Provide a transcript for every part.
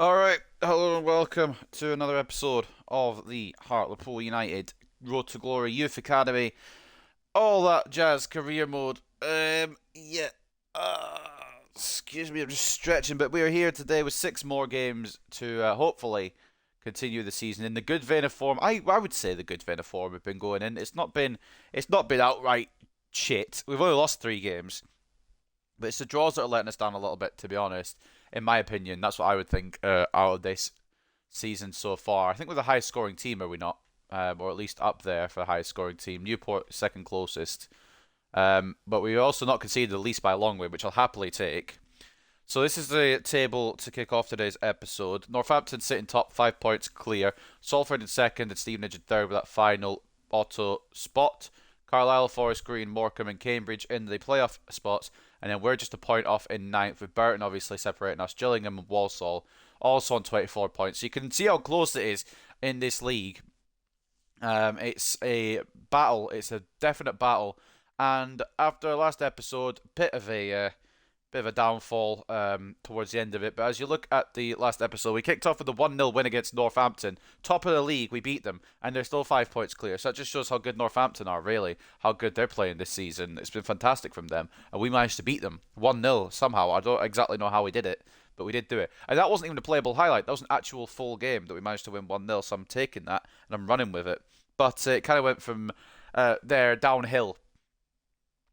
Alright, hello and welcome to another episode of the Hartlepool United Road to Glory Youth Academy. All that jazz career mode. Yeah. Excuse me, I'm just stretching, but we are here today with six more games to hopefully continue the season in the good vein of form. I would say the good vein of form we've been going in. It's not been outright shit. We've only lost three games, but it's the draws that are letting us down a little bit, to be honest. In my opinion, that's what I would think out of this season so far. I think we're the highest scoring team, are we not? Or at least up there for the highest scoring team. Newport second closest. But we also not conceded the least by a long way, which I'll happily take. So this is the table to kick off today's episode. Northampton sitting top, 5 points clear. Salford in second and Stevenage in third with that final auto spot. Carlisle, Forest Green, Morecambe and Cambridge in the playoff spots. And then we're just a point off in ninth with Burton obviously separating us. Gillingham and Walsall also on 24 points. So you can see how close it is in this league. It's a battle. It's a definite battle. And after our last episode, bit of a downfall towards the end of it. But as you look at the last episode, we kicked off with a 1-0 win against Northampton. Top of the league, we beat them, and they're still 5 points clear. So that just shows how good Northampton are, really. How good they're playing this season. It's been fantastic from them. And we managed to beat them 1-0 somehow. I don't exactly know how we did it, but we did do it. And that wasn't even a playable highlight. That was an actual full game that we managed to win 1-0. So I'm taking that, and I'm running with it. But it kind of went from there downhill,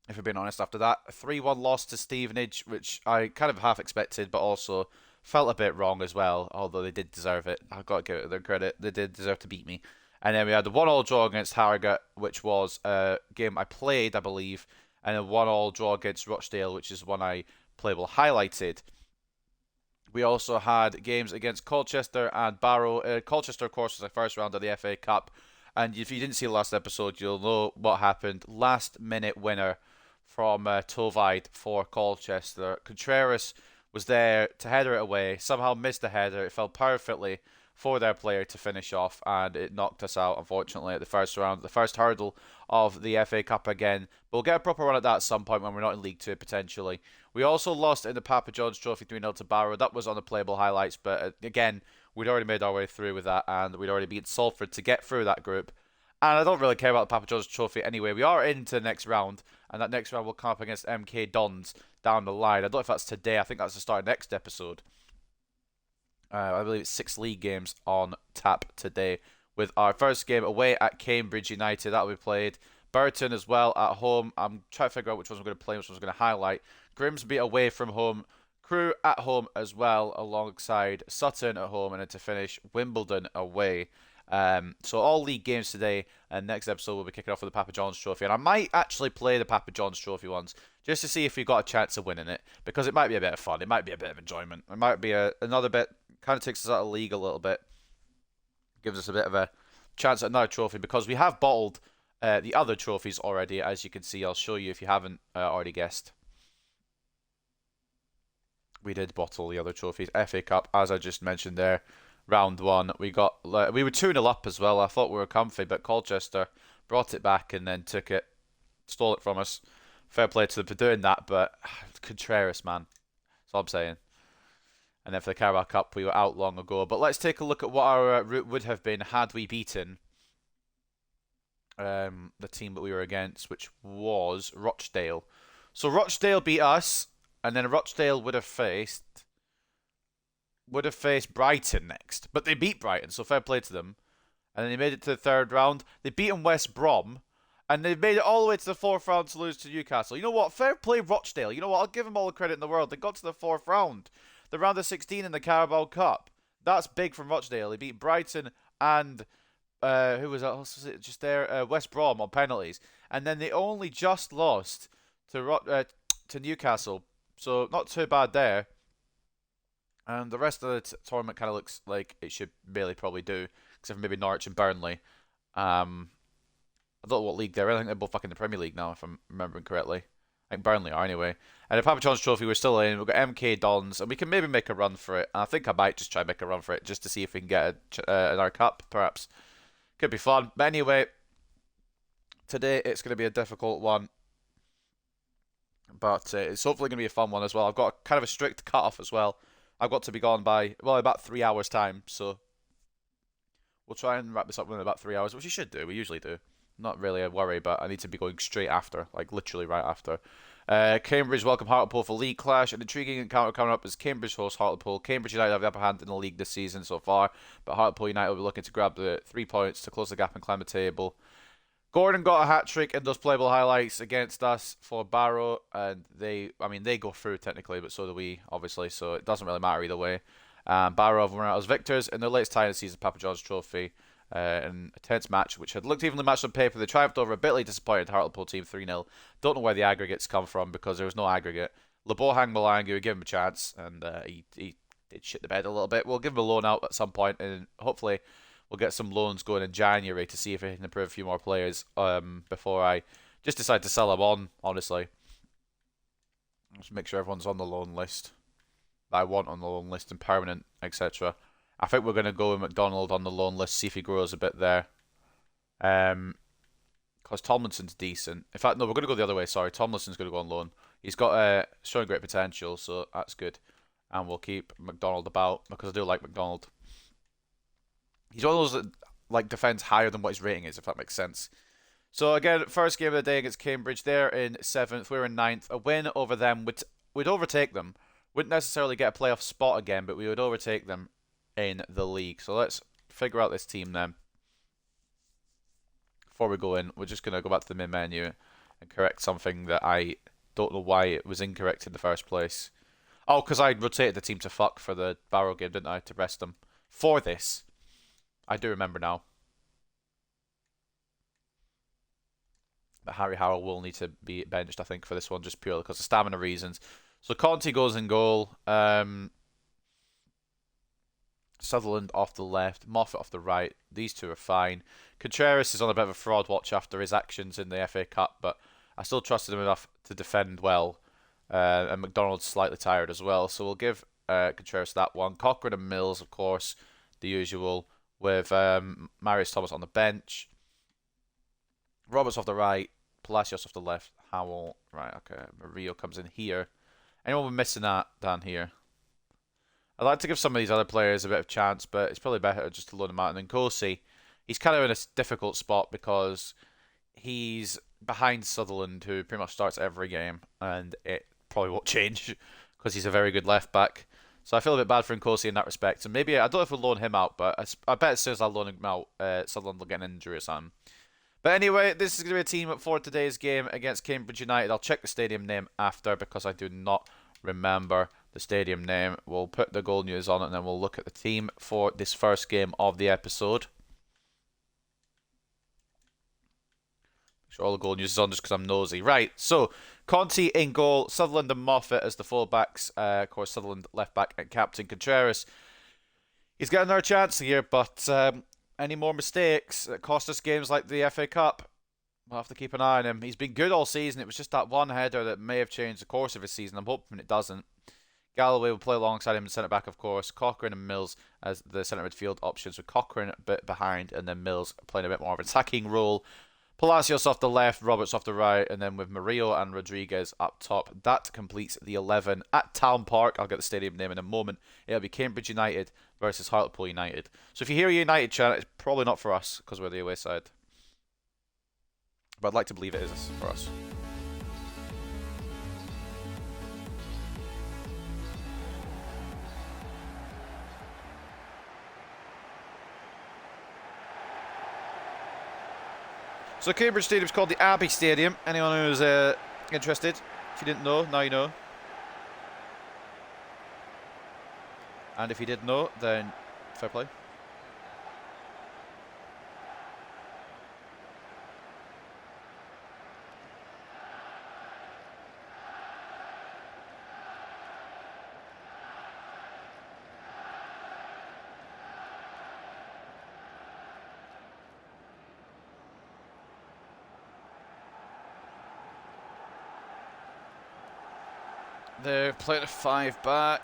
if we're being honest, after that. A 3-1 loss to Stevenage, which I kind of half expected, but also felt a bit wrong as well, although they did deserve it. I've got to give it their credit. They did deserve to beat me. And then we had the 1-1 draw against Harrogate, which was a game I played, I believe, and a 1-1 draw against Rochdale, which is one I playable highlighted. We also had games against Colchester and Barrow. Colchester, of course, was the first round of the FA Cup. And if you didn't see the last episode, you'll know what happened. Last minute winner from Tovide for Colchester. Contreras was there to header it away, somehow missed the header. It fell perfectly for their player to finish off, and it knocked us out, unfortunately, at the first round, the first hurdle of the FA Cup again. But we'll get a proper run at that at some point when we're not in League 2, potentially. We also lost in the Papa John's Trophy 3-0 to Barrow. That was on the playable highlights, but again, we'd already made our way through with that, and we'd already beat Salford to get through that group. And I don't really care about the Papa John's Trophy anyway. We are into the next round, and that next round will come up against MK Dons down the line. I don't know if that's today. I think that's the start of next episode. I believe it's 6 league games on tap today, with our first game away at Cambridge United. That will be played. Burton as well at home. I'm trying to figure out which ones I'm going to play, which ones I'm going to highlight. Grimsby away from home. Crewe at home as well, alongside Sutton at home, and then to finish, Wimbledon away. So all league games today, and next episode we'll be kicking off with the Papa John's Trophy. And I might actually play the Papa John's Trophy ones, just to see if we've got a chance of winning it, because it might be a bit of fun, it might be a bit of enjoyment, it might be another bit, kind of takes us out of the league a little bit, gives us a bit of a chance at another trophy, because we have bottled the other trophies already, as you can see. I'll show you if you haven't already guessed. We did bottle the other trophies. FA Cup, as I just mentioned there. Round one, we were 2-0 up as well. I thought we were comfy, but Colchester brought it back and then stole it from us. Fair play to them for doing that, but Contreras, man. That's all I'm saying. And then for the Carabao Cup, we were out long ago. But let's take a look at what our route would have been had we beaten the team that we were against, which was Rochdale. So Rochdale beat us, and then Rochdale would have faced Brighton next. But they beat Brighton, so fair play to them. And then they made it to the third round. They beaten West Brom. And they made it all the way to the fourth round to lose to Newcastle. You know what? Fair play Rochdale. You know what? I'll give them all the credit in the world. They got to the fourth round. The round of 16 in the Carabao Cup. That's big from Rochdale. They beat Brighton and who was that? Was it just there? West Brom on penalties. And then they only just lost to Newcastle. So not too bad there. And the rest of the tournament kind of looks like it should really probably do, except for maybe Norwich and Burnley. I don't know what league they're in. I think they're both back in the Premier League now, if I'm remembering correctly. I think Burnley are anyway. And the Papa John's Trophy, we're still in. We've got MK Dons, and we can maybe make a run for it. And I think I might just try and make a run for it, just to see if we can get another cup, perhaps. Could be fun. But anyway, today it's going to be a difficult one. But it's hopefully going to be a fun one as well. I've got kind of a strict cut-off as well. I've got to be gone by, well, about 3 hours time, so we'll try and wrap this up within about 3 hours, which we should do. We usually do. Not really a worry, but I need to be going straight after, like literally right after. Cambridge welcome Hartlepool for league clash. An intriguing encounter coming up as Cambridge host Hartlepool. Cambridge United have the upper hand in the league this season so far, but Hartlepool United will be looking to grab the 3 points to close the gap and climb the table. Gordon got a hat-trick in those playable highlights against us for Barrow, and they go through technically, but so do we, obviously, so it doesn't really matter either way. Barrow have run out as victors in their latest tie in the season, Papa John's Trophy, in a tense match which had looked evenly matched on paper. They triumphed over a bitterly disappointed Hartlepool team 3-0. Don't know where the aggregates come from because there was no aggregate. Lebohang Malangu, we gave him a chance, and he did shit the bed a little bit. We'll give him a loan out at some point, and hopefully we'll get some loans going in January to see if we can improve a few more players before I just decide to sell them on, honestly. Just make sure everyone's on the loan list that I want on the loan list and permanent, etc. I think we're going to go with McDonald on the loan list, see if he grows a bit there. Because Tomlinson's decent. In fact, no, we're going to go the other way, sorry. Tomlinson's going to go on loan. He's got showing great potential, so that's good. And we'll keep McDonald about because I do like McDonald. He's one of those that like defends higher than what his rating is, if that makes sense. So again, first game of the day against Cambridge. They're in 7th, we're in 9th. A win over them would overtake them. Wouldn't necessarily get a playoff spot again, but we would overtake them in the league. So let's figure out this team then. Before we go in, we're just going to go back to the main menu and correct something that I don't know why it was incorrect in the first place. Oh, because I rotated the team to fuck for the Barrow game, didn't I, to rest them for this. I do remember now. But Harry Harrell will need to be benched, I think, for this one, just purely because of stamina reasons. So Conti goes in goal. Sutherland off the left. Moffat off the right. These two are fine. Contreras is on a bit of a fraud watch after his actions in the FA Cup, but I still trusted him enough to defend well. And McDonald's slightly tired as well, so we'll give Contreras that one. Cochrane and Mills, of course, the usual, with Marius Thomas on the bench. Roberts off the right, Palacios off the left, Howell, right, okay, Murillo comes in here. Anyone we're missing out down here? I'd like to give some of these other players a bit of chance, but it's probably better just to load them out. And then Kosi, he's kind of in a difficult spot because he's behind Sutherland, who pretty much starts every game, and it probably won't change because he's a very good left back. So I feel a bit bad for Nkosi in that respect. And maybe, I don't know if we'll loan him out, but I bet as soon as I loan him out, Sutherland will get an injury or something. But anyway, this is going to be a team for today's game against Cambridge United. I'll check the stadium name after because I do not remember the stadium name. We'll put the goal news on it and then we'll look at the team for this first game of the episode. Make sure all the goal news is on just because I'm nosy. Right, so Conti in goal, Sutherland and Moffat as the fullbacks. Of course, Sutherland left back and captain. Contreras, he's getting another chance here, but any more mistakes that cost us games like the FA Cup, we'll have to keep an eye on him. He's been good all season. It was just that one header that may have changed the course of his season. I'm hoping it doesn't. Galloway will play alongside him in centre back, of course. Cochrane and Mills as the centre midfield options, with Cochrane a bit behind and then Mills playing a bit more of an attacking role. Palacios off the left, Roberts off the right, and then with Murillo and Rodriguez up top. That completes the 11 at Town Park. I'll get the stadium name in a moment. It'll be Cambridge United versus Hartlepool United. So if you hear a United chant, it's probably not for us because we're the away side. But I'd like to believe it is for us. So Cambridge Stadium is called the Abbey Stadium. Anyone who's interested, if you didn't know, now you know. And if you did know, then fair play. They're playing a 5 back.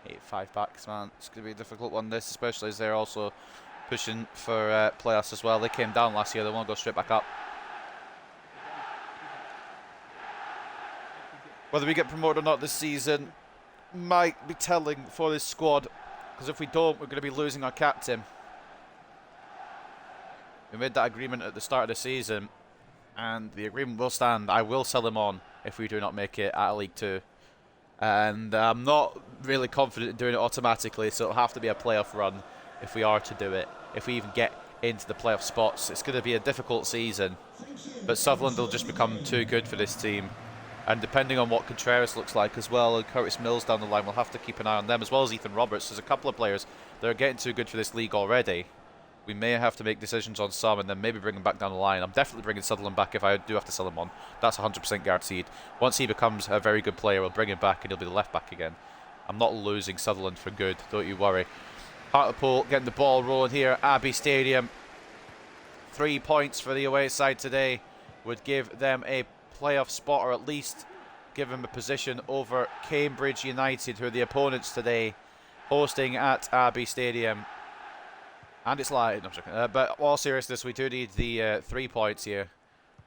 Eight 5 backs, man. It's going to be a difficult one, this, especially as they're also pushing for playoffs as well. They came down last year. They want to go straight back up. Whether we get promoted or not this season might be telling for this squad, because if we don't, we're going to be losing our captain. We made that agreement at the start of the season, and the agreement will stand. I will sell him on if we do not make it out of League 2. And I'm not really confident in doing it automatically, so it'll have to be a playoff run if we are to do it. If we even get into the playoff spots, it's going to be a difficult season. But Sutherland will just become too good for this team. And depending on what Contreras looks like as well, and Curtis Mills down the line, we'll have to keep an eye on them, as well as Ethan Roberts. There's a couple of players that are getting too good for this league already. We may have to make decisions on some and then maybe bring him back down the line. I'm definitely bringing Sutherland back if I do have to sell him on. That's 100% guaranteed. Once he becomes a very good player, we'll bring him back and he'll be the left back again. I'm not losing Sutherland for good, don't you worry. Hartlepool getting the ball rolling here. Abbey Stadium. 3 points for the away side today would give them a playoff spot, or at least give them a position over Cambridge United, who are the opponents today, hosting at Abbey Stadium. And it's live. No, I'm joking. But all seriousness, we do need the 3 points here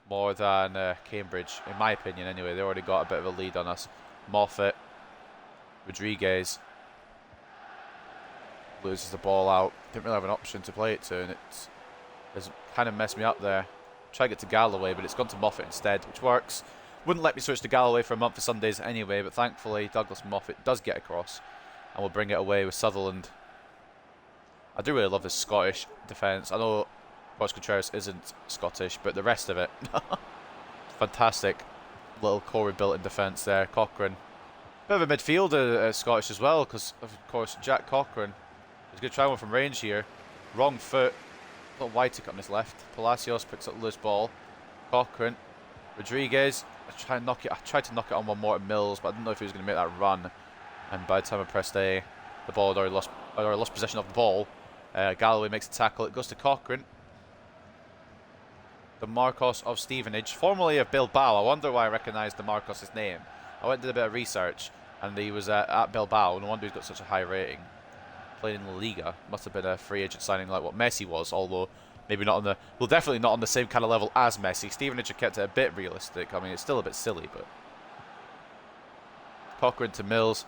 more than Cambridge, in my opinion anyway. They already got a bit of a lead on us. Moffat, Rodriguez loses the ball out. Didn't really have an option to play it to, and it's kind of messed me up there. Try to get to Galloway, but it's gone to Moffat instead, which works. Wouldn't let me switch to Galloway for a month of Sundays anyway, but thankfully Douglas Moffat does get across, and we'll bring it away with Sutherland. I do really love this Scottish defence. I know Boris Contreras isn't Scottish, but the rest of it, fantastic little core rebuilt in defence there. Cochrane, bit of a midfielder, Scottish as well, because of course Jack Cochrane is going to try one from range here. Wrong foot, a little wide tick on his left. Palacios picks up the loose ball. Cochrane, Rodriguez. I tried to knock it on one more at Mills, but I didn't know if he was going to make that run. And by the time I pressed A, the ball had already lost possession of the ball. Galloway makes a tackle. It goes to Cochrane. The Marcos of Stevenage, formerly of Bilbao. I wonder why I recognised the Marcos' name. I went and did a bit of research, and he was at Bilbao. No wonder he's got such a high rating. Playing in La Liga. Must have been a free agent signing like what Messi was, although maybe not on the... Well, definitely not on the same kind of level as Messi. Stevenage have kept it a bit realistic. I mean, it's still a bit silly, but... Cochrane to Mills.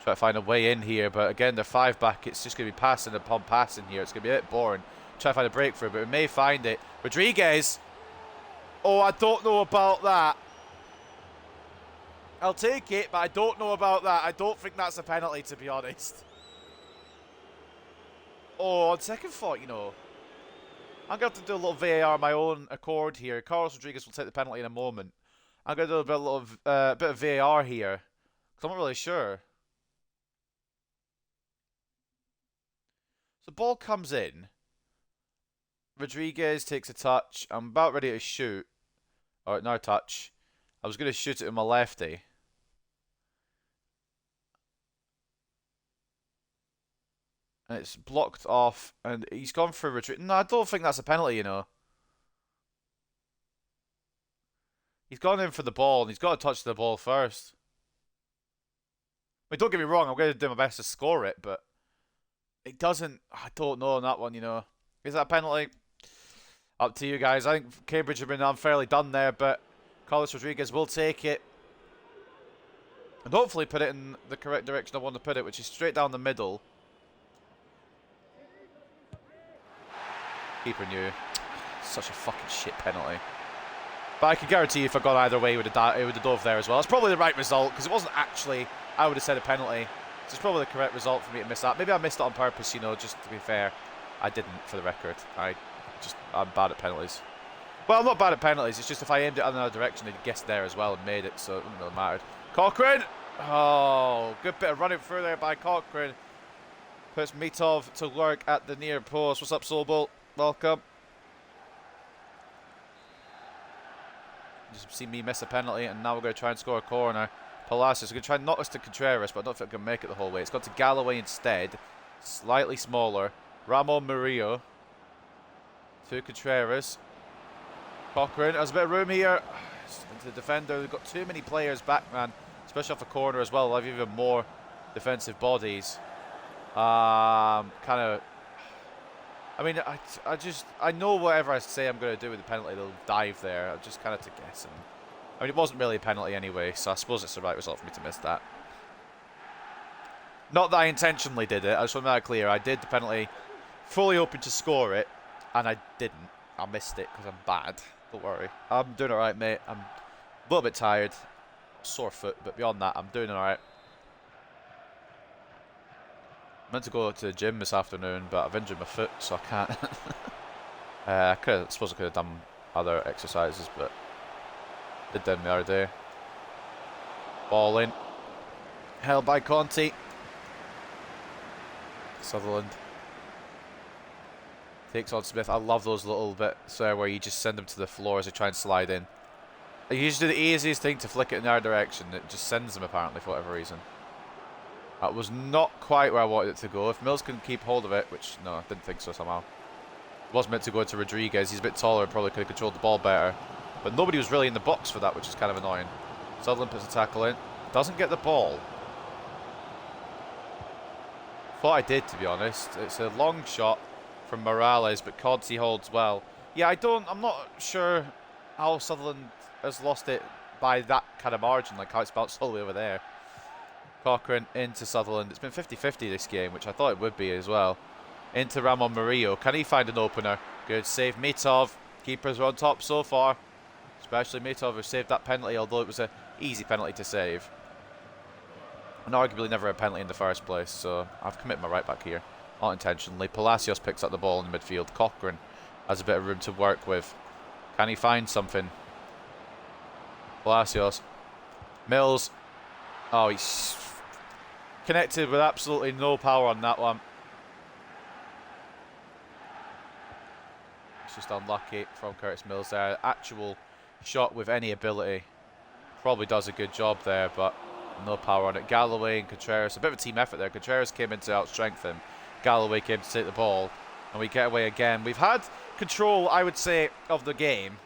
Try to find a way in here, but again, they're 5 back. It's just going to be passing upon passing here. It's going to be a bit boring. Try to find a breakthrough, but we may find it. Rodriguez. Oh, I don't know about that. I'll take it, but I don't know about that. I don't think that's a penalty, to be honest. Oh, on second thought, you know, I'm going to have to do a little VAR on my own accord here. Carlos Rodriguez will take the penalty in a moment. I'm going to do a bit of VAR here, because I'm not really sure. So the ball comes in. Rodriguez takes a touch. I'm about ready to shoot. Alright, no touch. I was going to shoot it with my lefty. And it's blocked off, and he's gone for a retreat. No, I don't think that's a penalty, you know. He's gone in for the ball, and he's got to touch the ball first. I mean, don't get me wrong, I'm going to do my best to score it, but it doesn't... I don't know on that one, you know. Is that a penalty? Up to you guys. I think Cambridge have been unfairly done there, but Carlos Rodriguez will take it. And hopefully put it in the correct direction I want to put it, which is straight down the middle. Keeper knew. Such a fucking shit penalty. But I can guarantee you if I'd gone either way, it would have dove there as well. It's probably the right result, because it wasn't actually, I would have said a penalty. So it's probably the correct result for me to miss that. Maybe I missed it on purpose, you know, just to be fair. I didn't, for the record. I'm bad at penalties. Well, I'm not bad at penalties. It's just if I aimed it in another direction, they'd guessed there as well and made it, so it wouldn't really matter. Cochrane! Oh, good bit of running through there by Cochrane. Puts Mitov to work at the near post. What's up, Sobel? Welcome. Just see me miss a penalty, and now we're going to try and score a corner. Palacios, we're going to try and knock this to Contreras, but I don't think I can make it the whole way. It's got to Galloway instead. Slightly smaller. Ramon Murillo. To Contreras. Cochrane has a bit of room here. Into the defender. They've got too many players back, man. Especially off the corner as well. They'll have even more defensive bodies. Kind of I mean, I know whatever I say I'm going to do with the penalty, they'll dive there. I'm just kind of to guess. And, I mean, it wasn't really a penalty anyway, so I suppose it's the right result for me to miss that. Not that I intentionally did it. I just want to make that clear. I did the penalty, fully open to score it, and I didn't. I missed it because I'm bad. Don't worry. I'm doing all right, mate. I'm a little bit tired. Sore foot, but beyond that, I'm doing all right. I meant to go to the gym this afternoon, but I've injured my foot, so I can't. I suppose I could have done other exercises, but did them the other day. Ball in. Held by Conti. Sutherland. Takes on Smith. I love those little bits where you just send them to the floor as they try and slide in. You usually do the easiest thing to flick it in the other direction. It just sends them apparently for whatever reason. That was not quite where I wanted it to go. If Mills can keep hold of it, which, no, I didn't think so somehow. It was meant to go to Rodriguez. He's a bit taller, probably could have controlled the ball better. But nobody was really in the box for that, which is kind of annoying. Sutherland puts a tackle in. Doesn't get the ball. Thought I did, to be honest. It's a long shot from Morales, but Conti holds well. Yeah, I'm not sure how Sutherland has lost it by that kind of margin, like how it's bounced all the way over there. Cochrane into Sutherland. It's been 50-50 this game, which I thought it would be as well. Into Ramon Murillo. Can he find an opener? Good save. Mitov. Keepers are on top so far. Especially Mitov, who saved that penalty, although it was an easy penalty to save. And arguably never a penalty in the first place, so I've committed my right back here. Not intentionally. Palacios picks up the ball in the midfield. Cochrane has a bit of room to work with. Can he find something? Palacios. Mills. Oh, he's connected with absolutely no power on that one. It's just unlucky from Curtis Mills there. Actual shot with any ability. Probably does a good job there, but no power on it. Galloway and Contreras. A bit of a team effort there. Contreras came in to outstrength him. Galloway came to take the ball. And we get away again. We've had control, I would say, of the game.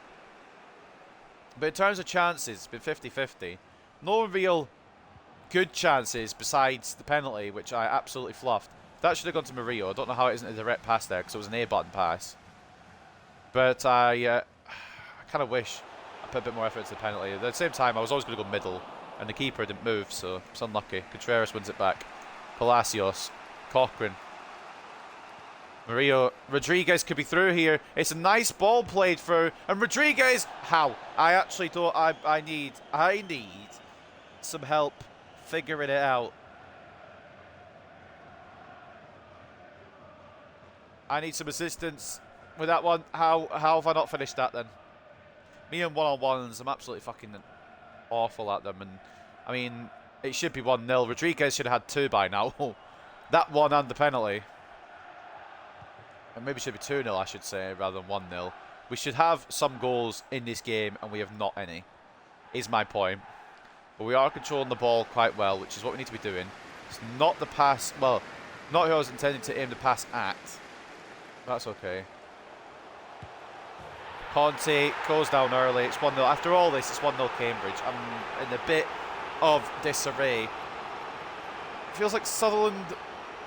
But in terms of chances, it's been 50-50. No real good chances besides the penalty, which I absolutely fluffed. That should have gone to Murillo. I don't know how it isn't a direct pass there, because it was an A-button pass. But I kind of wish I put a bit more effort into the penalty. At the same time, I was always going to go middle, and the keeper didn't move, so it's unlucky. Contreras wins it back. Palacios. Cochrane. Murillo. Rodriguez could be through here. It's a nice ball played through. And Rodriguez, how? I actually thought I need some help figuring it out. I need some assistance with that one. How have I not finished that then? Me and one-on-ones, I'm absolutely fucking awful at them. And I mean, it should be 1-0. Rodriguez should have had 2 by now. That one and the penalty. And maybe it should be 2-0, I should say, rather than 1-0. We should have some goals in this game, and we have not any, is my point. But we are controlling the ball quite well, which is what we need to be doing. It's not the pass, well, not who I was intending to aim the pass at. That's okay. Conte goes down early. It's 1-0. After all this, it's 1-0 Cambridge. I'm in a bit of disarray. It feels like Sutherland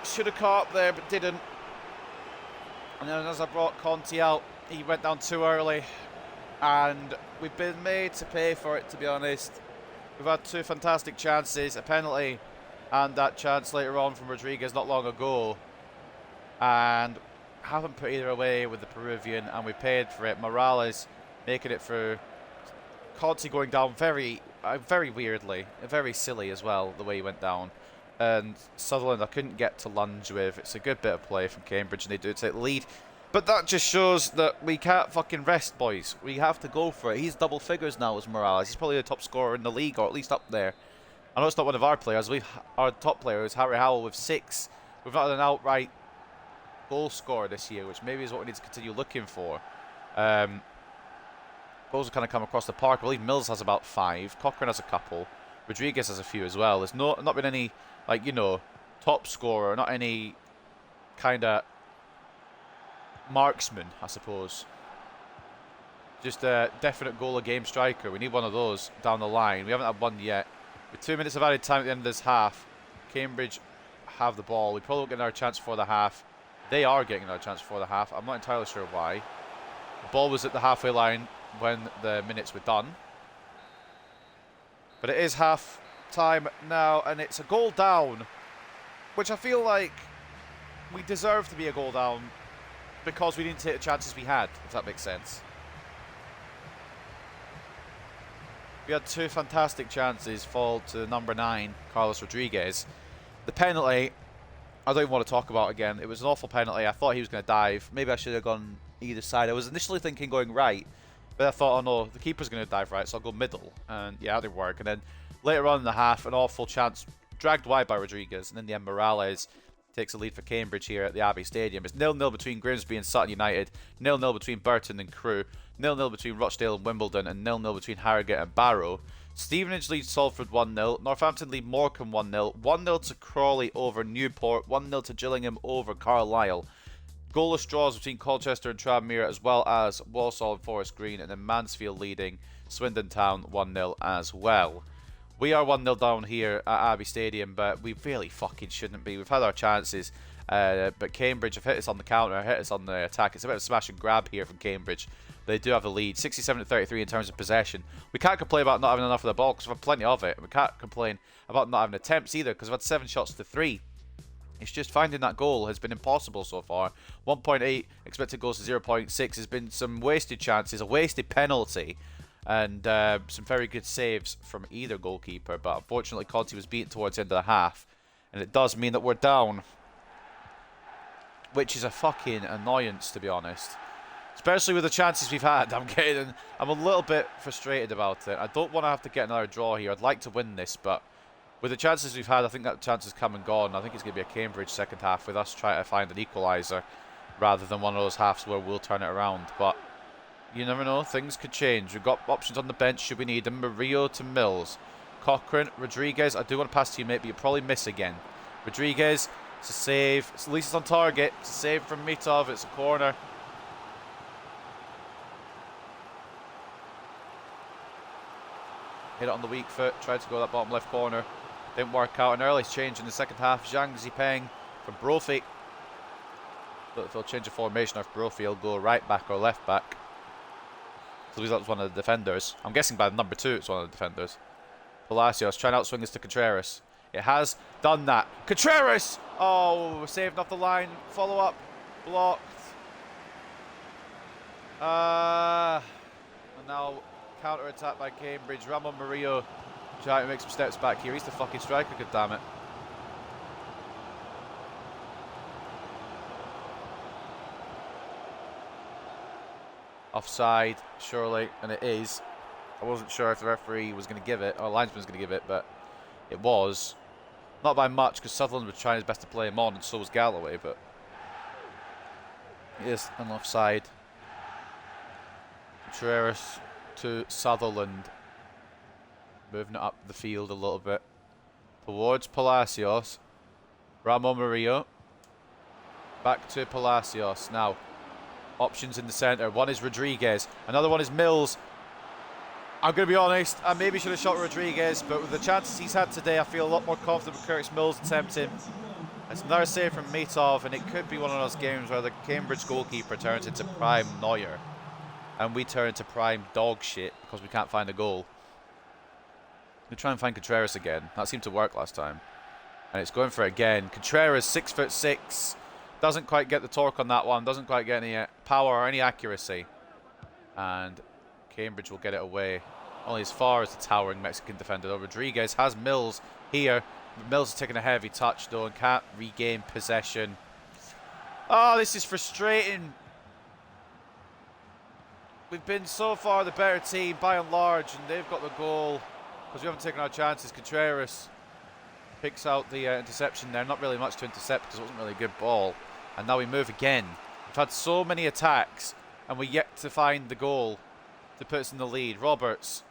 should have caught up there, but didn't. And then as I brought Conte out, he went down too early. And we've been made to pay for it, to be honest. We've had 2 fantastic chances, a penalty, and that chance later on from Rodriguez not long ago. And haven't put either away with the Peruvian, and we paid for it. Morales making it through. Conte going down very weirdly, very silly as well, the way he went down. And Sutherland I couldn't get to lunge with. It's a good bit of play from Cambridge, and they do take the lead. But that just shows that we can't fucking rest, boys. We have to go for it. He's double figures now as Morales. He's probably the top scorer in the league, or at least up there. I know it's not one of our players. Our top player is Harry Howell with 6. We've not had an outright goal scorer this year, which maybe is what we need to continue looking for. Goals have kind of come across the park. I believe Mills has about 5. Cochrane has a couple. Rodriguez has a few as well. There's not been any, like, you know, top scorer, not any kind of marksman, I suppose. Just a definite goal a game striker. We need one of those down the line. We haven't had one yet. With 2 minutes of added time at the end of this half, Cambridge have the ball. We probably won't get another chance for the half. They are getting another chance before the half. I'm not entirely sure why. The ball was at the halfway line when the minutes were done. But it is half time now, and it's a goal down, which I feel like we deserve to be a goal down because we didn't take the chances we had, if that makes sense. We had two fantastic chances fall to number 9, Carlos Rodriguez. The penalty, I don't even want to talk about again. It was an awful penalty. I thought he was going to dive. Maybe I should have gone either side. I was initially thinking going right, but I thought, oh no, the keeper's going to dive right, so I'll go middle. And yeah, that didn't work. And then later on in the half, an awful chance dragged wide by Rodriguez. And in the end, Morales takes a lead for Cambridge here at the Abbey Stadium. It's 0-0 between Grimsby and Sutton United, 0-0 between Burton and Crewe, 0-0 between Rochdale and Wimbledon, and 0-0 between Harrogate and Barrow. Stevenage leads Salford 1-0, Northampton lead Morecambe 1-0, 1-0 to Crawley over Newport, 1-0 to Gillingham over Carlisle. Goalless draws between Colchester and Tranmere, as well as Walsall and Forest Green, and then Mansfield leading Swindon Town 1-0 as well. We are 1-0 down here at Abbey Stadium, but we really fucking shouldn't be. We've had our chances, but Cambridge have hit us on the counter, hit us on the attack. It's a bit of a smash and grab here from Cambridge. They do have the lead, 67-33 in terms of possession. We can't complain about not having enough of the ball because we've had plenty of it. We can't complain about not having attempts either because we've had 7 shots to 3. It's just finding that goal has been impossible so far. 1.8 expected goals to 0.6 has been some wasted chances, a wasted penalty, and some very good saves from either goalkeeper. But unfortunately, Conte was beaten towards the end of the half, and it does mean that we're down, which is a fucking annoyance, to be honest. Especially with the chances we've had. I'm a little bit frustrated about it. I don't want to have to get another draw here. I'd like to win this, but with the chances we've had, I think that chance has come and gone. I think it's going to be a Cambridge second half with us trying to find an equaliser rather than one of those halves where we'll turn it around. But you never know. Things could change. We've got options on the bench should we need them. Murillo to Mills. Cochrane, Rodriguez. I do want to pass to you, mate, but you'll probably miss again. Rodriguez, it's a save. At least it's on target. It's a save from Mitov. It's a corner. Hit it on the weak foot, tried to go that bottom left corner. Didn't work out. An early change in the second half. Zhang Zipeng from Brophy. But if they'll change the formation, if Brophy will go right back or left back. So that was one of the defenders. I'm guessing by number 2 it's one of the defenders. Palacios trying to outswing this to Contreras. It has done that. Contreras! Oh, saved off the line. Follow up. Blocked. And now counter attack by Cambridge. Ramon Murillo trying to make some steps back here. He's the fucking striker, god damn it. Offside, surely, and it is. I wasn't sure if the referee was going to give it, or the linesman was going to give it, but it was. Not by much, because Sutherland was trying his best to play him on, and so was Galloway, but it is an offside. Contreras to Sutherland. Moving it up the field a little bit. Towards Palacios. Ramon Murillo. Back to Palacios. Now, options in the centre. One is Rodriguez. Another one is Mills. I'm going to be honest, I maybe should have shot Rodriguez, but with the chances he's had today, I feel a lot more confident with Curtis Mills attempting. It's another save from Mitov, and it could be one of those games where the Cambridge goalkeeper turns into prime Neuer, and we turn into prime dog shit because we can't find a goal. We'll try and find Contreras again. That seemed to work last time. And it's going for it again. Contreras, 6'6", doesn't quite get the torque on that one, doesn't quite get any power or any accuracy. And Cambridge will get it away. Only as far as the towering Mexican defender, though. Rodriguez has Mills here. Mills is taking a heavy touch, though, and can't regain possession. Oh, this is frustrating. We've been so far the better team, by and large, and they've got the goal because we haven't taken our chances. Contreras picks out the interception there. Not really much to intercept because it wasn't really a good ball. And now we move again. We've had so many attacks, and we're yet to find the goal to put us in the lead. Roberts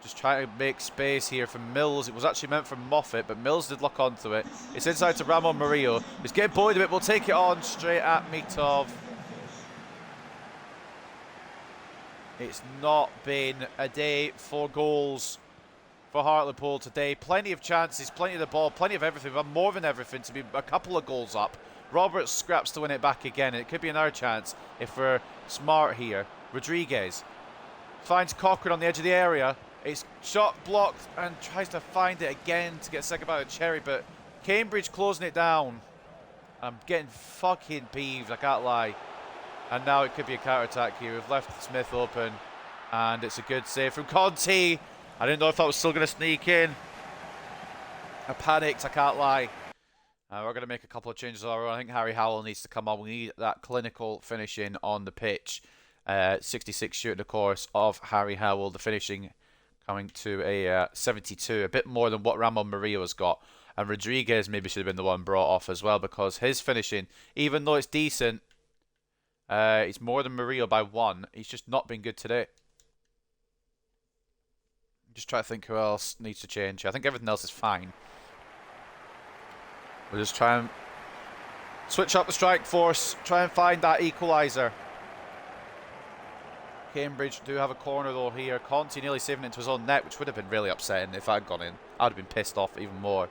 just trying to make space here for Mills. It was actually meant for Moffat, but Mills did lock onto it. It's inside to Ramon Murillo. He's getting bullied a bit. We'll take it on straight at Mitov. It's not been a day for goals for Hartlepool today. Plenty of chances, plenty of the ball, plenty of everything. We've had more than everything to be a couple of goals up. Roberts scraps to win it back again, and it could be another chance if we're smart here. Rodriguez finds Cochrane on the edge of the area. It's shot blocked and tries to find it again to get a second bite of cherry, but Cambridge closing it down. I'm getting fucking peeved, I can't lie. And now it could be a counter-attack here. We've left Smith open, and it's a good save from Conti. I didn't know if that was still going to sneak in. I panicked, I can't lie. We're going to make a couple of changes of our own. I think Harry Howell needs to come on. We need that clinical finishing on the pitch. 66 shooting, of course, of Harry Howell. The finishing coming to a 72, a bit more than what Ramon Murillo's got. And Rodriguez maybe should have been the one brought off as well, because his finishing, even though it's decent, it's more than Murillo by 1. He's just not been good today. Just try to think who else needs to change. I think everything else is fine. We'll just try and switch up the strike force, try and find that equaliser. Cambridge do have a corner though here. Conti nearly saving it into his own net, which would have been really upsetting if I'd gone in. I'd have been pissed off even more,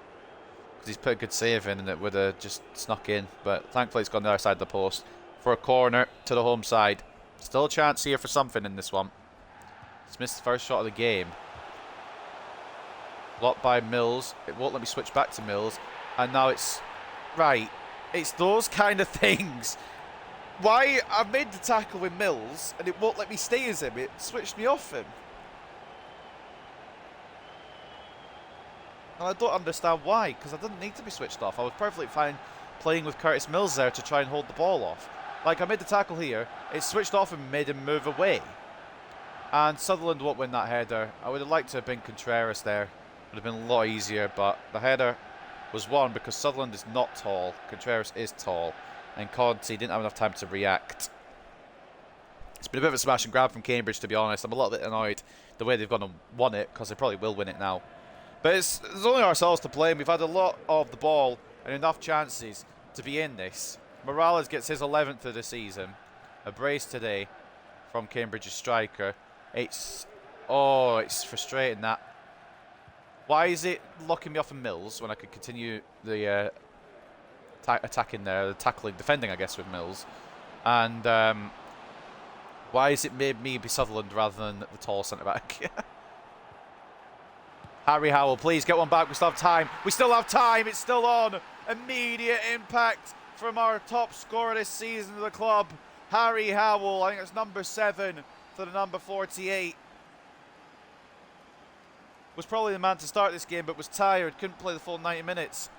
because he's put a good save in and it would have just snuck in. But thankfully it's gone the other side of the post for a corner to the home side. Still a chance here for something in this one. Smith's first shot of the game. Blocked by Mills. It won't let me switch back to Mills. And now it's... Right. It's those kind of things. Why? I made the tackle with Mills and it won't let me stay as him. It switched me off him. And I don't understand why, because I didn't need to be switched off. I was perfectly fine playing with Curtis Mills there to try and hold the ball off. Like, I made the tackle here. It switched off and made him move away. And Sutherland won't win that header. I would have liked to have been Contreras there. Would have been a lot easier, but the header was won because Sutherland is not tall. Contreras is tall. And Conti didn't have enough time to react. It's been a bit of a smash and grab from Cambridge, to be honest. I'm a little bit annoyed the way they've gone and won it, because they probably will win it now. But there's only ourselves to blame. We've had a lot of the ball and enough chances to be in this. Morales gets his 11th of the season. A brace today from Cambridge's striker. It's frustrating that. Why is it locking me off of Mills when I could continue the attacking there, the tackling, defending, I guess, with Mills? And why is it made me be Sutherland rather than the tall centre-back? Harry Howell, please get one back. We still have time. We still have time. It's still on. Immediate impact from our top scorer this season of the club, Harry Howell. I think it's number 7 for the number 48. Was probably the man to start this game, but was tired, couldn't play the full 90 minutes.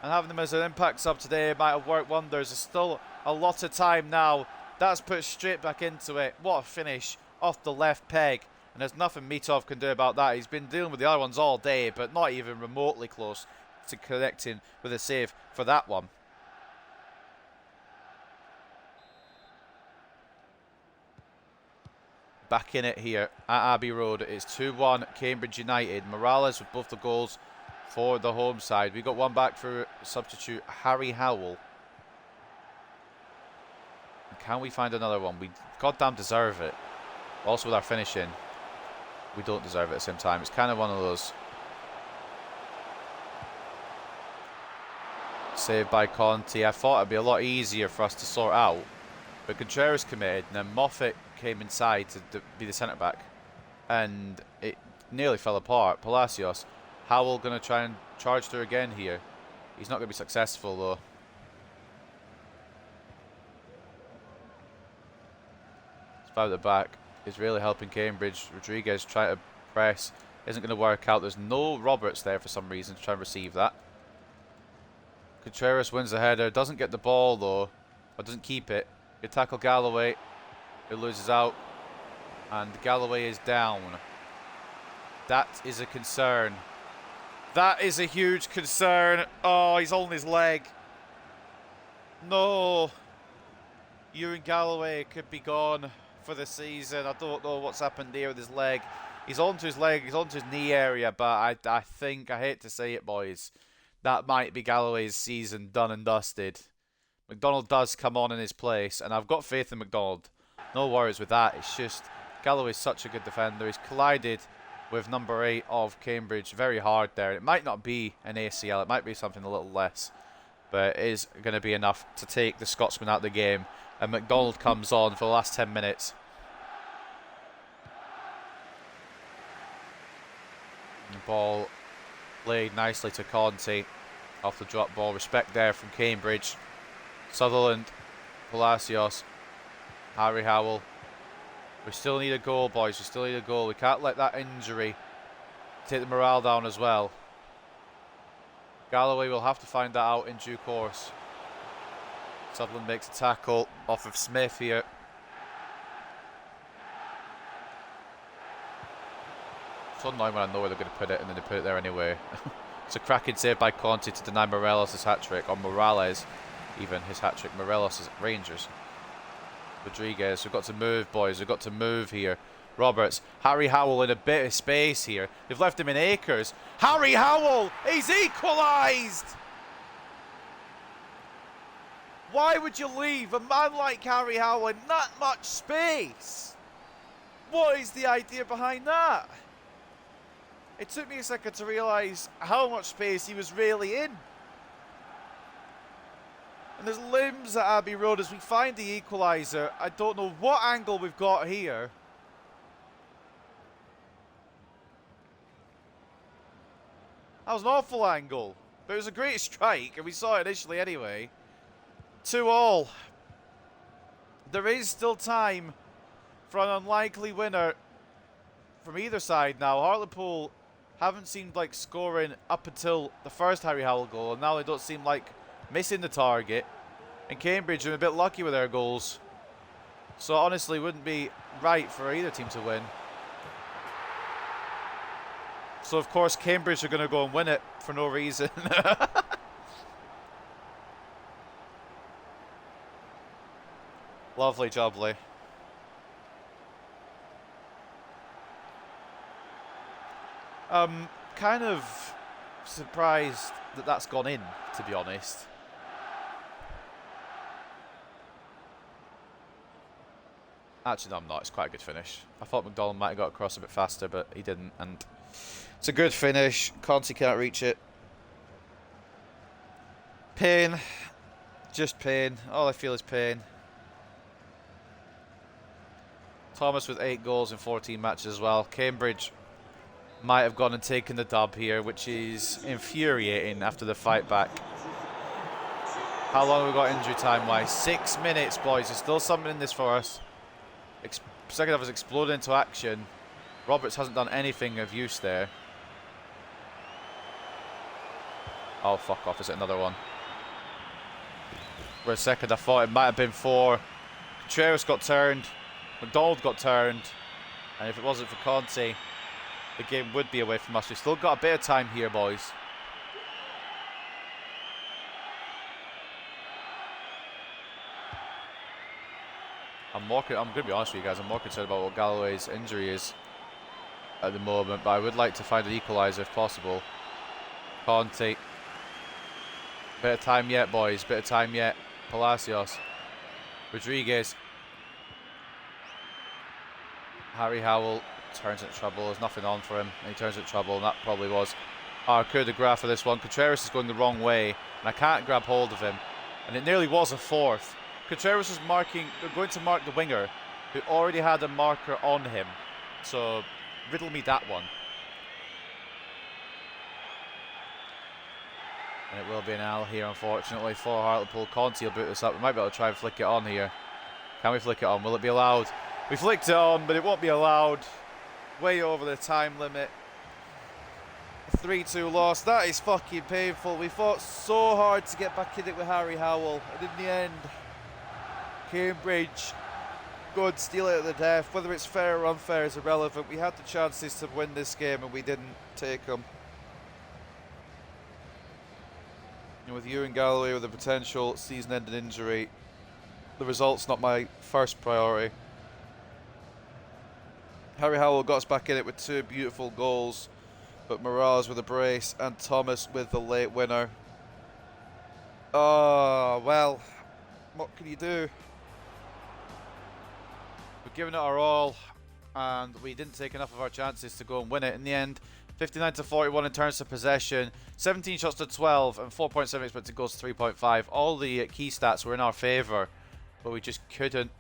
And having him as an impact sub today might have worked wonders. There's still a lot of time now. That's put straight back into it. What a finish off the left peg. And there's nothing Mitov can do about that. He's been dealing with the other ones all day, but not even remotely close to connecting with a save for that one. Back in it here at Abbey Road. It's 2-1 Cambridge United. Morales with both the goals for the home side. We got one back for substitute Harry Howell. Can we find another one? We goddamn deserve it. Also with our finishing, we don't deserve it at the same time. It's kind of one of those. Saved by Conti. I thought it'd be a lot easier for us to sort out, but Contreras committed, and then Moffat came inside to be the centre back, and it nearly fell apart. Palacios. Howell going to try and charge through again here. He's not going to be successful though. It's out the back. Is really helping Cambridge. Rodriguez trying to press. Isn't going to work out. There's no Roberts there for some reason to try and receive that. Contreras wins the header. Doesn't get the ball though. Or doesn't keep it. Good tackle Galloway. It loses out. And Galloway is down. That is a concern. That is a huge concern. Oh, he's on his leg. No. Euan Galloway could be gone for the season. I don't know what's happened there with his leg. He's onto his leg, he's onto his knee area, but I think, I hate to say it, boys, that might be Galloway's season done and dusted. McDonald does come on in his place, and I've got faith in McDonald. No worries with that. It's just Galloway's such a good defender. He's collided with number 8 of Cambridge very hard there. It might not be an ACL, it might be something a little less. but it is going to be enough to take the Scotsman out of the game. And McDonald comes on for the last 10 minutes. The ball laid nicely to Conte off the drop ball. Respect there from Cambridge. Sutherland, Palacios, Harry Howell. We still need a goal, boys. We still need a goal. We can't let that injury take the morale down as well. Galloway will have to find that out in due course. Sutherland makes a tackle off of Smith here. It's so annoying when I know where they're going to put it and then they put it there anyway. It's a cracking save by Conte to deny Morelos his hat-trick, or Morales even his hat-trick. Morelos is at Rangers. Rodriguez, we've got to move, boys. We've got to move here. Roberts, Harry Howell in a bit of space here. They've left him in acres. Harry Howell, he's equalised! Why would you leave a man like Harry Howell in that much space? What is the idea behind that? It took me a second to realise how much space he was really in. And there's limbs at Abbey Road as we find the equaliser. I don't know what angle we've got here. That was an awful angle. But it was a great strike, and we saw it initially anyway. 2-2. There is still time for an unlikely winner from either side now. Hartlepool haven't seemed like scoring up until the first Harry Howell goal, and now they don't seem like missing the target. And Cambridge are a bit lucky with their goals. So honestly, wouldn't be right for either team to win. So of course Cambridge are going to go and win it for no reason. Lovely jubbly. Kind of surprised that that's gone in, to be honest. Actually, no, I'm not. It's quite a good finish. I thought McDonald might have got across a bit faster, but he didn't. And it's a good finish. Conte can't reach it. Pain. Just pain. All I feel is pain. Thomas with 8 goals in 14 matches as well. Cambridge might have gone and taken the dub here, which is infuriating after the fight back. How long have we got injury time wise? 6 minutes, boys. There's still something in this for us. Second half has exploded into action. Roberts hasn't done anything of use there. Oh, fuck off. Is it another one? For a second I thought it might have been 4. Contreras got turned. McDonald got turned. And if it wasn't for Conte, the game would be away from us. We've still got a bit of time here, boys. I'm going to be honest with you guys, I'm more concerned about what Galloway's injury is at the moment, but I would like to find an equaliser if possible. Conte. Bit of time yet, boys. Bit of time yet. Palacios. Rodriguez. Harry Howell turns into trouble. There's nothing on for him. And he turns into trouble, and that probably was our coup de grace for this one. Contreras is going the wrong way, and I can't grab hold of him. And it nearly was a fourth. Contreras was going to mark the winger, who already had a marker on him. So, riddle me that one. And it will be an L here, unfortunately, for Hartlepool. Conte will boot this up. We might be able to try and flick it on here. Can we flick it on? Will it be allowed? We flicked it on, but it won't be allowed. Way over the time limit. 3-2 loss. That is fucking painful. We fought so hard to get back in it with Harry Howell, and in the end, Cambridge go and steal it at the death. Whether it's fair or unfair is irrelevant. We had the chances to win this game and we didn't take them. And with Euan Galloway with a potential season-ending injury, the result's not my first priority. Harry Howell got us back in it with 2 beautiful goals, but Morales with a brace and Thomas with the late winner. Oh, well, what can you do? We've given it our all, and we didn't take enough of our chances to go and win it. In the end, 59 to 41 in terms of possession, 17 shots to 12, and 4.7 expected goals to 3.5. All the key stats were in our favour, but we just couldn't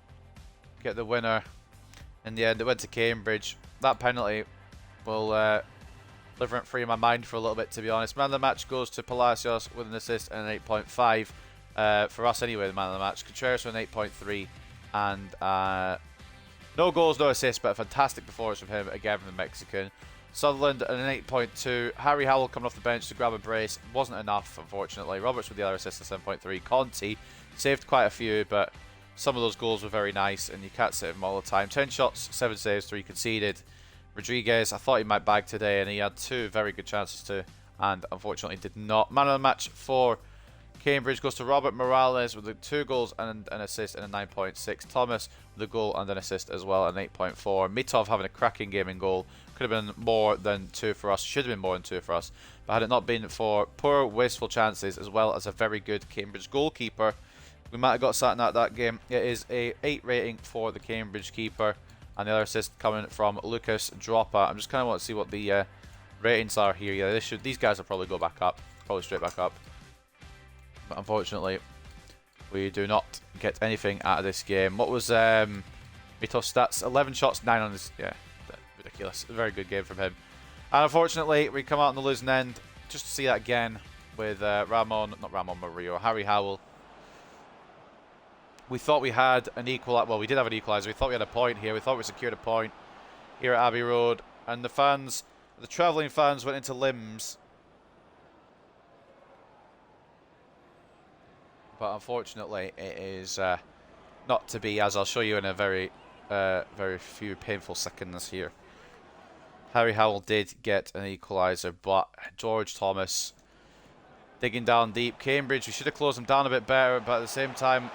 get the winner. In the end, it went to Cambridge. That penalty will live rent free in my mind for a little bit, to be honest. Man of the match goes to Palacios with an assist and an 8.5. For us anyway, the man of the match. Contreras with an 8.3. And no goals, no assists, but a fantastic performance from him, again from the Mexican. Sutherland at an 8.2. Harry Howell coming off the bench to grab a brace. Wasn't enough, unfortunately. Roberts with the other assist at 7.3. Conti saved quite a few, but some of those goals were very nice, and you can't sit him all the time. 10 shots, 7 saves, 3 conceded. Rodriguez, I thought he might bag today, and he had 2 very good chances to, and unfortunately did not. Man of the match for Cambridge goes to Robert Morales with the 2 goals and an assist and a 9.6. Thomas with a goal and an assist as well, an 8.4. Mitov having a cracking game in goal. Could have been more than 2 for us. Should have been more than 2 for us. But had it not been for poor, wasteful chances, as well as a very good Cambridge goalkeeper, we might have got Sutton at that game. It is a 8 rating for the Cambridge keeper. And the other assist coming from Lucas Dropper. I'm just kind of want to see what the ratings are here. Yeah, these guys will probably go back up. Probably straight back up. But unfortunately, we do not get anything out of this game. What was Mito's stats? 11 shots, 9 on his... Yeah, ridiculous. A very good game from him. And unfortunately, we come out on the losing end. Just to see that again with Harry Howell. We thought we had an equaliser. Well, we did have an equaliser. We thought we had a point here. We thought we secured a point here at Abbey Road. And the fans, the travelling fans, went into limbs. But unfortunately, it is not to be, as I'll show you in a very few painful seconds here. Harry Howell did get an equaliser, but George Thomas digging down deep. Cambridge, we should have closed them down a bit better, but at the same time,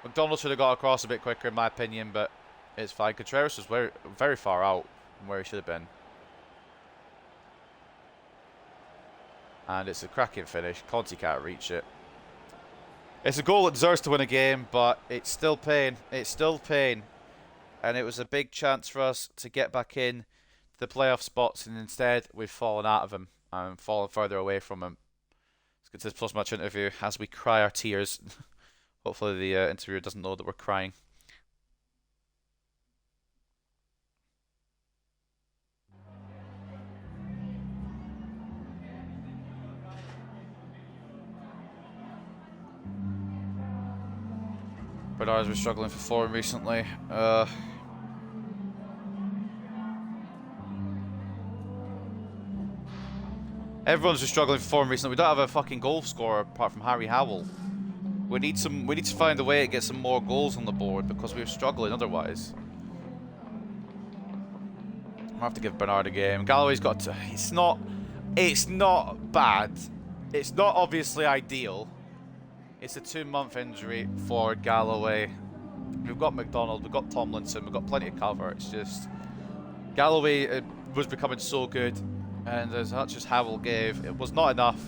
McDonald should have got across a bit quicker, in my opinion, but it's fine. Contreras was very, very far out from where he should have been. And it's a cracking finish. Conti can't reach it. It's a goal that deserves to win a game, but it's still pain. It's still pain. And it was a big chance for us to get back in to the playoff spots, and instead we've fallen out of them and fallen further away from them. Let's get to this post-match interview as we cry our tears. Hopefully the interviewer doesn't know that we're crying. Bernard's been struggling for form recently. Everyone's just struggling for form recently. We don't have a fucking goal scorer apart from Harry Howell. We need to find a way to get some more goals on the board because we're struggling otherwise. I'll have to give Bernard a game. Galloway's got to, it's not bad. It's not obviously ideal. It's a 2-month injury for Galloway. We've got McDonald, we've got Tomlinson, we've got plenty of cover. It's just Galloway was becoming so good, and as much as Howell gave, it was not enough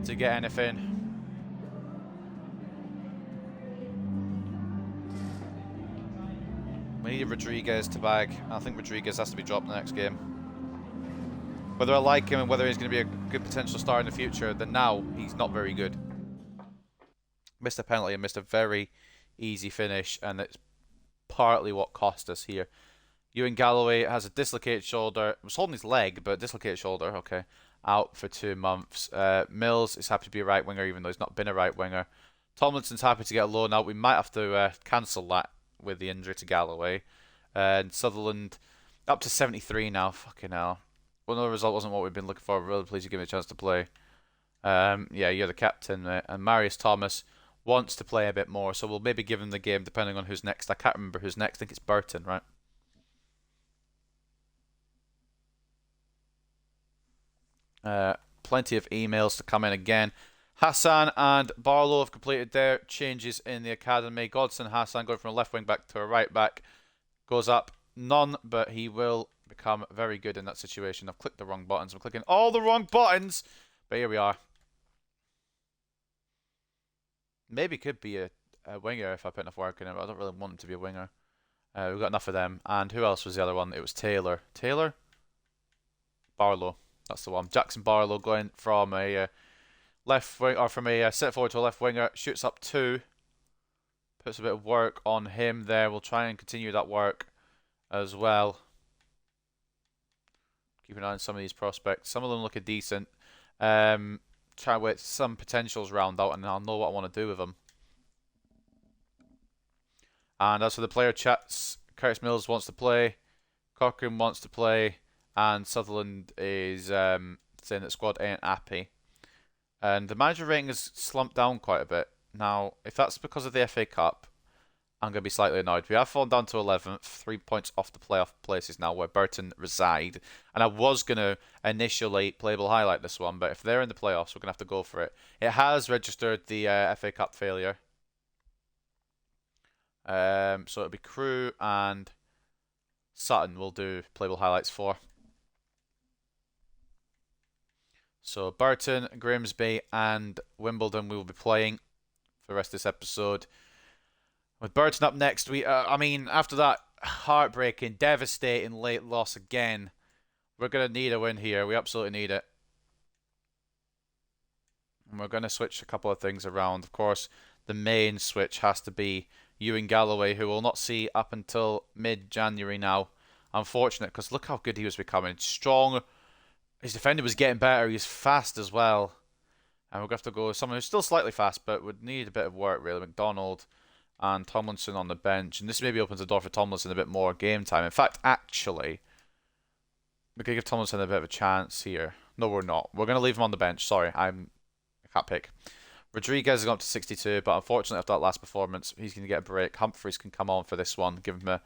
to get anything. We needed Rodriguez to bag. I think Rodriguez has to be dropped in the next game. Whether I like him and whether he's going to be a good potential star in the future, then now he's not very good. Missed a penalty and missed a very easy finish, and it's partly what cost us here. Euan Galloway has a dislocated shoulder. He was holding his leg, but dislocated shoulder, okay. Out for 2 months. Mills is happy to be a right winger, even though he's not been a right winger. Tomlinson's happy to get a loan out. We might have to cancel that with the injury to Galloway. And Sutherland up to 73 now. Fucking hell. Well, the result wasn't what we've been looking for. Really pleased you give me a chance to play. Yeah, you're the captain, mate. And Marius Thomas wants to play a bit more, so we'll maybe give him the game depending on who's next. I can't remember who's next. I think it's Burton, right? Plenty of emails to come in again. Hassan and Barlow have completed their changes in the academy. Godson Hassan going from a left wing back to a right back. Goes up none, but he will become very good in that situation. I've clicked the wrong buttons. I'm clicking all the wrong buttons, but here we are. Maybe could be a winger if I put enough work in it, but I don't really want him to be a winger. We've got enough of them. And who else was the other one? It was Taylor. Taylor? Barlow. That's the one. Jackson Barlow going from a left wing, or from a set forward to a left winger. Shoots up 2. Puts a bit of work on him there. We'll try and continue that work as well. Keep an eye on some of these prospects. Some of them looking decent. Try to wait some potentials round out, and I'll know what I want to do with them. And as for the player chats, Curtis Mills wants to play, Cochrane wants to play, and Sutherland is saying that squad ain't happy. And the manager rating has slumped down quite a bit. Now, if that's because of the FA Cup, I'm going to be slightly annoyed. We have fallen down to 11th, 3 points off the playoff places now where Burton reside. And I was going to initially playable highlight this one, but if they're in the playoffs, we're going to have to go for it. It has registered the FA Cup failure. So it'll be Crewe and Sutton we'll do playable highlights for. So Burton, Grimsby and Wimbledon we will be playing for the rest of this episode. With Burton up next, I mean, after that heartbreaking, devastating late loss again, we're going to need a win here. We absolutely need it. And we're going to switch a couple of things around. Of course, the main switch has to be Euan Galloway, who we'll not see up until mid-January now. Unfortunate, because look how good he was becoming. Strong. His defending was getting better. He's fast as well. And we're going to have to go with someone who's still slightly fast, but would need a bit of work, really. McDonald and Tomlinson on the bench. And this maybe opens the door for Tomlinson a bit more game time. In fact, actually, we're going to give Tomlinson a bit of a chance here. No, we're not. We're going to leave him on the bench. Sorry, I can't pick. Rodriguez has gone up to 62, but unfortunately after that last performance, he's going to get a break. Humphreys can come on for this one, give him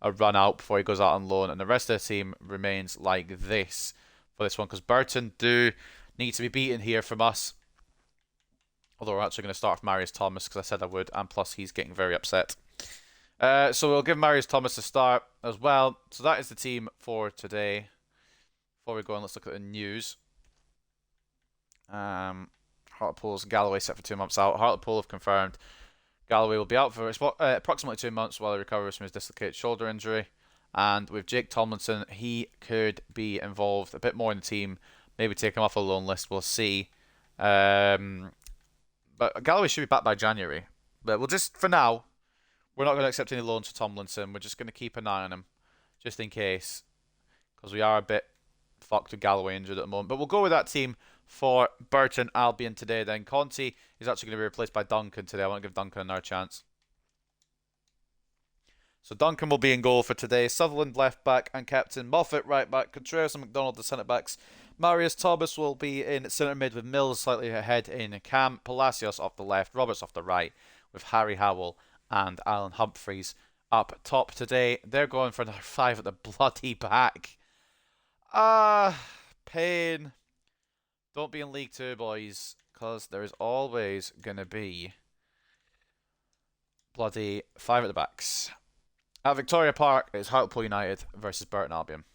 a run out before he goes out on loan. And the rest of the team remains like this for this one, because Burton do need to be beaten here from us. Although we're actually going to start with Marius Thomas, because I said I would, and plus he's getting very upset. So we'll give Marius Thomas a start as well. So that is the team for today. Before we go on, let's look at the news. Hartlepool's Galloway set for 2 months out. Hartlepool have confirmed Galloway will be out for approximately 2 months while he recovers from his dislocated shoulder injury. And with Jake Tomlinson, he could be involved a bit more in the team. Maybe take him off a loan list. We'll see. But Galloway should be back by January. But we'll just, for now, we're not going to accept any loans for Tomlinson. We're just going to keep an eye on him, just in case. Because we are a bit fucked with Galloway injured at the moment. But we'll go with that team for Burton Albion today then. Conti is actually going to be replaced by Duncan today. I want to give Duncan another chance. So Duncan will be in goal for today. Sutherland left back and captain. Moffat right back. Contreras and McDonald the centre backs. Marius Thomas will be in centre mid with Mills slightly ahead in cam. Palacios off the left. Roberts off the right with Harry Howell and Alan Humphreys up top today. They're going for another 5 at the bloody back. Pain. Don't be in League 2, boys, because there is always going to be bloody 5 at the backs. At Victoria Park, it's Hartlepool United versus Burton Albion.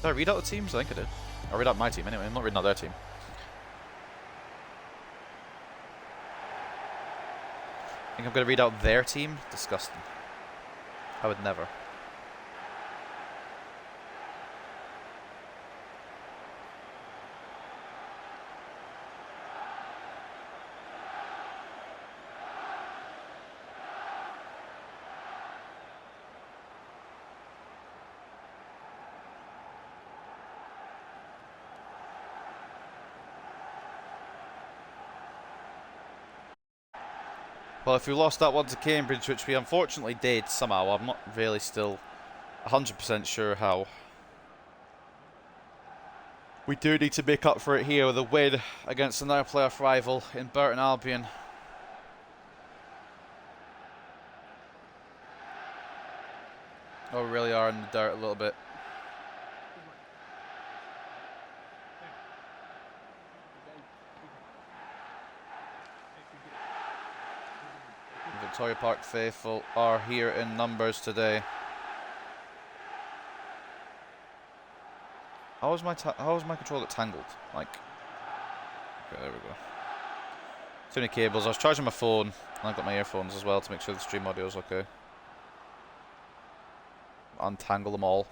Did I read out the teams? I think I did. I read out my team anyway. I'm not reading out their team. I think I'm going to read out their team. Disgusting. I would never. Well, if we lost that one to Cambridge, which we unfortunately did somehow, I'm not really still 100% sure how. We do need to make up for it here with a win against another playoff rival in Burton Albion. Oh, we really are in the dirt a little bit. Victoria Park faithful are here in numbers today. How is my controller tangled? Like, okay, there we go. Too many cables. I was charging my phone, and I've got my earphones as well to make sure the stream audio is okay. Untangle them all.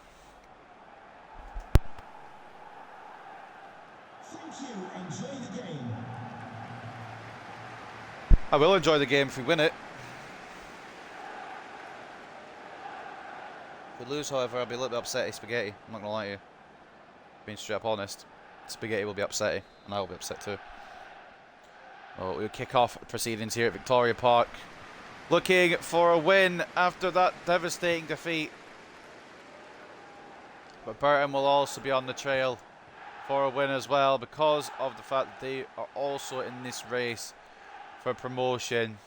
Thank you. Enjoy the game. I will enjoy the game if we win it. If we lose, however, I'll be a little bit upsetty, Spaghetti. I'm not going to lie to you. Being straight up honest. Spaghetti will be upsetty, and I will be upset too. Oh, we'll kick off proceedings here at Victoria Park. Looking for a win after that devastating defeat. But Burton will also be on the trail for a win as well, because of the fact that they are also in this race for promotion.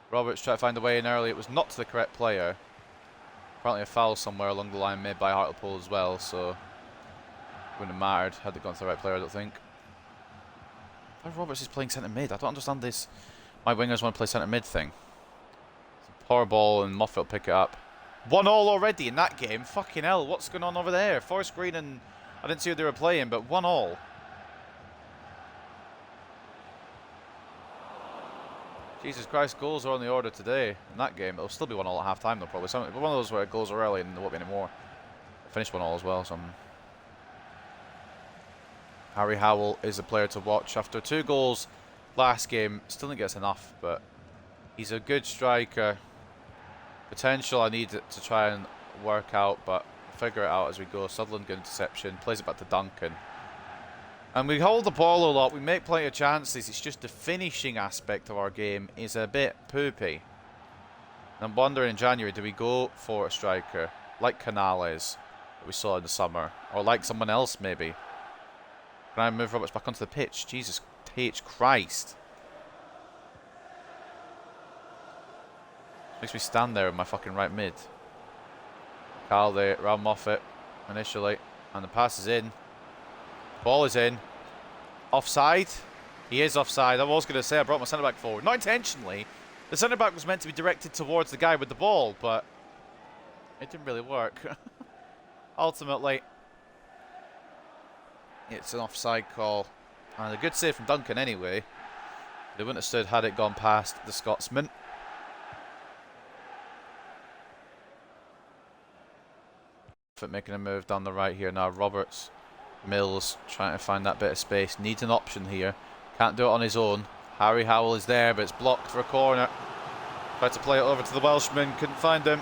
Roberts tried to find a way in early. It was not to the correct player. Apparently a foul somewhere along the line made by Hartlepool as well, so it wouldn't have mattered had they gone to the right player, I don't think. Why Roberts is playing centre mid? I don't understand this. My wingers want to play centre mid thing. It's a poor ball and Moffat will pick it up. 1-1 already in that game. Fucking hell, what's going on over there? Forest Green and I didn't see who they were playing, but 1-1. Jesus Christ, goals are on the order today in that game. It'll still be 1-1 at half time though, probably. But one of those where goals are early and there won't be any more. Finished 1-1 as well, so Harry Howell is a player to watch after 2 goals last game. Still didn't get us enough, but he's a good striker. Potential I need to try and work out, but figure it out as we go. Sutherland good interception, plays it back to Duncan. And we hold the ball a lot, we make plenty of chances. It's just the finishing aspect of our game is a bit poopy. And I'm wondering in January, do we go for a striker like Canales that we saw in the summer, or like someone else maybe? Can I move Roberts back onto the pitch? Jesus H. Christ. Makes me stand there in my fucking right mid. Calde round Moffat initially, and the pass is in. Ball is in. Offside. He is offside. I was going to say I brought my centre back forward. Not intentionally. The centre back was meant to be directed towards the guy with the ball, but it didn't really work. Ultimately, it's an offside call. And a good save from Duncan anyway. They wouldn't have stood had it gone past the Scotsman. Making a move down the right here now. Roberts, Mills trying to find that bit of space. Needs an option here. Can't do it on his own. Harry Howell is there, but it's blocked for a corner. Tried to play it over to the Welshman. Couldn't find him.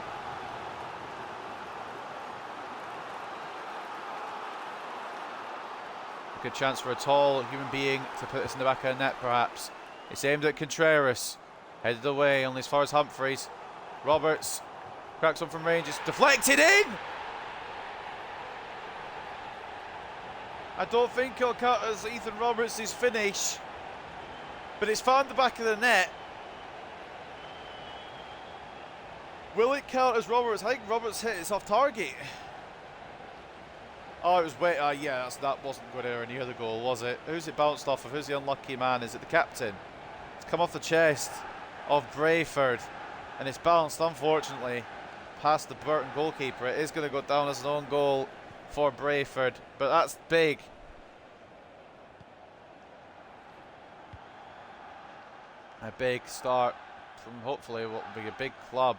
Good chance for a tall human being to put this in the back of the net, perhaps. It's aimed at Contreras. Headed away, only as far as Humphreys. Roberts cracks on from range. It's deflected in! I don't think it'll count as Ethan Roberts' finish, but it's found the back of the net. Will it count as Roberts? I think Roberts hit it off target. Oh, it was wait. Yeah, that wasn't good anywhere near the goal, was it? Who's it bounced off of? Who's the unlucky man? Is it the captain? It's come off the chest of Brayford, and it's bounced, unfortunately, past the Burton goalkeeper. It is going to go down as an own goal for Brayford, but that's big. A big start from hopefully what will be a big club.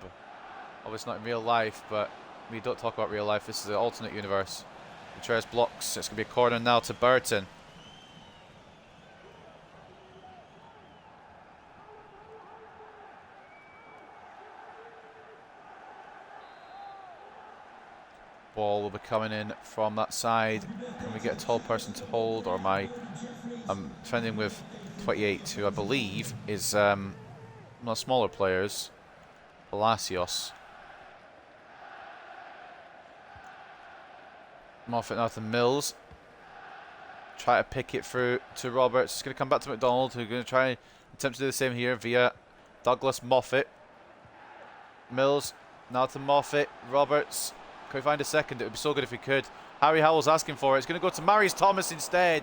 Obviously not in real life, but we don't talk about real life. This is an alternate universe. Contreras blocks. It's going to be a corner now to Burton. Ball will be coming in from that side. Can we get a tall person to hold, or I'm defending with 28, who I believe is one of the smaller players, Palacios. Moffat now to Mills. Try to pick it through to Roberts. It's going to come back to McDonald, who's going to try and attempt to do the same here via Douglas Moffat. Mills now to Moffat. Roberts. Can we find a second? It would be so good if we could. Harry Howell's asking for it. It's going to go to Marius Thomas instead.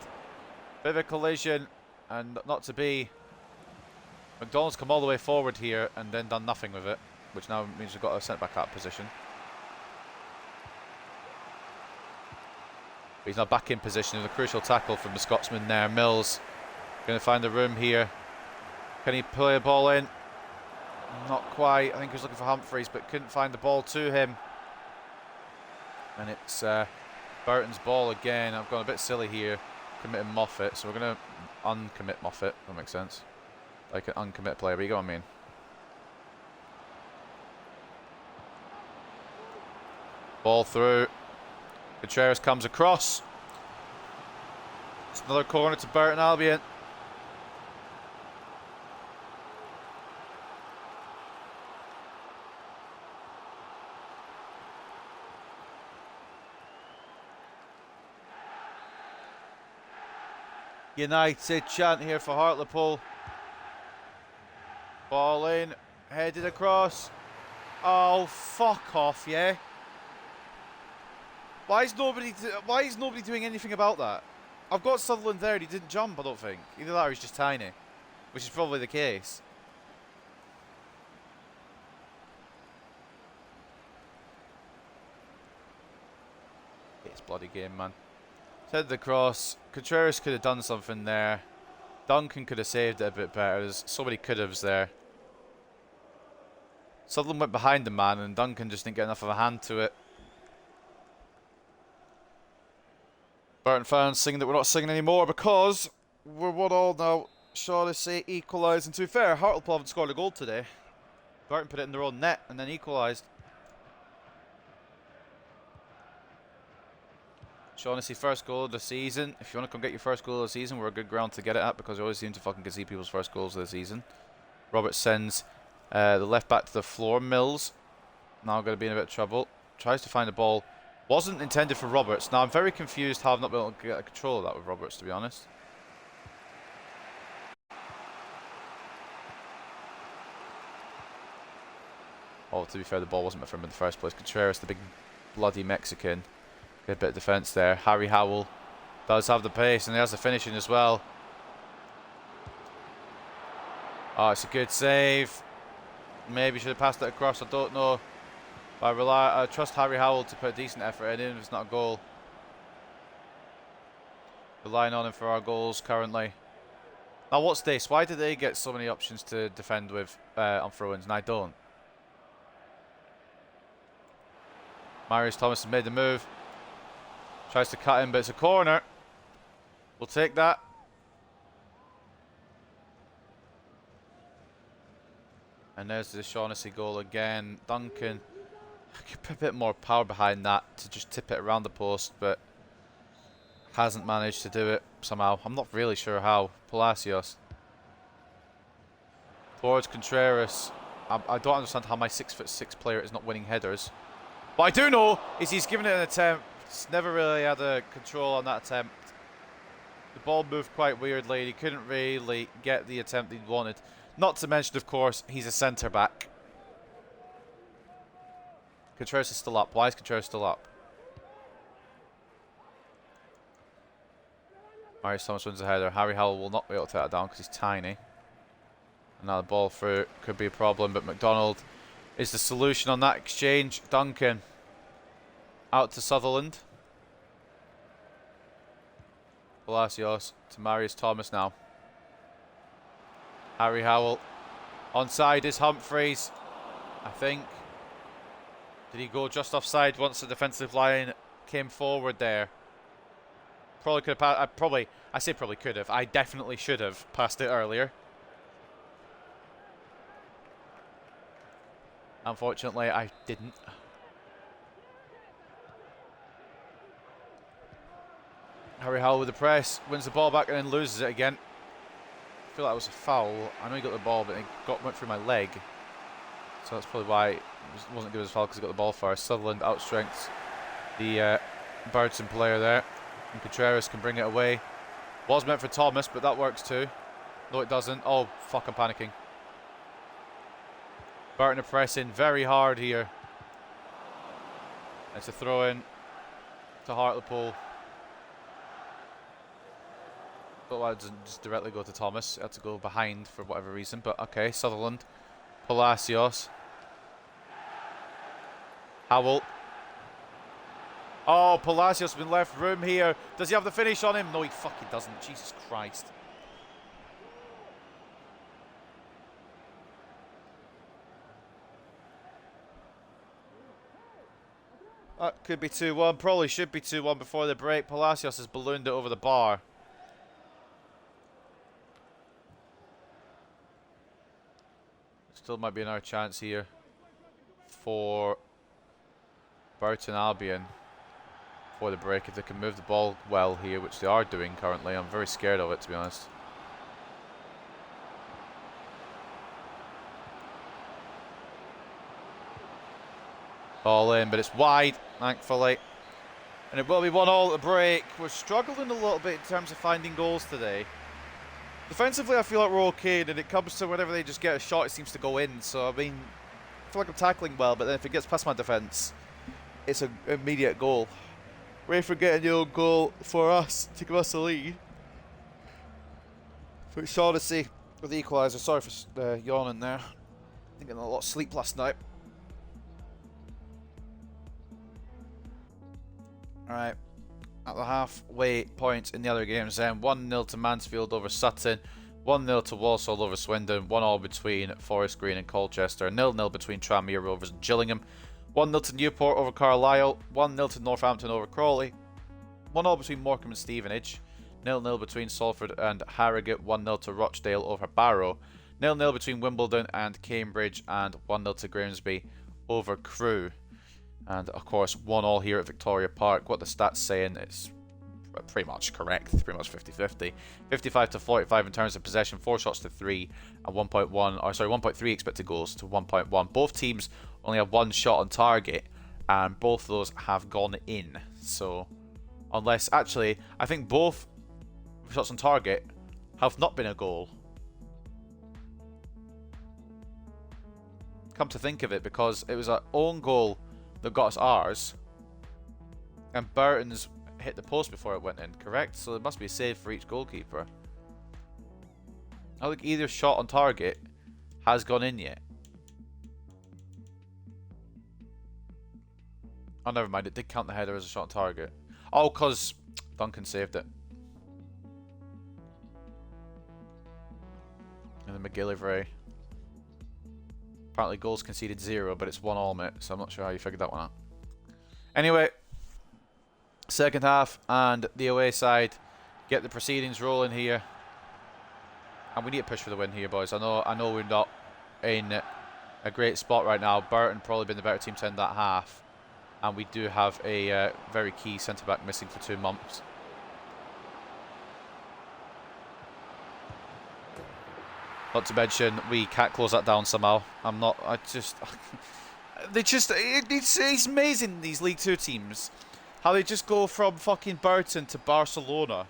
Bit of a collision, and not to be. McDonald's come all the way forward here and then done nothing with it, which now means we've got a centre back out position. But he's now back in position with a crucial tackle from the Scotsman there. Mills going to find the room here. Can he play a ball in? Not quite. I think he was looking for Humphreys, but couldn't find the ball to him. And it's Burton's ball again. I've gone a bit silly here, committing Moffat. So we're going to uncommit Moffat. That makes sense. Like an uncommit player, but you get what I mean. Ball through. Contreras comes across. It's another corner to Burton Albion. United chant here for Hartlepool. Ball in, headed across. Oh, fuck off, yeah. Why is nobody doing anything about that? I've got Sutherland there and he didn't jump, I don't think. Either that or he's just tiny, which is probably the case. It's bloody game, man. Headed across. Contreras could have done something there. Duncan could have saved it a bit better. There's so many could-haves there. Sutherland went behind the man and Duncan just didn't get enough of a hand to it. Burton fans singing that we're not singing anymore because we're 1-1 now. Shaughnessy equalised. And to be fair, Hartlepool haven't scored a goal today. Burton put it in their own net and then equalised. Shaughnessy first goal of the season. If you want to come get your first goal of the season, we're a good ground to get it at because we always seem to fucking concede people's first goals of the season. Robert sends the left back to the floor. Mills now going to be in a bit of trouble. Tries to find the ball. Wasn't intended for Roberts. Now I'm very confused how I've not been able to get control of that with Roberts, to be honest. Oh, to be fair, the ball wasn't meant for him in the first place. Contreras, the big bloody Mexican. Good bit of defence there. Harry Howell does have the pace and he has the finishing as well. Oh, it's a good save. Maybe should have passed it across, I don't know. But I trust Harry Howell to put a decent effort in, even if it's not a goal. Relying on him for our goals currently. Now what's this? Why do they get so many options to defend with on throw-ins and I don't? Marius Thomas has made the move. Tries to cut in, but it's a corner. We'll take that. And there's the Shaughnessy goal again. Duncan could put a bit more power behind that to just tip it around the post, but hasn't managed to do it somehow. I'm not really sure how. Palacios. Towards Contreras. I don't understand how my 6'6" player is not winning headers. What I do know is he's given it an attempt. Never really had a control on that attempt. The ball moved quite weirdly. He couldn't really get the attempt he wanted. Not to mention, of course, he's a centre back. Contreras is still up. Why is Contreras still up? Marius Thomas wins the header. Harry Howell will not be able to take that down because he's tiny. And now the ball through could be a problem, but McDonald is the solution on that exchange. Duncan out to Sutherland. Palacios to Marius Thomas now. Harry Howell. Onside is Humphreys, I think. Did he go just offside once the defensive line came forward there? Probably could have passed. I say probably could have. I definitely should have passed it earlier. Unfortunately, I didn't. Harry Howell with the press, wins the ball back and then loses it again. I feel like it was a foul. I know he got the ball, but it went through my leg. So that's probably why it wasn't good as a foul, because he got the ball first. Sutherland outstrengths the Burton player there. And Contreras can bring it away. Was meant for Thomas, but that works too. No, it doesn't. Oh, fuck, I'm panicking. Burton are pressing very hard here. It's a throw in to Hartlepool. But why doesn't just directly go to Thomas? It had to go behind for whatever reason. But okay, Sutherland. Palacios. Howell. Oh, Palacios has been left room here. Does he have the finish on him? No, he fucking doesn't. Jesus Christ. That could be 2-1. Probably should be 2-1 before the break. Palacios has ballooned it over the bar. Still might be another chance here for Burton Albion for the break if they can move the ball well here, which they are doing currently. I'm very scared of it, to be honest. Ball in, but it's wide, thankfully. And it will be 1-1 at the break. We're struggling a little bit in terms of finding goals today. Defensively, I feel like we're okay, and it comes to whenever they just get a shot, it seems to go in. So, I mean, I feel like I'm tackling well, but then if it gets past my defence, it's an immediate goal. Ready for getting the own goal for us to give us the lead. For Shaughnessy with the equaliser. Sorry for yawning there. I'm getting a lot of sleep last night. Alright, at the halfway point in the other games then, 1-0 to Mansfield over Sutton, 1-0 to Walsall over Swindon, 1-1 between Forest Green and Colchester, 0-0 between Tranmere Rovers and Gillingham, 1-0 to Newport over Carlisle, 1-0 to Northampton over Crawley, 1-0 between Morecambe and Stevenage, 0-0 between Salford and Harrogate, 1-0 to Rochdale over Barrow, 0-0 between Wimbledon and Cambridge, and 1-0 to Grimsby over Crewe. And of course, 1-1 here at Victoria Park. What the stats saying is pretty much correct, pretty much 50-50. 55 to 45 in terms of possession, 4 shots to 3, and 1.3 expected goals to 1.1. Both teams only have 1 shot on target, and both of those have gone in. So, unless actually, I think both shots on target have not been a goal. Come to think of it, because it was our own goal that got us ours, and Burton's hit the post before it went in, correct? So there must be a save for each goalkeeper. I don't think either shot on target has gone in yet. Oh, never mind, it did count the header as a shot on target. Oh, because Duncan saved it. And then McGillivray. Apparently goals conceded 0, but it's 1-1, mate, so I'm not sure how you figured that one out. Anyway, second half, and the away side get the proceedings rolling here. And we need to push for the win here, boys. I know we're not in a great spot right now. Burton probably been the better team to end that half. And we do have a very key centre-back missing for 2 months. Not to mention, we can't close that down somehow. It's amazing, these League 2 teams. How they just go from fucking Burton to Barcelona.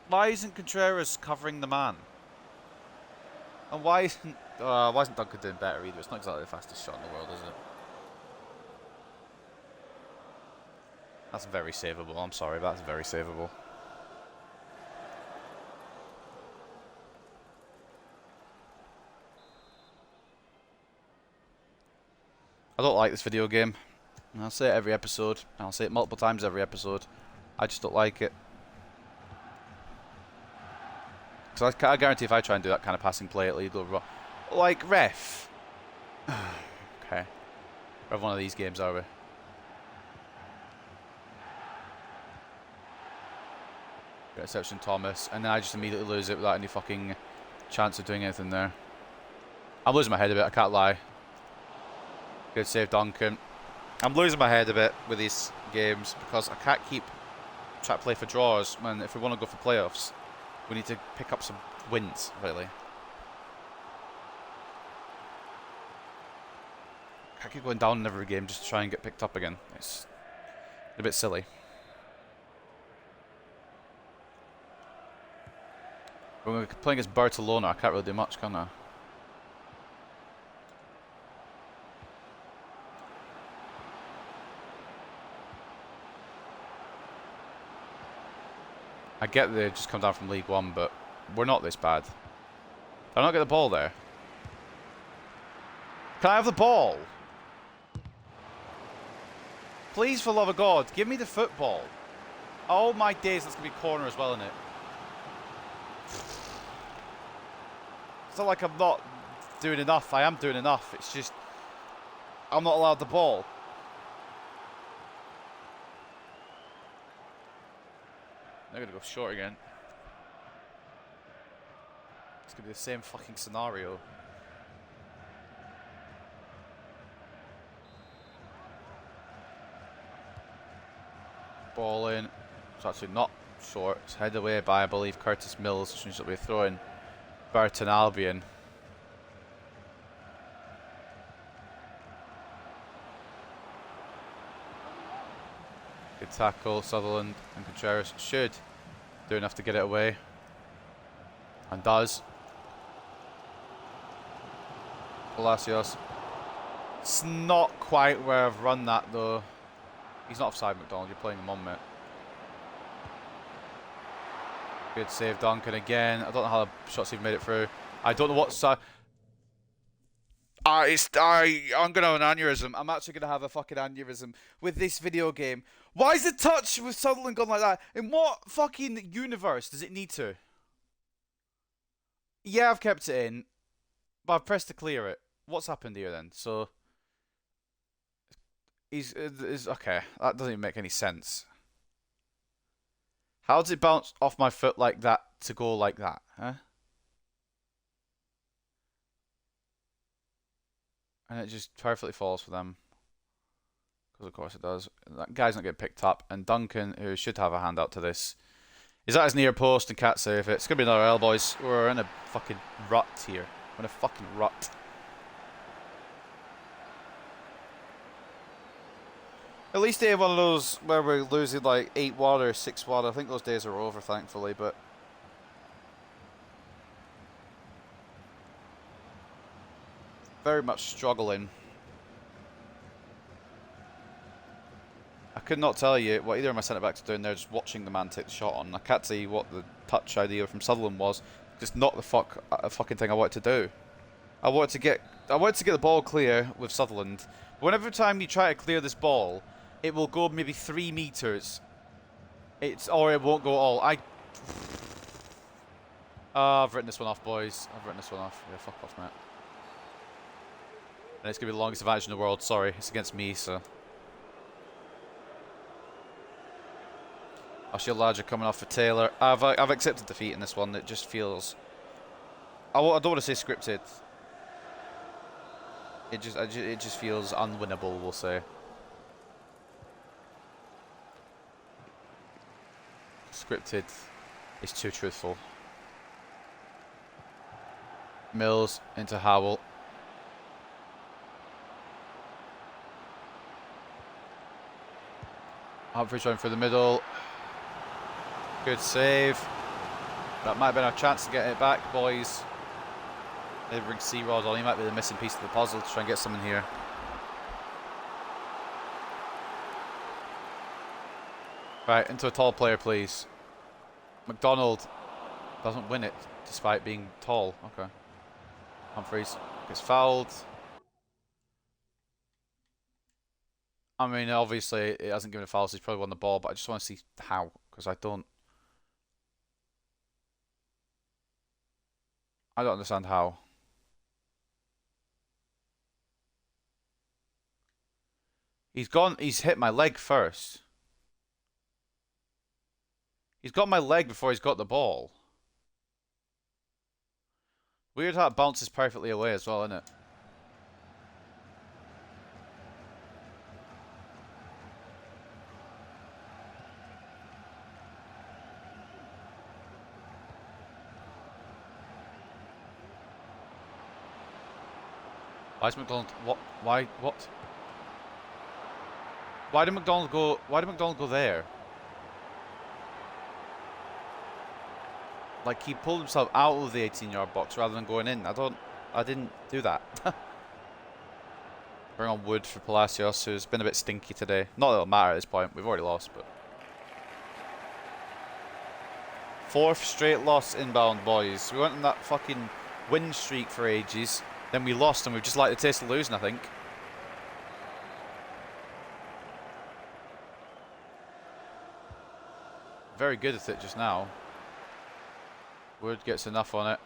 Why isn't Contreras covering the man? And why isn't Duncan doing better either? It's not exactly the fastest shot in the world, is it? That's very savable. I'm sorry, but that's very savable. I don't like this video game. And I'll say it every episode. And I'll say it multiple times every episode. I just don't like it. Because I guarantee if I try and do that kind of passing play, it'll go wrong. Like, ref. Okay. We're one of these games, are we? Interception Thomas. And then I just immediately lose it without any fucking chance of doing anything there. I'm losing my head a bit, I can't lie. Good save, Duncan. I'm losing my head a bit with these games because I can't keep trying to play for draws when if we want to go for playoffs, we need to pick up some wins, really. I keep going down in every game just to try and get picked up again. It's a bit silly. When we're playing against Barcelona, I can't really do much, can I? I get they just come down from League 1, but we're not this bad. Did I not get the ball there? Can I have the ball? Please, for the love of God, give me the football. Oh my days, that's going to be corner as well, isn't it? It's not like I'm not doing enough. I am doing enough. It's just I'm not allowed the ball. They're gonna go short again. It's gonna be the same fucking scenario. Ball in. It's actually not short. It's headed away by, I believe, Curtis Mills, which means it'll be throwing Burton Albion. Good tackle. Sutherland and Contreras should do enough to get it away. And does. Palacios. It's not quite where I've run that though. He's not offside, McDonald. You're playing him on, mate. Good save, Duncan again. I don't know how the shots even made it through. I don't know what side. I'm gonna have an aneurysm. I'm actually gonna have a fucking aneurysm with this video game. Why is the touch with Sutherland gone like that? In what fucking universe does it need to? Yeah, I've kept it in, but I've pressed to clear it. What's happened here then? So he's okay. That doesn't even make any sense. How does it bounce off my foot like that to go like that, huh? And it just perfectly falls for them. Because of course it does. That guy's not getting picked up. And Duncan, who should have a handout to this, is at his near post and can't save it. It's going to be another L, boys. We're in a fucking rut here. We're in a fucking rut. At least they have one of those where we're losing like 8-1 or 6-1. I think those days are over, thankfully, but very much struggling. I could not tell you what either of my centre-backs are doing there, just watching the man take the shot on. I can't tell you what the touch idea from Sutherland was. Just not the fucking thing I wanted to do. I wanted to get the ball clear with Sutherland. But whenever time you try to clear this ball, it will go maybe 3 meters. Or it won't go all. I've written this one off, boys. I've written this one off. Yeah, fuck off, mate. And it's gonna be the longest advantage in the world. Sorry, it's against me, so. Ashil Ladger coming off for Taylor. I've accepted defeat in this one. It just feels. I don't want to say scripted. It just feels unwinnable, we'll say. Scripted is too truthful. Mills into Howell. Humphries running through the middle. Good save. That might have been our chance to get it back, boys. They bring C-Rod on. He might be the missing piece of the puzzle to try and get something here. Right, into a tall player, please. McDonald doesn't win it despite being tall. Okay. Humphries gets fouled. I mean, obviously, it hasn't given a foul, so he's probably won the ball, but I just want to see how, because I don't understand how. He's hit my leg first. He's got my leg before he's got the ball. Weird how it bounces perfectly away as well, isn't it? Why is McDonald? What? Why? What? Why did McDonald go? Why did McDonald go there? Like he pulled himself out of the 18-yard box rather than going in. I didn't do that. Bring on Wood for Palacios, who's been a bit stinky today. Not that it'll matter at this point. We've already lost, but 4th straight loss inbound, boys. We went on that fucking win streak for ages. Then we lost, and we've just liked the taste of losing, I think. Very good at it just now. Wood gets enough on it.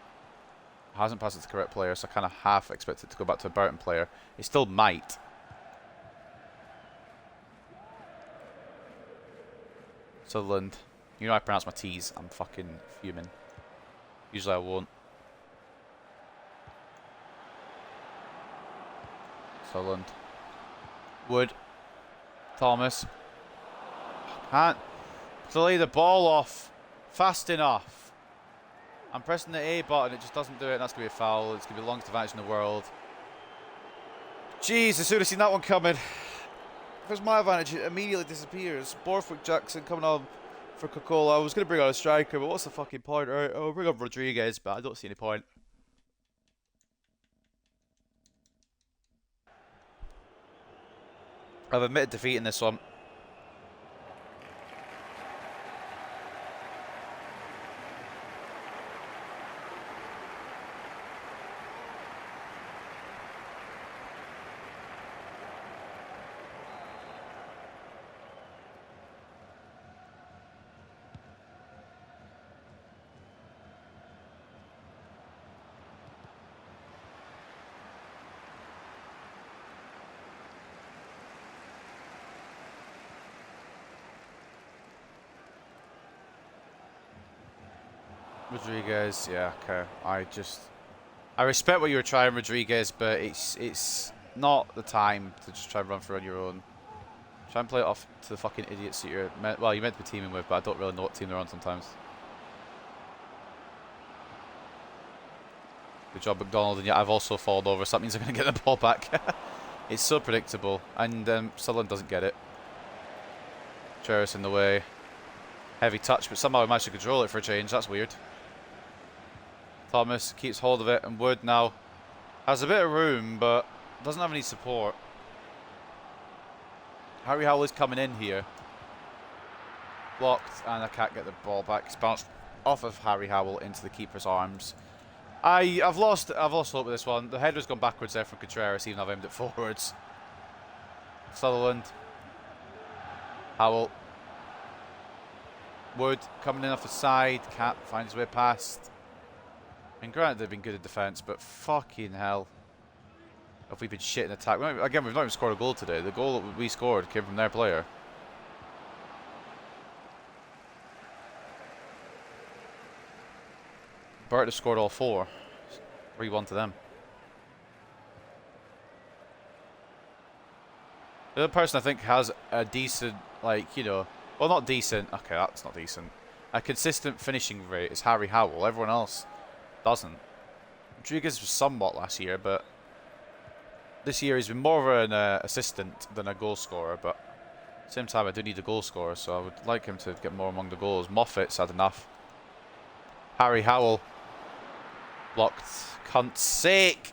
Hasn't passed it to the correct player, so I kind of half expect it to go back to a Burton player. It still might. Sutherland. You know I pronounce my T's. I'm fucking fuming. Usually I won't. Sutherland. Wood. Thomas. Can't delay the ball off fast enough. I'm pressing the A button, it just doesn't do it, and that's going to be a foul. It's going to be the longest advantage in the world. Jeez, as soon as I've seen that one coming. If it's my advantage, it immediately disappears. Borthwick Jackson coming on for Coca-Cola. I was going to bring on a striker, but what's the fucking point? Right, I'll bring on Rodriguez, but I don't see any point. I've admitted defeat in this one. Rodriguez, yeah, okay. I respect what you were trying, Rodriguez, but it's not the time to just try and run through on your own. Try and play it off to the fucking idiots that you're meant to be teaming with, but I don't really know what team they're on sometimes. Good job, McDonald, and yet I've also fallen over, so that means I'm going to get the ball back. It's so predictable, and Sutherland doesn't get it. Cheris in the way. Heavy touch, but somehow he managed to control it for a change. That's weird. Thomas keeps hold of it, and Wood now has a bit of room, but doesn't have any support. Harry Howell is coming in here. Blocked, and I can't get the ball back. It's bounced off of Harry Howell into the keeper's arms. I've lost hope with this one. The header's gone backwards there from Contreras, even though I've aimed it forwards. Sutherland. Howell. Wood coming in off the side. Can't find his way past. I mean, granted they've been good in defence, but fucking hell. Have we been shit in attack? Again, we've not even scored a goal today. The goal that we scored came from their player. Burton have scored all 4. 3-1 to them. The other person I think has a decent, like, you know, well, not decent. Okay, that's not decent. A consistent finishing rate is Harry Howell. Everyone else doesn't. Rodriguez was somewhat last year, but this year he's been more of an assistant than a goal scorer. But at the same time, I do need a goal scorer, so I would like him to get more among the goals. Moffat's had enough. Harry Howell. Blocked. Cunt's sake.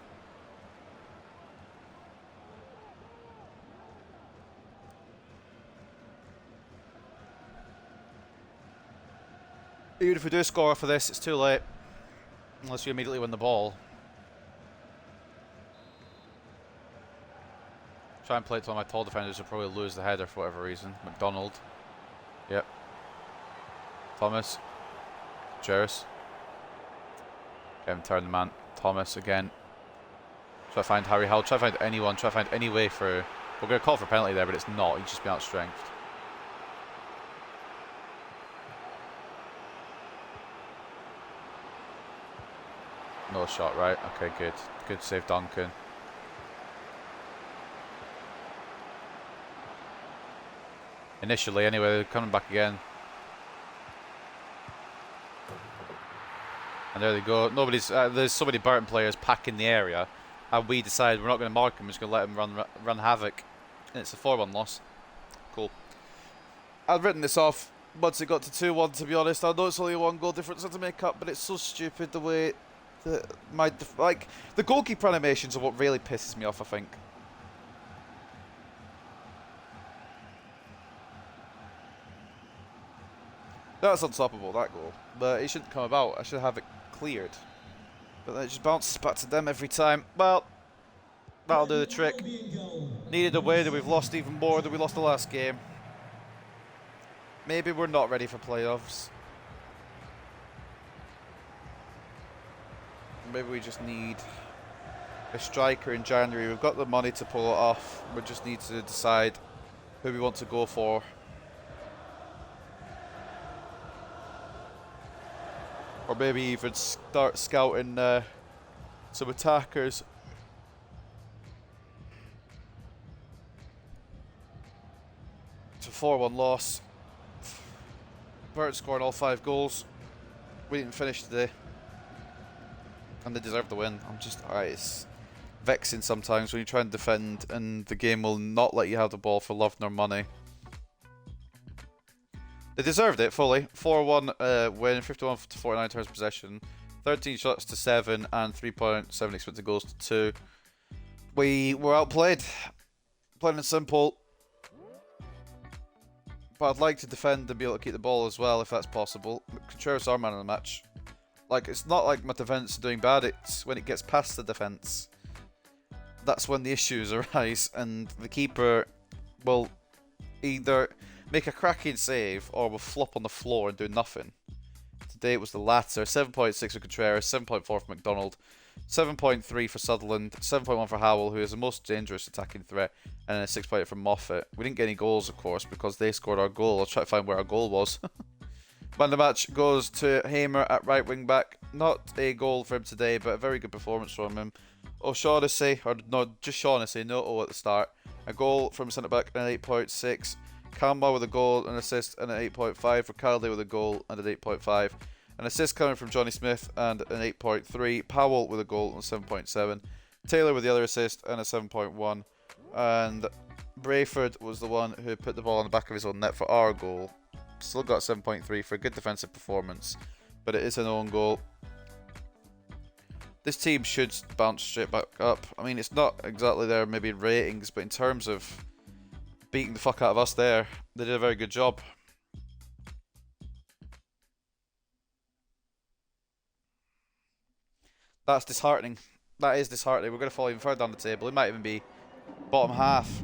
Even if we do score for this, it's too late. Unless you immediately win the ball. Try and play it to one of my tall defenders who probably lose the header for whatever reason. McDonald. Yep. Thomas. Cheris. Get him turn the man. Thomas again. Try to find Harry Howell. Try to find anyone. Try to find any way for... We're going to call for a penalty there, but it's not. He's just been outstrengthed. No shot, right? Okay, good. Good save, Duncan. Initially, anyway, they're coming back again. And there they go. Nobody's. There's so many Burton players packing the area, and we decide we're not going to mark them. We're just going to let them run havoc. And it's a 4-1 loss. Cool. I'd written this off once it got to 2-1. To be honest, I know it's only a 1 goal difference to make up, but it's so stupid the way that like the goalkeeper animations are what really pisses me off. I think. That's unstoppable, that goal. But it shouldn't come about. I should have it cleared. But then it just bounces back to them every time. Well, that'll do the trick. Needed a way that we've lost even more than we lost the last game. Maybe we're not ready for playoffs. maybe we just need a striker in January. We've got the money to pull it off. We just need to decide who we want to go for. Or maybe even start scouting some attackers. It's a 4-1 loss. Burton scoring all 5 goals. We didn't finish today. And they deserve the win. It's vexing sometimes when you try and defend and the game will not let you have the ball for love nor money. They deserved it fully. 4-1 win, 51 to 49 turns possession, 13 shots to 7, and 3.7 expected goals to 2. We were outplayed, plain and simple. But I'd like to defend and be able to keep the ball as well, if that's possible. Contreras our man of the match. Like, it's not like my defence is doing bad, it's when it gets past the defence. That's when the issues arise, and the keeper will either make a cracking save or will flop on the floor and do nothing. Today it was the latter. 7.6 for Contreras, 7.4 for McDonald, 7.3 for Sutherland, 7.1 for Howell, who is the most dangerous attacking threat, and a 6.8 for Moffat. We didn't get any goals, of course, because they scored our goal. I'll try to find where our goal was. Man of the match goes to Hamer at right wing back. Not a goal for him today, but a very good performance from him. O'Shaughnessy, or no, just Shaughnessy, no O at the start. A goal from centre back and an 8.6. Campbell with a goal, an assist, and an 8.5. Ricalde with a goal and an 8.5. An assist coming from Johnny Smith and an 8.3. Powell with a goal and a 7.7. Taylor with the other assist and a 7.1. And Brayford was the one who put the ball on the back of his own net for our goal. Still got 7.3 for a good defensive performance, but it is an own goal. This team should bounce straight back up. I mean, it's not exactly there maybe in ratings, but in terms of beating the fuck out of us there, they did a very good job. That's disheartening. That is disheartening. We're going to fall even further down the table. It might even be bottom half.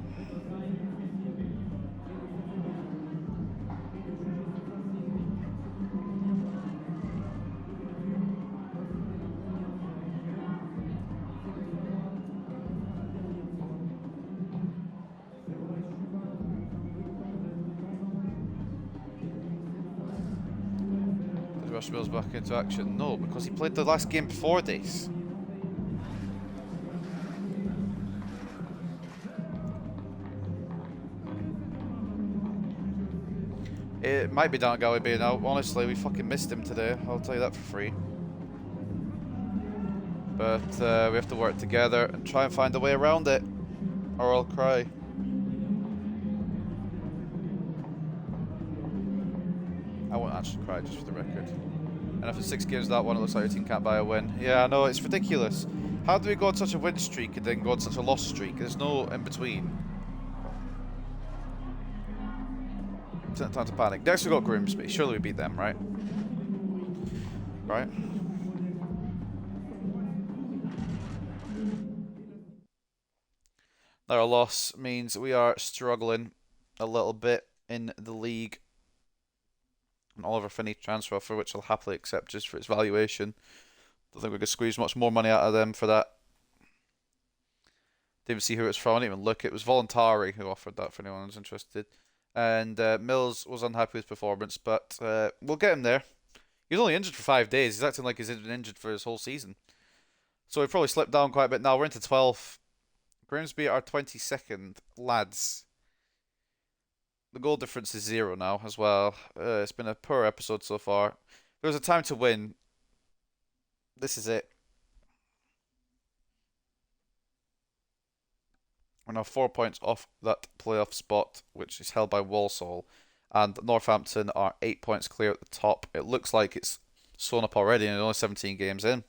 Rush Mills back into action? No, because he played the last game before this. It might be down to Galloway being out. Honestly, we fucking missed him today. I'll tell you that for free. But we have to work together and try and find a way around it, or I'll cry. I won't actually cry, just for the record. And after 6 games that one, it looks like your team can't buy a win. Yeah, I know, it's ridiculous. How do we go on such a win streak and then go on such a loss streak? There's no in between. It's not time to panic. Next we got Grimsby. Surely we beat them, right? Right? Our loss means we are struggling a little bit in the league. And Oliver Finney transfer offer, which I'll happily accept just for its valuation. Don't think we could squeeze much more money out of them for that. Didn't even see who it was from. I didn't even look. It was Voluntari who offered that for anyone who's interested. And Mills was unhappy with his performance, but we'll get him there. He was only injured for 5 days. He's acting like he's been injured for his whole season. So he probably slipped down quite a bit now. We're into 12th. Grimsby are 22nd. Lads. The goal difference is 0 now as well. It's been a poor episode so far. There was a time to win. This is it. We're now 4 points off that playoff spot, which is held by Walsall. And Northampton are 8 points clear at the top. It looks like it's sewn up already and only 17 games in.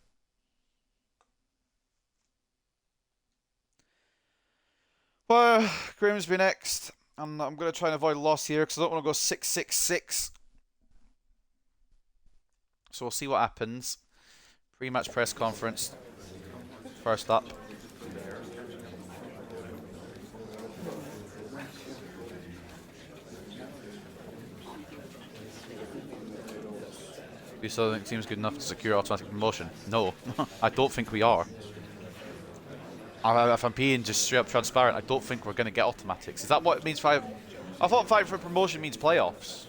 Well, Grimsby next. And I'm going to try and avoid a loss here because I don't want to go 6-6-6. So we'll see what happens. Pre-match press conference. First up. Do you still think the team's good enough to secure automatic promotion? No, I don't think we are. If I'm being just straight up transparent, I don't think we're going to get automatics. Is that what it means? I thought fighting for promotion means playoffs.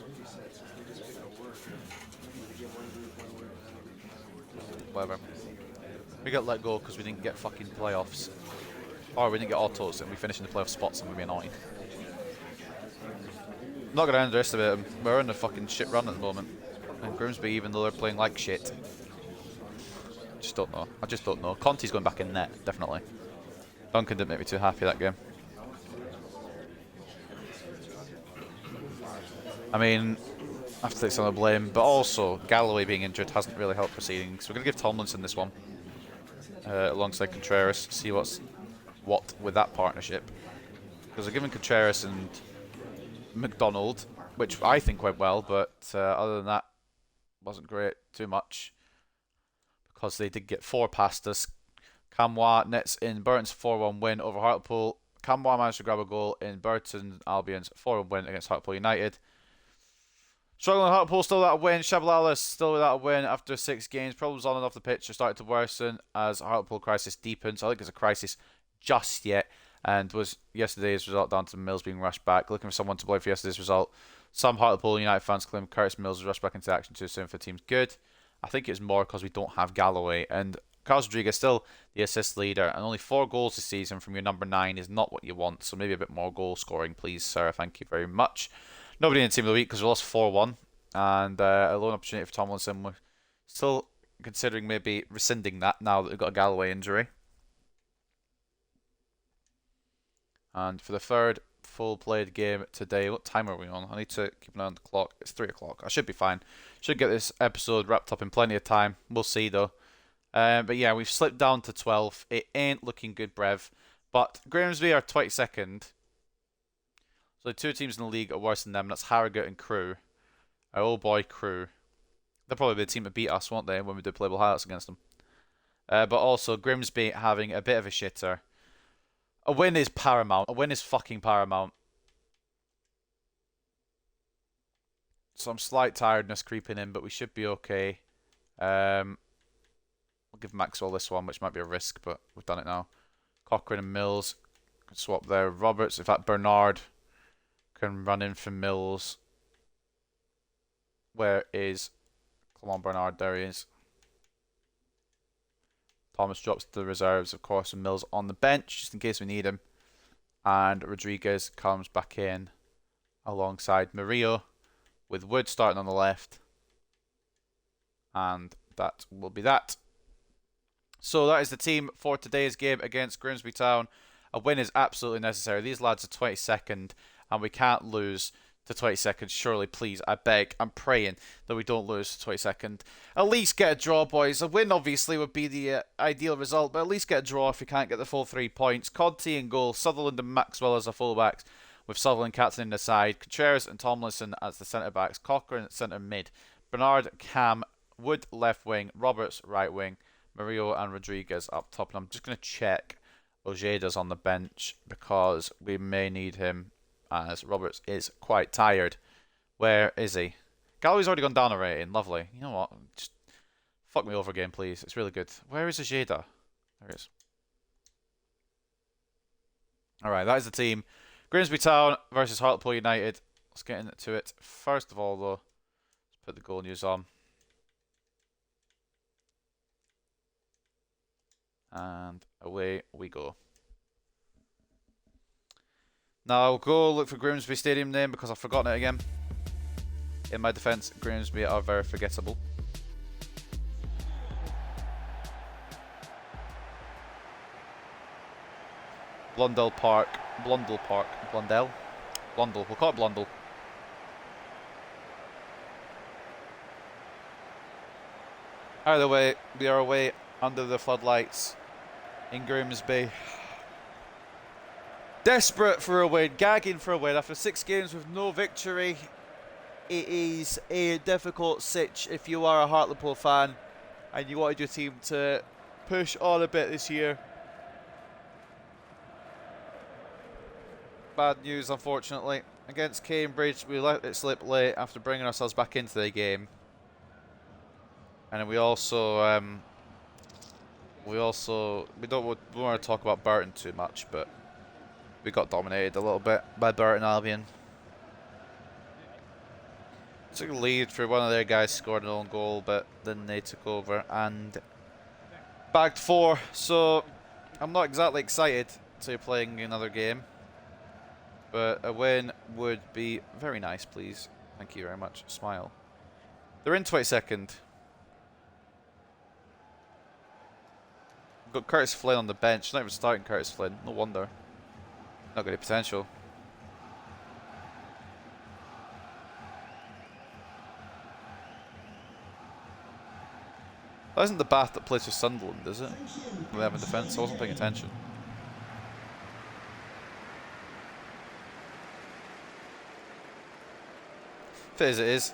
Whatever. We got let go because we didn't get fucking playoffs. Or we didn't get autos and we finished in the playoff spots and we're annoying. I'm not going to underestimate them. We're in a fucking shit run at the moment. And Grimsby, even though they're playing like shit. Just don't know. I just don't know. Conti's going back in net, definitely. Duncan didn't make me too happy that game. I mean, I have to take some of the blame, but also Galloway being injured hasn't really helped proceedings. So we're going to give Tomlinson this one. Alongside Contreras, see what with that partnership. Because they're giving Contreras and McDonald, which I think went well, but other than that, wasn't great too much. Because they did get 4 past us. Camwa nets in Burton's 4-1 win over Hartlepool. Camwa managed to grab a goal in Burton Albion's 4-1 win against Hartlepool United. Struggling Hartlepool still without a win. Tshabalala still without a win after 6 games. Problems on and off the pitch are starting to worsen as Hartlepool crisis deepens. I think it's a crisis just yet. And was yesterday's result down to Mills being rushed back. Looking for someone to blame for yesterday's result. Some Hartlepool United fans claim Curtis Mills was rushed back into action too soon for the team's good. I think it's more because we don't have Galloway. And Carlos Rodriguez still the assist leader. And only 4 goals this season from your number 9 is not what you want. So maybe a bit more goal scoring, please, sir. Thank you very much. Nobody in the team of the week because we lost 4-1. And a loan opportunity for Tomlinson. We're still considering maybe rescinding that now that we've got a Galloway injury. And for the third full played game today, what time are we on? I need to keep an eye on the clock. It's 3 o'clock. I should be fine. Should get this episode wrapped up in plenty of time. We'll see though. But yeah, we've slipped down to 12th. It ain't looking good, Brev. But Grimsby are 22nd. So the 2 teams in the league are worse than them. That's Harrogate and Crewe. Our old boy Crewe. They'll probably be the team that beat us, won't they, when we do playable highlights against them. But also Grimsby having a bit of a shitter. A win is paramount. A win is fucking paramount. Some slight tiredness creeping in, but we should be okay. We'll give Maxwell this one, which might be a risk, but we've done it now. Cochrane and Mills can swap there. Roberts, in fact, Bernard can run in for Mills. Where is... Come on, Bernard. There he is. Thomas drops to the reserves, of course, and Mills on the bench, just in case we need him. And Rodriguez comes back in alongside Murillo, with Wood starting on the left. And that will be that. So that is the team for today's game against Grimsby Town. A win is absolutely necessary. These lads are 22nd, and we can't lose to 22nd. Surely, please, I beg, I'm praying that we don't lose to 22nd. At least get a draw, boys. A win, obviously, would be the ideal result, but at least get a draw if we can't get the full 3 points. Conti in goal, Sutherland and Maxwell as the fullbacks, with Sutherland captaining the side, Contreras and Tomlinson as the centre-backs, Cochrane at centre-mid, Bernard, Cam, Wood left wing, Roberts right wing, Murillo and Rodriguez up top. And I'm just going to check Ojeda's on the bench because we may need him as Roberts is quite tired. Where is he? Galloway's already gone down a rating. Lovely. You know what? Just fuck me over again, please. It's really good. Where is Ojeda? There he is. Alright, that is the team. Grimsby Town versus Hartlepool United. Let's get into it. First of all, though, let's put the goal news on. And away we go. Now I'll go look for Grimsby Stadium name because I've forgotten it again. In my defence, Grimsby are very forgettable. Blundell Park. Blundell. Blundell. We'll call it Blundell. Either way, we are away under the floodlights in Grimsby. Desperate for a win, gagging for a win after 6 games with no victory. It is a difficult sitch if you are a Hartlepool fan and you wanted your team to push on a bit this year. Bad news, unfortunately. Against Cambridge, we let it slip late after bringing ourselves back into the game. And then we don't want to talk about Burton too much, but we got dominated a little bit by Burton Albion. Took a lead for one of their guys, scored an own goal, but then they took over and bagged 4. So I'm not exactly excited to be playing another game, but a win would be very nice, please. Thank you very much. Smile. They're in 22nd. We've got Curtis Flynn on the bench. Not even starting Curtis Flynn. No wonder. Not got any potential. That isn't the Bath that plays for Sunderland, is it? They have a defence. I wasn't paying attention. If it is.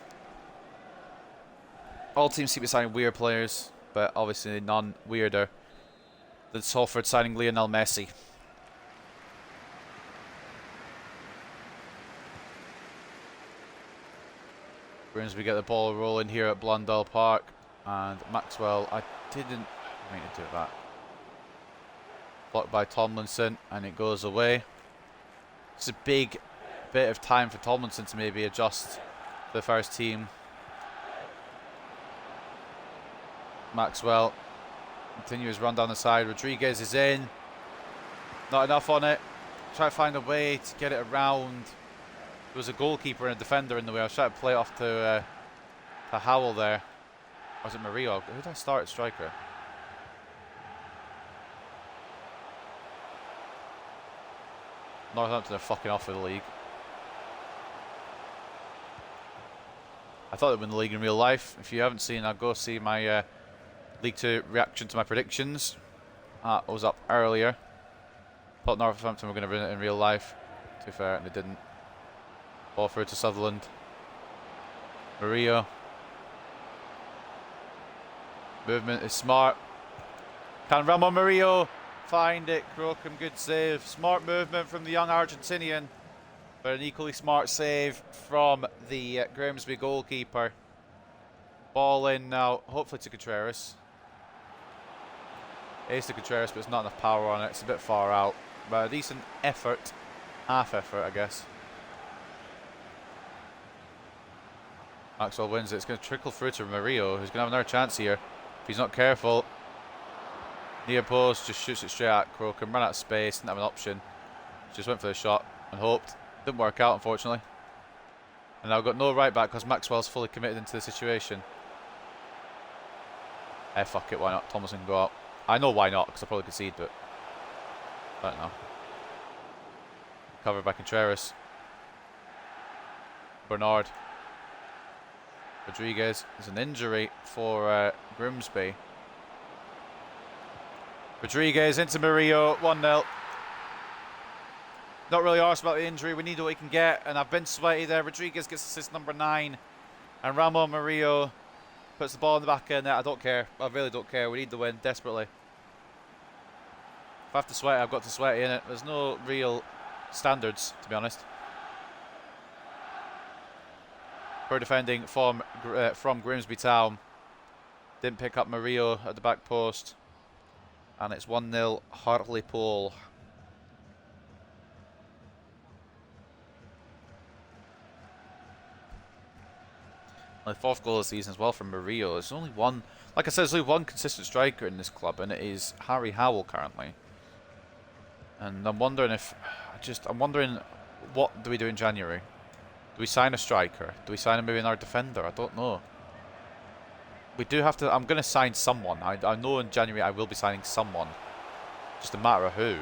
All teams seem to be signing weird players, but obviously none weirder than Salford signing Lionel Messi. Grimsby get the ball rolling here at Blundell Park, and Maxwell, I didn't mean to do that. Blocked by Tomlinson, and it goes away. It's a big bit of time for Tomlinson to maybe adjust the first team. Maxwell continues run down the side. Rodriguez is in. Not enough on it. Try to find a way to get it around. There was a goalkeeper and a defender in the way. I was trying to play it off to Howell there. Or was it Murillo? Who did I start at striker? Northampton are fucking off with the league. I thought they'd win the league in real life. If you haven't seen, I'll go see my League 2 reaction to my predictions. I was up earlier. Thought Northampton were going to win it in real life. To be fair, and they didn't. Ball through to Sutherland. Murillo. Movement is smart. Can Ramon Murillo find it? Crocombe, good save. Smart movement from the young Argentinian. But an equally smart save from the Grimsby goalkeeper. Ball in now, hopefully to Contreras. Ace to Contreras, but it's not enough power on it. It's a bit far out. But a decent effort. Half effort, I guess. Maxwell wins it. It's going to trickle through to Murillo, who's going to have another chance here. If he's not careful. Near post, just shoots it straight at Crocombe. Run out of space, didn't have an option. Just went for the shot and hoped. Didn't work out, unfortunately. And now got no right back because Maxwell's fully committed into the situation. Fuck it, why not? Thomason can go out. I know why not, because I'll probably concede, but I don't know. Covered by Contreras. Bernard. Rodriguez. There's an injury for Grimsby. Rodriguez into Murillo. 1-0. Not really arsed about the injury. We need what we can get, and I've been sweaty there. Rodriguez gets assist number 9, and Ramon Murillo puts the ball in the back of the net. I don't care. I really don't care. We need the win desperately. If I have to sweat, I've got to sweat in it. There's no real standards, to be honest. Poor defending from Grimsby Town. Didn't pick up Murillo at the back post, and it's 1-0 Hartlepool. The 4th goal of the season as well from Murillo. There's only one, like I said, there's only one consistent striker in this club, and it is Harry Howell currently. And I'm wondering what do we do in January? Do we sign a striker? Do we sign maybe another defender? I don't know. We do have to. I'm going to sign someone. I know in January I will be signing someone. Just a matter of who.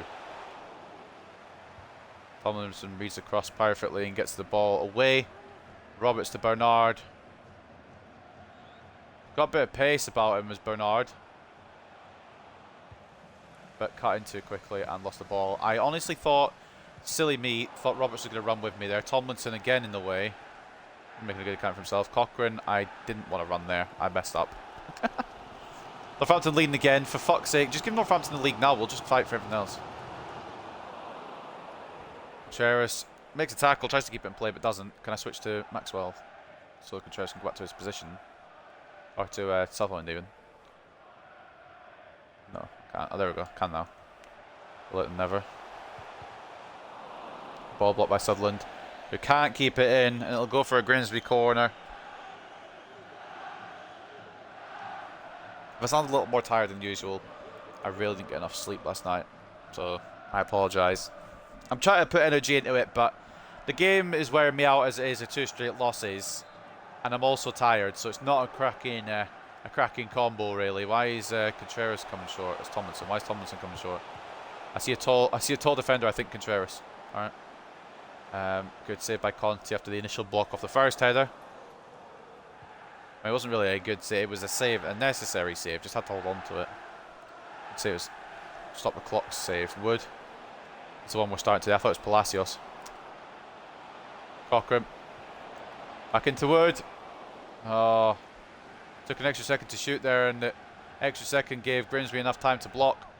Tomlinson reads across perfectly and gets the ball away. Roberts to Bernard. Got a bit of pace about him as Bernard. But cut in too quickly and lost the ball. I honestly thought, silly me, thought Roberts was going to run with me there. Tomlinson again in the way. Making a good account for himself. Cochrane, I didn't want to run there. I messed up. Northampton leading again. For fuck's sake, just give Northampton the league now. We'll just fight for everything else. Contreras makes a tackle, tries to keep it in play, but doesn't. Can I switch to Maxwell so Contreras can go back to his position? Or to Sutherland even. No, can't. Oh, there we go. Can now. Let them never. Ball blocked by Sutherland, who can't keep it in, and it'll go for a Grimsby corner. If I sound a little more tired than usual, I really didn't get enough sleep last night, so I apologise. I'm trying to put energy into it, but the game is wearing me out as it is a 2 straight losses, and I'm also tired, so it's not a cracking combo really. Why is Contreras coming short? It's Tomlinson. Why is Tomlinson coming short? I see a tall defender. I think Contreras. All right. Good save by Conti after the initial block off the first header. I mean, it wasn't really a good save. It was a save, a necessary save. Just had to hold on to it. I'd say it was stop the clock save. Wood. It's the one we're starting to. I thought it was Palacios. Cochrane. Back into Wood. Oh. Took an extra second to shoot there, and the extra second gave Grimsby enough time to block.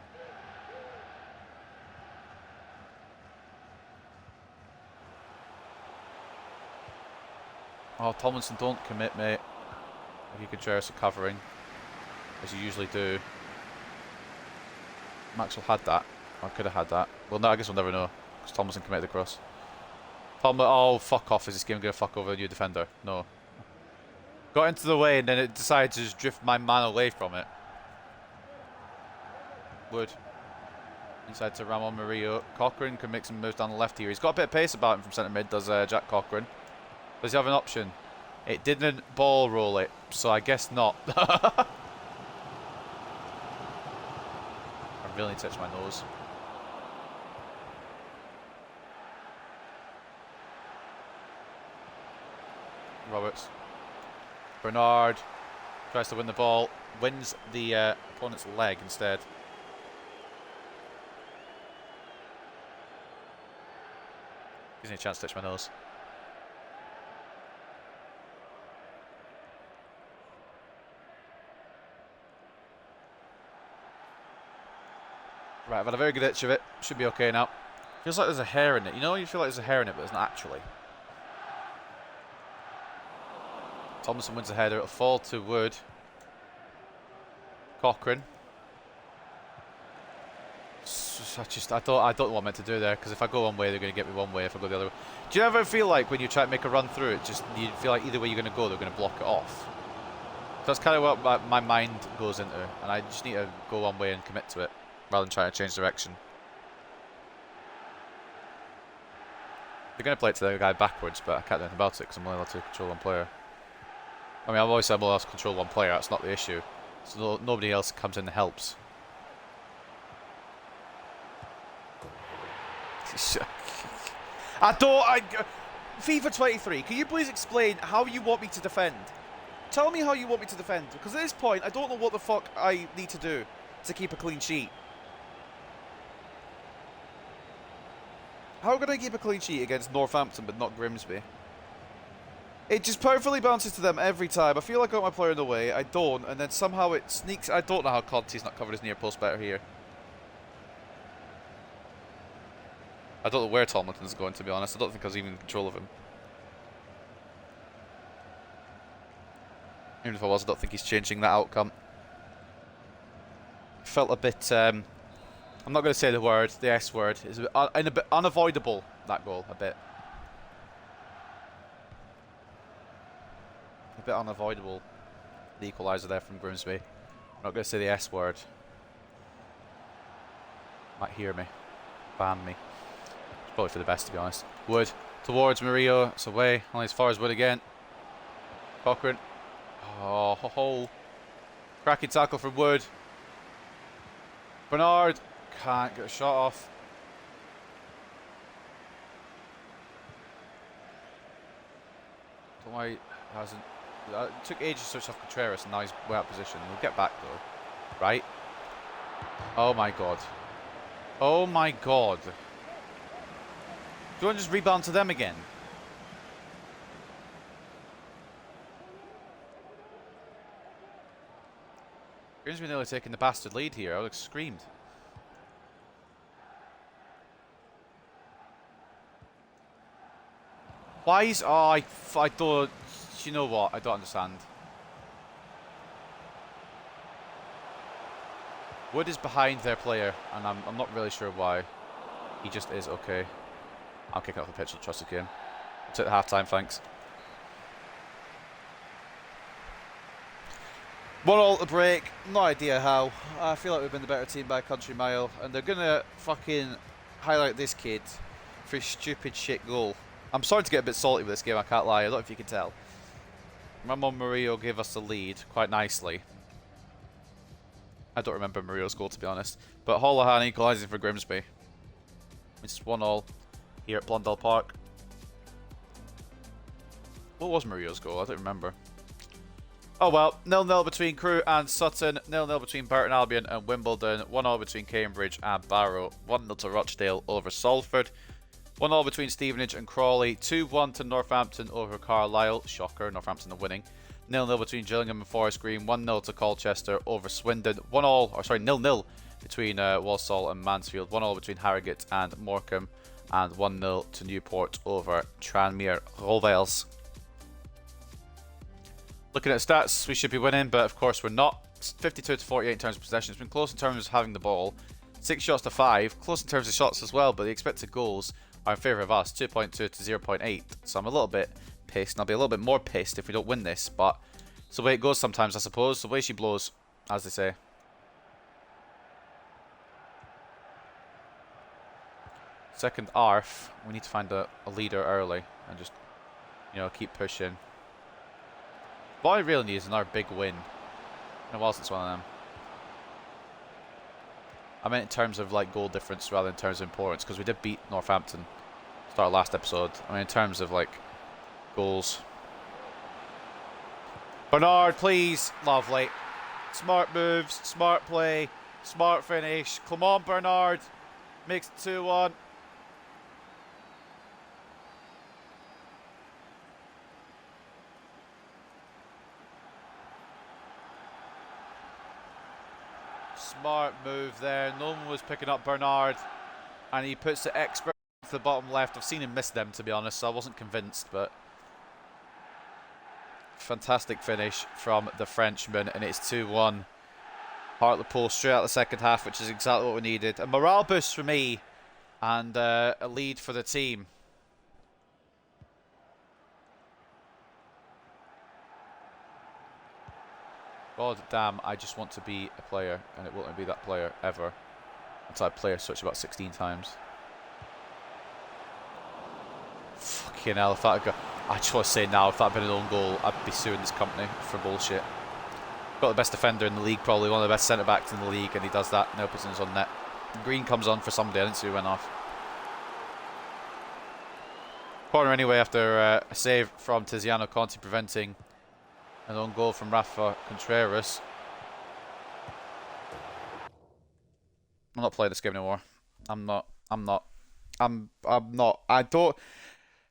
Oh, Tomlinson, don't commit, mate. Ricky Contreras recovering, as you usually do. Maxwell had that. Or could have had that. Well, no, I guess we'll never know, because Tomlinson committed the cross. Oh, fuck off. Is this game going to fuck over a new defender? No. Got into the way, and then it decided to just drift my man away from it. Wood. Inside to Ramon Murillo. Cochrane can make some moves down the left here. He's got a bit of pace about him from centre mid, does Jack Cochrane. Does he have an option? It didn't ball roll it, so I guess not. I really need to touch my nose. Roberts. Bernard tries to win the ball, wins the opponent's leg instead. Gives me a chance to touch my nose. Right, I've had a very good itch of it. Should be okay now. Feels like there's a hair in it. You know, you feel like there's a hair in it, but there's not actually. Thompson wins the header. It'll fall to Wood. Cochrane. I don't know what I'm meant to do there, because if I go one way, they're going to get me one way. If I go the other way, do you ever feel like when you try to make a run through it, just you feel like either way you're going to go, they're going to block it off? That's kind of what my mind goes into, and I just need to go one way and commit to it, rather than trying to change direction. They're going to play it to the guy backwards, but I can't do anything about it because I'm only allowed to control one player. I mean, I've always said I'm allowed to control one player. That's not the issue. So nobody else comes in and helps. FIFA 23, can you please explain how you want me to defend? Tell me how you want me to defend, because at this point, I don't know what the fuck I need to do to keep a clean sheet. How can I keep a clean sheet against Northampton but not Grimsby? It just perfectly bounces to them every time. I feel like I got my player in the way, I don't, and then somehow it sneaks. I don't know how Conti's not covered his near post better here. I don't know where Tomlinson's going, to be honest. I don't think I was even in control of him. Even if I was, I don't think he's changing that outcome. Felt a bit, I'm not going to say the word, the S word. It's a bit unavoidable, that goal, a bit. A bit unavoidable, the equaliser there from Grimsby. I'm not going to say the S word. Might hear me, ban me. It's probably for the best, to be honest. Wood towards Murillo, it's away, only as far as Wood again. Cochrane. Oh, ho, ho. Cracking tackle from Wood. Bernard can't get a shot off. Don't know why he hasn't. It took ages to switch off Contreras, and now he's way out of position. We'll get back though. Right? Oh my god. Oh my god. Do you want to just rebound to them again? Grimsby nearly taking the bastard lead here. I would have screamed. Why is... Oh, I don't... You know what? I don't understand. Wood is behind their player, and I'm not really sure why. He just is. Okay. I'm kicking off the pitch. I'll trust the game. It's at half time, thanks. 1-1 to break. No idea how. I feel like we've been the better team by a country mile, and they're gonna fucking highlight this kid for his stupid shit goal. I'm starting to get a bit salty with this game, I can't lie. I don't know if you can tell. Ramon Murillo gave us the lead quite nicely. I don't remember Murillo's goal, to be honest. But Holohan equalising for Grimsby. It's 1-1 here at Blundell Park. What was Murillo's goal? I don't remember. Oh well, 0-0 between Crewe and Sutton, 0-0 between Burton Albion and Wimbledon, 1-0 between Cambridge and Barrow, 1-0 to Rochdale over Salford, 1-0 between Stevenage and Crawley, 2-1 to Northampton over Carlisle, shocker, Northampton are winning, 0-0 between Gillingham and Forest Green, 1-0 to Colchester over Swindon, 0-0 between Walsall and Mansfield, 1-0 between Harrogate and Morecambe, and 1-0 to Newport over Tranmere Rovers. Looking at stats, we should be winning, but of course we're not. 52 to 48 in terms of possession. It's been close in terms of having the ball. 6 shots to 5. Close in terms of shots as well, but the expected goals are in favour of us. 2.2 to 0.8. So I'm a little bit pissed, and I'll be a little bit more pissed if we don't win this, but it's the way it goes sometimes, I suppose. The way she blows, as they say. Second ARF. We need to find a leader early and just, you know, keep pushing. What I really need is another big win. In a while since one of them. I meant in terms of like goal difference rather than in terms of importance, because we did beat Northampton start of last episode. I mean in terms of like goals. Bernard, please. Lovely. Smart moves, smart play, smart finish. Come on, Bernard. Makes it 2-1. Smart move there. No one was picking up Bernard. And he puts the expert to the bottom left. I've seen him miss them, to be honest, so I wasn't convinced, but fantastic finish from the Frenchman, and it's 2-1. Hartlepool straight out the second half, which is exactly what we needed. A morale boost for me, and a lead for the team. God damn, I just want to be a player, and it won't let me be that player ever until I play Switch about 16 times. Fucking hell, if that had got, I just want to say now, if that had been an own goal, I'd be suing this company for bullshit. Got the best defender in the league, probably one of the best centre-backs in the league, and he does that. No positions on net. Green comes on for somebody, I didn't see who went off. Corner anyway after a save from Tiziano Conti preventing an own goal from Rafa Contreras. I'm not playing this game anymore. I'm not. I don't.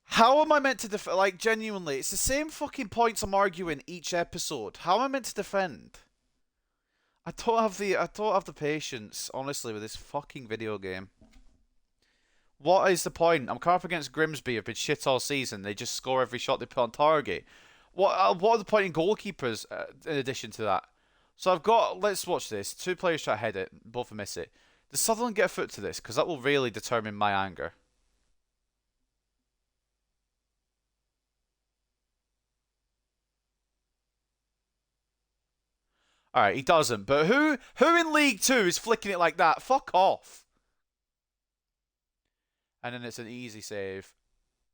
How am I meant to defend? Like, genuinely, it's the same fucking points I'm arguing each episode. How am I meant to defend? I don't have the patience, honestly, with this fucking video game. What is the point? I'm coming up against Grimsby, have been shit all season. They just score every shot they put on target. What are the point in goalkeepers in addition to that? So I've got, let's watch this. 2 players try to head it, both miss it. Does Sutherland get a foot to this? Because that will really determine my anger. Alright, he doesn't. But who in League 2 is flicking it like that? Fuck off. And then it's an easy save.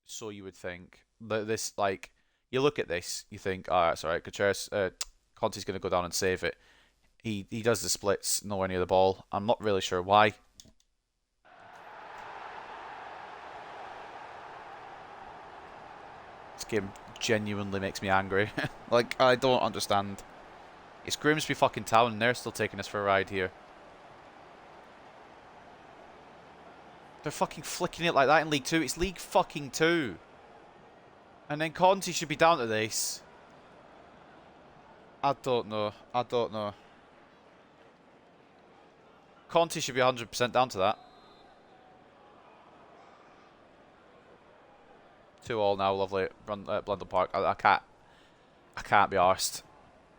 So you would think. This, like, you look at this, you think, alright, it's alright. Contreras, Conti's going to go down and save it. He does the splits, nowhere near the ball. I'm not really sure why. This game genuinely makes me angry. Like, I don't understand. It's Grimsby fucking Town and they're still taking us for a ride here. They're fucking flicking it like that in League 2. It's League fucking 2. And then Conti should be down to this. I don't know. I don't know. Conti should be 100% down to that. 2-2 now, lovely. Run Blundell Park. I can't be arsed.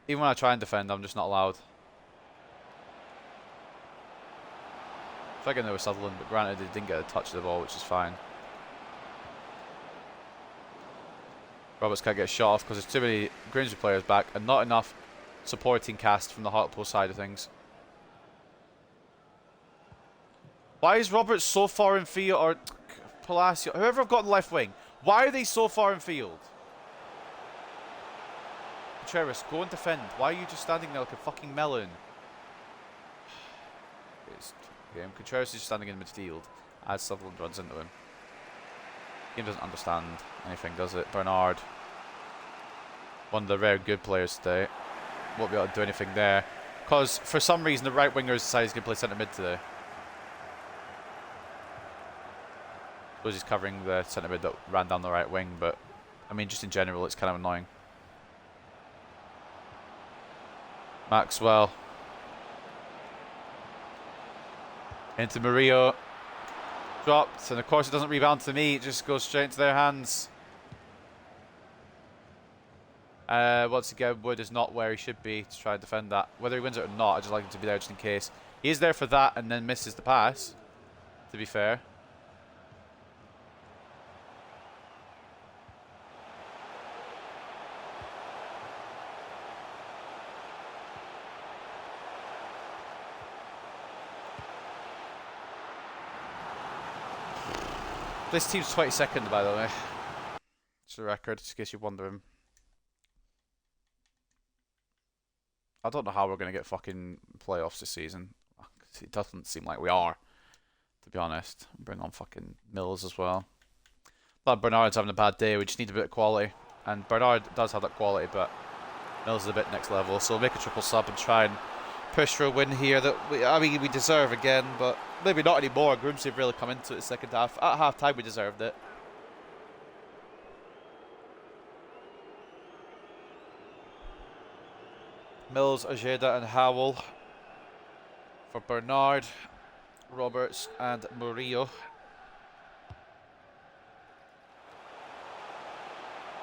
Even when I try and defend, I'm just not allowed. Try getting there with Sutherland, but granted they didn't get a touch of the ball, which is fine. Roberts can't get a shot off because there's too many Grimsby players back and not enough supporting cast from the Hartlepool side of things. Why is Roberts so far in field, or Palacio, whoever I've got in the left wing, why are they so far in field? Contreras, go and defend. Why are you just standing there like a fucking melon? Contreras is just standing in midfield as Sutherland runs into him. Game doesn't understand anything, does it? Bernard, one of the rare good players today, won't be able to do anything there because for some reason the right winger has decided he's going to play centre mid today. I suppose he's covering the centre mid that ran down the right wing, but I mean just in general it's kind of annoying. Maxwell into Murillo. Dropped, and of course it doesn't rebound to me, it just goes straight into their hands. Once again, Wood is not where he should be to try and defend that. Whether he wins it or not, I just like him to be there just in case. He is there for that and then misses the pass, to be fair. This team's 22nd, by the way. It's a record, just in case you're wondering. I don't know how we're going to get fucking playoffs this season. It doesn't seem like we are, to be honest. Bring on fucking Mills as well. But Bernard's having a bad day. We just need a bit of quality. And Bernard does have that quality, but Mills is a bit next level. So we'll make a triple sub and try and push for a win here that we deserve again, but maybe not anymore. Grimsby have really come into it the second half. At half time we deserved it. Mills, Ojeda and Howell for Bernard, Roberts and Murillo.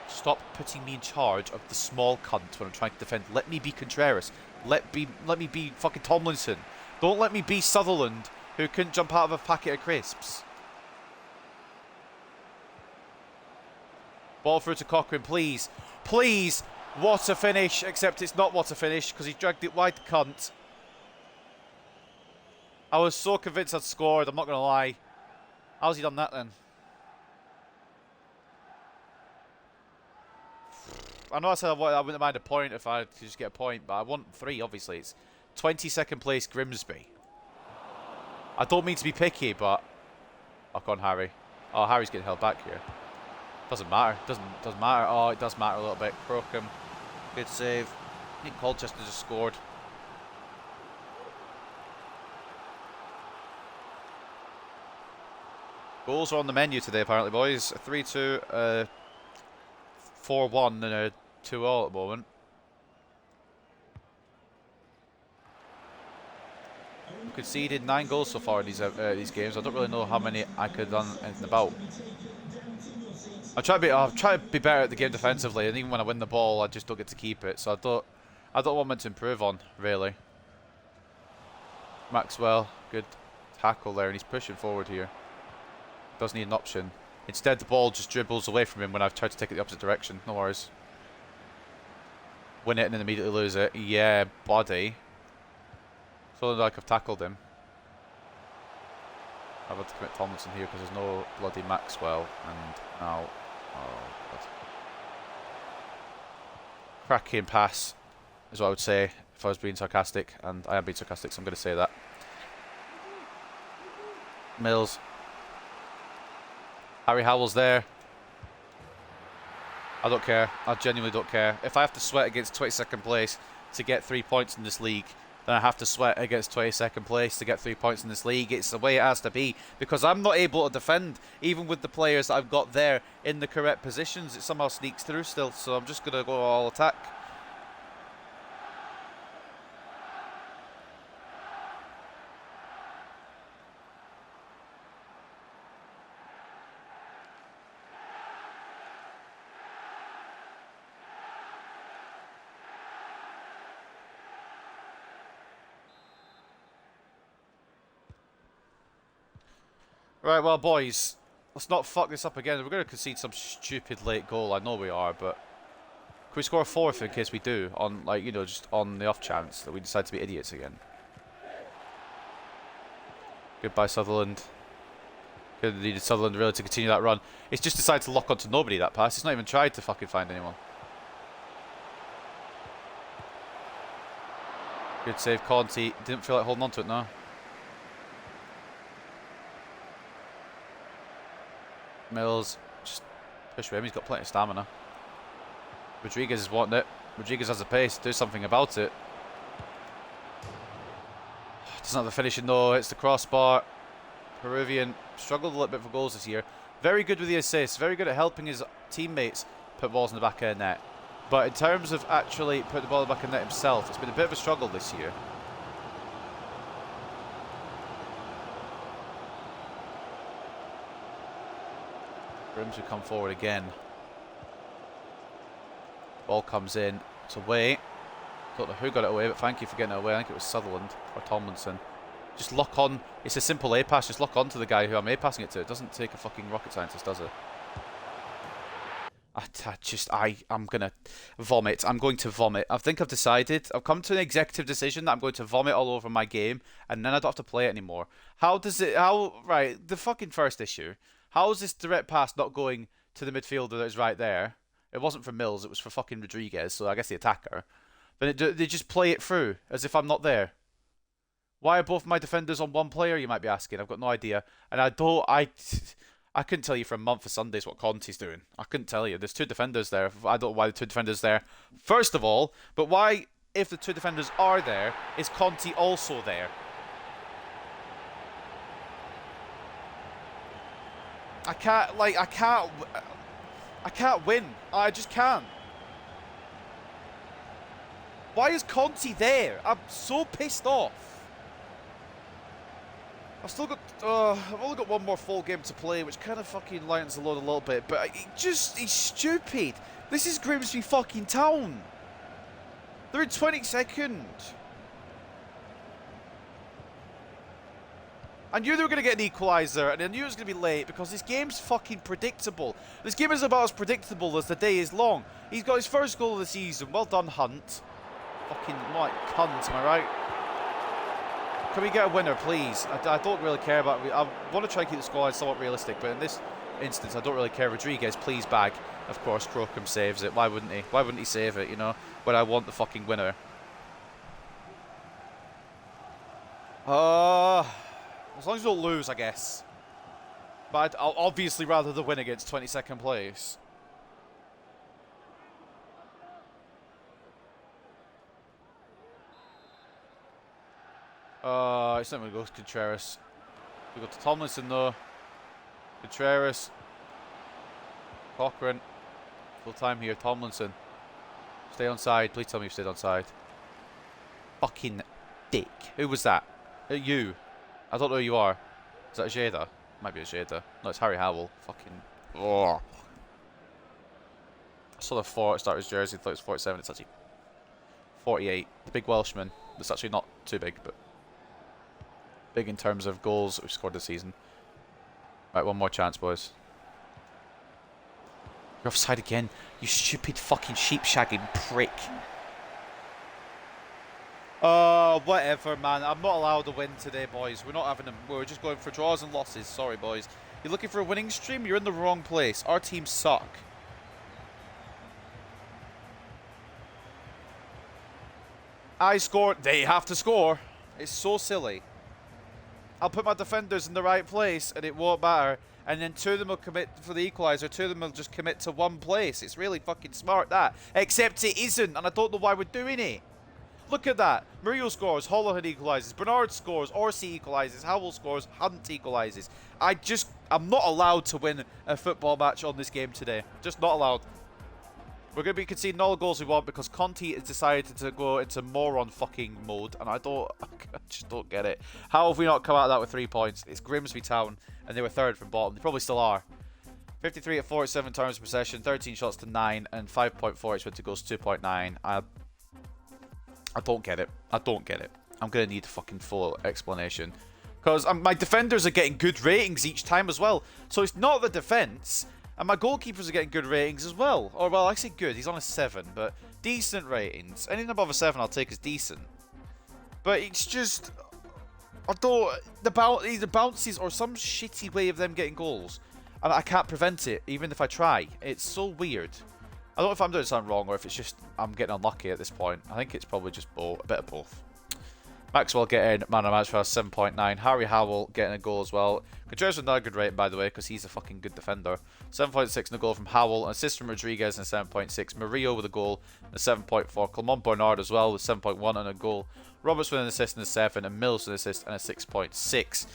Stop putting me in charge of the small cunt when I'm trying to defend. Let me be Contreras. Let me be fucking Tomlinson. Don't let me be Sutherland, who couldn't jump out of a packet of crisps. Ball through to Cochrane, please. Please! What a finish, except it's not what a finish, because he dragged it wide, cunt. I was so convinced I'd scored, I'm not going to lie. How's he done that then? I know I said I wouldn't mind a point if I could just get a point, but I want 3, obviously. It's 22nd place Grimsby. I don't mean to be picky, but... Oh, go on, Harry. Oh, Harry's getting held back here. Doesn't matter. Doesn't matter. Oh, it does matter a little bit. Crookham. Good save. I think Colchester just scored. Goals are on the menu today, apparently, boys. A 3-2, 4-1 and a 2-0 at the moment. We've conceded 9 goals so far in these games. I don't really know how many I could have done anything about. I'll try to be better at the game defensively, and even when I win the ball, I just don't get to keep it. So I don't want to improve on, really. Maxwell, good tackle there, and he's pushing forward here. Does need an option. Instead, the ball just dribbles away from him when I've tried to take it the opposite direction. No worries. Win it and then immediately lose it. Yeah, body. It's only like I've tackled him. I've had to commit Tomlinson here because there's no bloody Maxwell. And now... Oh, God. Cracking pass is what I would say if I was being sarcastic. And I am being sarcastic, so I'm going to say that. Mills. Harry Howell's there. I don't care. I genuinely don't care. If I have to sweat against 22nd place to get 3 points in this league, then I have to sweat against 22nd place to get 3 points in this league. It's the way it has to be, because I'm not able to defend, even with the players that I've got there in the correct positions. It somehow sneaks through still, so I'm just going to go all attack. Right, well, boys, let's not fuck this up again. We're going to concede some stupid late goal. I know we are, but can we score a fourth in case we do? On, like, you know, just on the off chance that we decide to be idiots again. Goodbye, Sutherland. Could have needed Sutherland really to continue that run. It's just decided to lock onto nobody, that pass. It's not even tried to fucking find anyone. Good save, Conti. Didn't feel like holding on to it, no. Mills, just push with him. He's got plenty of stamina. Rodriguez is wanting it. Rodriguez has the pace. Do something about it. Doesn't have the finishing though. It's the crossbar. Peruvian struggled a little bit for goals this year. Very good with the assists. Very good at helping his teammates put balls in the back of the net. But in terms of actually putting the ball in the back of the net himself, it's been a bit of a struggle this year. Grimsby come forward again. Ball comes in. It's away. Don't know who got it away, but thank you for getting it away. I think it was Sutherland or Tomlinson. Just lock on. It's a simple A pass. Just lock on to the guy who I'm A passing it to. It doesn't take a fucking rocket scientist, does it? I'm gonna vomit. I'm going to vomit. I think I've decided. I've come to an executive decision that I'm going to vomit all over my game, and then I don't have to play it anymore. Right, the fucking first issue. How is this direct pass not going to the midfielder that is right there? It wasn't for Mills, it was for fucking Rodriguez, so I guess the attacker. But they just play it through, as if I'm not there. Why are both my defenders on one player, you might be asking? I've got no idea. And I couldn't tell you for a month of Sundays what Conti's doing. I couldn't tell you. There's two defenders there. I don't know why the two defenders there. First of all, but why, if the two defenders are there, is Conti also there? I can't win. I just can't. Why is Conti there? I'm so pissed off. I've only got one more full game to play, which kind of fucking lightens the load a little bit, but he's stupid. This is Grimsby fucking Town. They're in 22nd. I knew they were going to get an equaliser, and I knew it was going to be late because this game's fucking predictable. This game is about as predictable as the day is long. He's got his first goal of the season. Well done, Hunt. Fucking like cunt, am I right? Can we get a winner, please? I don't really care about it. I want to try and keep the squad somewhat realistic, but in this instance, I don't really care. Rodriguez, please bag. Of course, Crocombe saves it. Why wouldn't he? Why wouldn't he save it, you know? When I want the fucking winner. As long as we don't lose, I guess. But I'll obviously rather the win against 22nd place. It's not going to go to Contreras. We got to Tomlinson though. Contreras. Cochrane. Full time here. Tomlinson. Stay on side. Please tell me you stayed on side. Fucking dick. Who was that? You. I don't know who you are. Is that a Jada? Might be a Jada. No, it's Harry Howell. Fucking. Oh. I saw the 4 at start his jersey. Thought it was 47. It's actually 48. The big Welshman. It's actually not too big, but big in terms of goals that we've scored this season. Right, one more chance, boys. You're offside again. You stupid fucking sheep-shagging prick. Whatever, man. I'm not allowed to win today, boys. We're not having them. We're just going for draws and losses. Sorry, boys. You're looking for a winning stream? You're in the wrong place. Our teams suck. I scored. They have to score. It's so silly. I'll put my defenders in the right place and it won't matter. And then two of them will commit for the equaliser. Two of them will just commit to one place. It's really fucking smart, that. Except it isn't, and I don't know why we're doing it. Look at that. Murillo scores, Holloway equalises, Bernard scores, Orsi equalises, Howell scores, Hunt equalises. I'm not allowed to win a football match on this game today. Just not allowed. We're going to be conceding all the goals we want because Conti has decided to go into moron fucking mode, and I just don't get it. How have we not come out of that with 3 points? It's Grimsby Town, and they were third from bottom. They probably still are. 53 at 47 times possession, 13 shots to 9, and 5.4 expected goals, 2.9. I don't get it. I don't get it. I'm going to need a fucking full explanation. Because my defenders are getting good ratings each time as well. So it's not the defence. And my goalkeepers are getting good ratings as well. Or, well, I say good. He's on a 7. But decent ratings. Anything above a 7 I'll take as decent. But it's just... I don't... Either bounces or some shitty way of them getting goals. And I can't prevent it, even if I try. It's so weird. I don't know if I'm doing something wrong or if it's just I'm getting unlucky at this point. I think it's probably just a bit of both. Maxwell getting man of the match for 7.9. Harry Howell getting a goal as well. Contreras with not a good rating, by the way, because he's a fucking good defender. 7.6 in a goal from Howell. An assist from Rodriguez and 7.6. Murillo with a goal and a 7.4. Clement Bernard as well with 7.1 and a goal. Roberts with an assist and a 7. And Mills with an assist and a 6.6.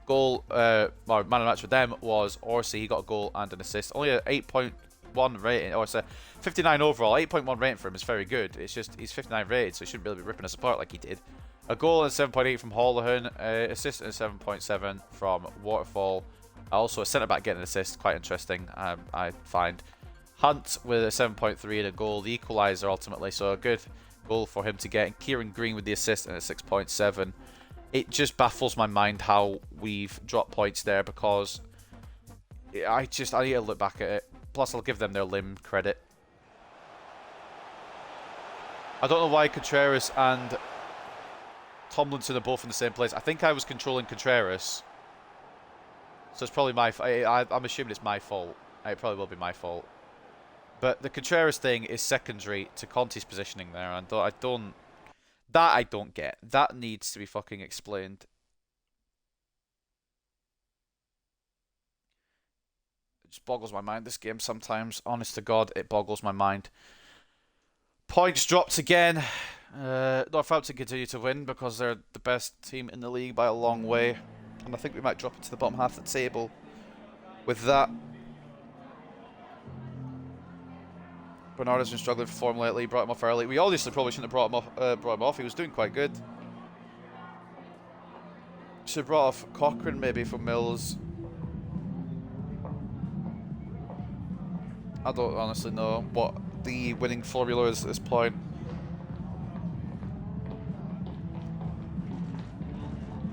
Goal, or man of the match for them was Orsi. He got a goal and an assist. Only an 8.1 rating, or it's a 59 overall. 8.1 rating for him is very good. It's just he's 59 rated, so he shouldn't really be ripping us apart like he did. A goal and 7.8 from Holohan, assist and 7.7 from Waterfall. Also a centre back getting an assist, quite interesting. I find Hunt with a 7.3 and a goal, the equaliser ultimately. So a good goal for him to get. And Kieran Green with the assist and a 6.7. It just baffles my mind how we've dropped points there because I need to look back at it. Plus, I'll give them their limb credit. I don't know why Contreras and Tomlinson are both in the same place. I think I was controlling Contreras. So it's probably my fault. I'm assuming it's my fault. It probably will be my fault. But the Contreras thing is secondary to Conte's positioning there. And I don't get. That needs to be fucking explained. It just boggles my mind, this game sometimes. Honest to God, it boggles my mind. Points dropped again. Northampton continue to win because they're the best team in the league by a long way. And I think we might drop into the bottom half of the table with that. Bernard has been struggling for form lately. Brought him off early. We obviously probably shouldn't have brought him off. He was doing quite good. Should have brought off Cochrane maybe for Mills. I don't honestly know what the winning formula is at this point.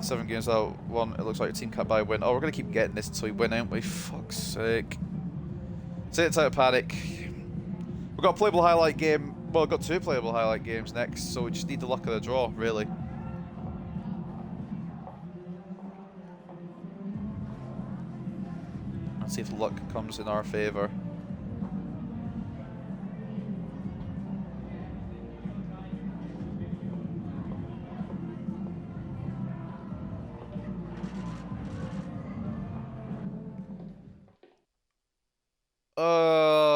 Seven games out, one. It looks like your team can't buy a win. Oh, we're going to keep getting this until we win, aren't we? Fuck's sake. Say it's out of panic. We've got a playable highlight game. Well, we've got 2 playable highlight games next, so we just need the luck of the draw, really. Let's see if the luck comes in our favour.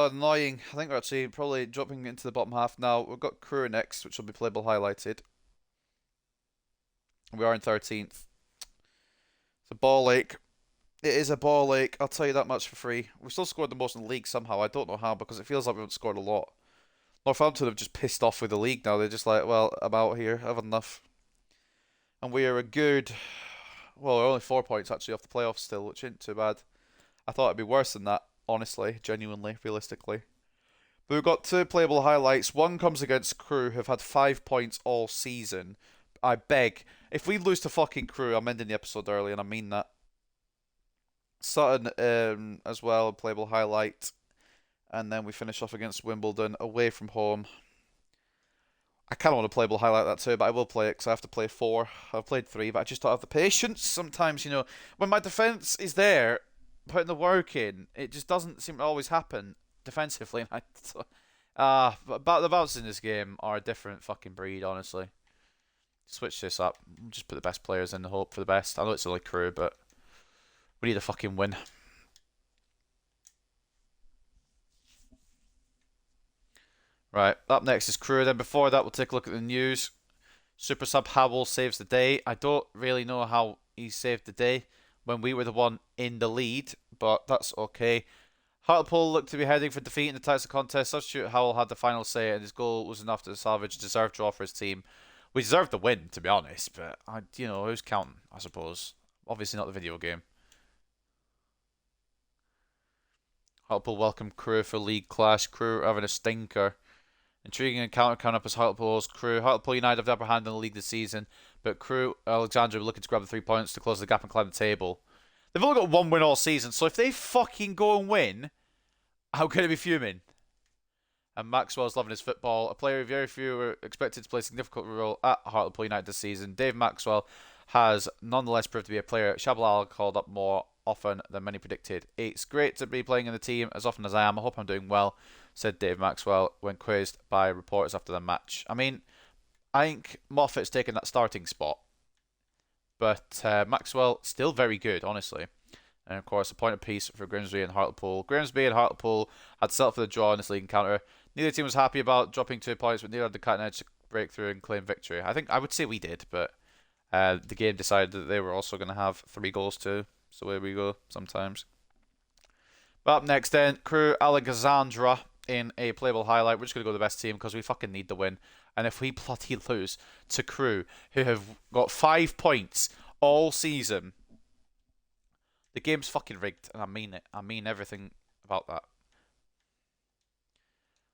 Annoying. I think we're actually probably dropping into the bottom half now. We've got Crewe next, which will be playable highlighted. We are in 13th. It's a ball ache. It is a ball ache. I'll tell you that much for free. We've still scored the most in the league somehow. I don't know how because it feels like we haven't scored a lot. Northampton have just pissed off with the league now. They're just like, well, I'm out here. I've had enough. And we are a good... Well, we're only 4 points actually off the playoffs still, which isn't too bad. I thought it'd be worse than that. Honestly, genuinely, realistically. But we've got 2 playable highlights. One comes against Crewe, who've had 5 points all season. I beg. If we lose to fucking Crewe, I'm ending the episode early, and I mean that. Sutton as well, a playable highlight. And then we finish off against Wimbledon, away from home. I kind of want to playable highlight that too, but I will play it because I have to play 4. I've played 3, but I just don't have the patience. Sometimes, you know, when my defence is there, putting the work in, it just doesn't seem to always happen defensively. But the bounces in this game are a different fucking breed, honestly. Switch this up. Just put the best players in and hope for the best. I know it's only Crewe, but we need a fucking win. Right, up next is Crewe. Then before that, we'll take a look at the news. Super sub Howell saves the day. I don't really know how he saved the day when we were the one in the lead, but that's okay. Hartlepool looked to be heading for defeat in the title contest. Substitute Howell had the final say, and his goal was enough to salvage a deserved draw for his team. We deserved the win, to be honest, but who's counting? I suppose. Obviously not the video game. Hartlepool welcome Crewe for league clash. Crewe having a stinker. Intriguing encounter coming up as Hartlepool's Crewe. Hartlepool United have the upper hand in the league this season, but Crewe Alexandra are looking to grab the 3 points to close the gap and climb the table. They've only got one win all season, so if they fucking go and win, I'm going to be fuming. And Maxwell's loving his football. A player very few were expected to play a significant role at Hartlepool United this season. Dave Maxwell has nonetheless proved to be a player Tshabalala called up more often than many predicted. It's great to be playing in the team as often as I am. I hope I'm doing well, said Dave Maxwell when quizzed by reporters after the match. I mean, I think Moffat's taken that starting spot, but Maxwell still very good, honestly. And of course, a point of peace for Grimsby and Hartlepool. Grimsby and Hartlepool had settled for the draw in this league encounter. Neither team was happy about dropping 2 points, but neither had the cutting edge to break through and claim victory. I would say we did, but the game decided that they were also going to have 3 goals too. So here we go sometimes. But up next then, Crewe Alexandra in a playable highlight. We're just going to go to the best team because we fucking need the win. And if we bloody lose to Crewe, who have got 5 points all season, the game's fucking rigged, and I mean it. I mean everything about that.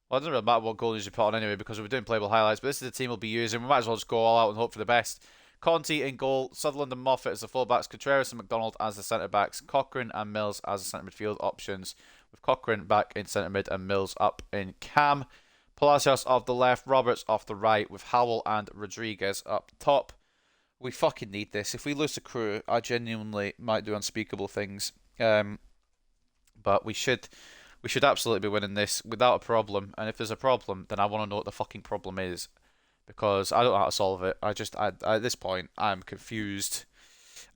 Well, it doesn't really matter what goals you put on anyway, because we're doing playable highlights, but this is the team we'll be using. We might as well just go all out and hope for the best. Conti in goal, Sutherland and Moffat as the fullbacks, Contreras and McDonald as the centre-backs, Cochrane and Mills as the centre midfield options, with Cochrane back in centre mid and Mills up in cam. Palacios off the left, Roberts off the right, with Howell and Rodriguez up top. We fucking need this. If we lose to Crewe, I genuinely might do unspeakable things. But we should absolutely be winning this without a problem. And if there's a problem, then I want to know what the fucking problem is, because I don't know how to solve it. At this point, I'm confused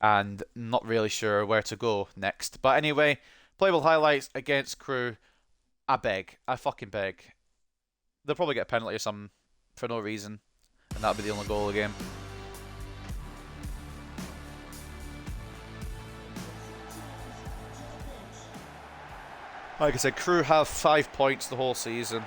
and not really sure where to go next. But anyway, playable highlights against Crewe. I fucking beg. They'll probably get a penalty or something for no reason, and that'll be the only goal of the game. Like I said, Crewe have 5 points the whole season.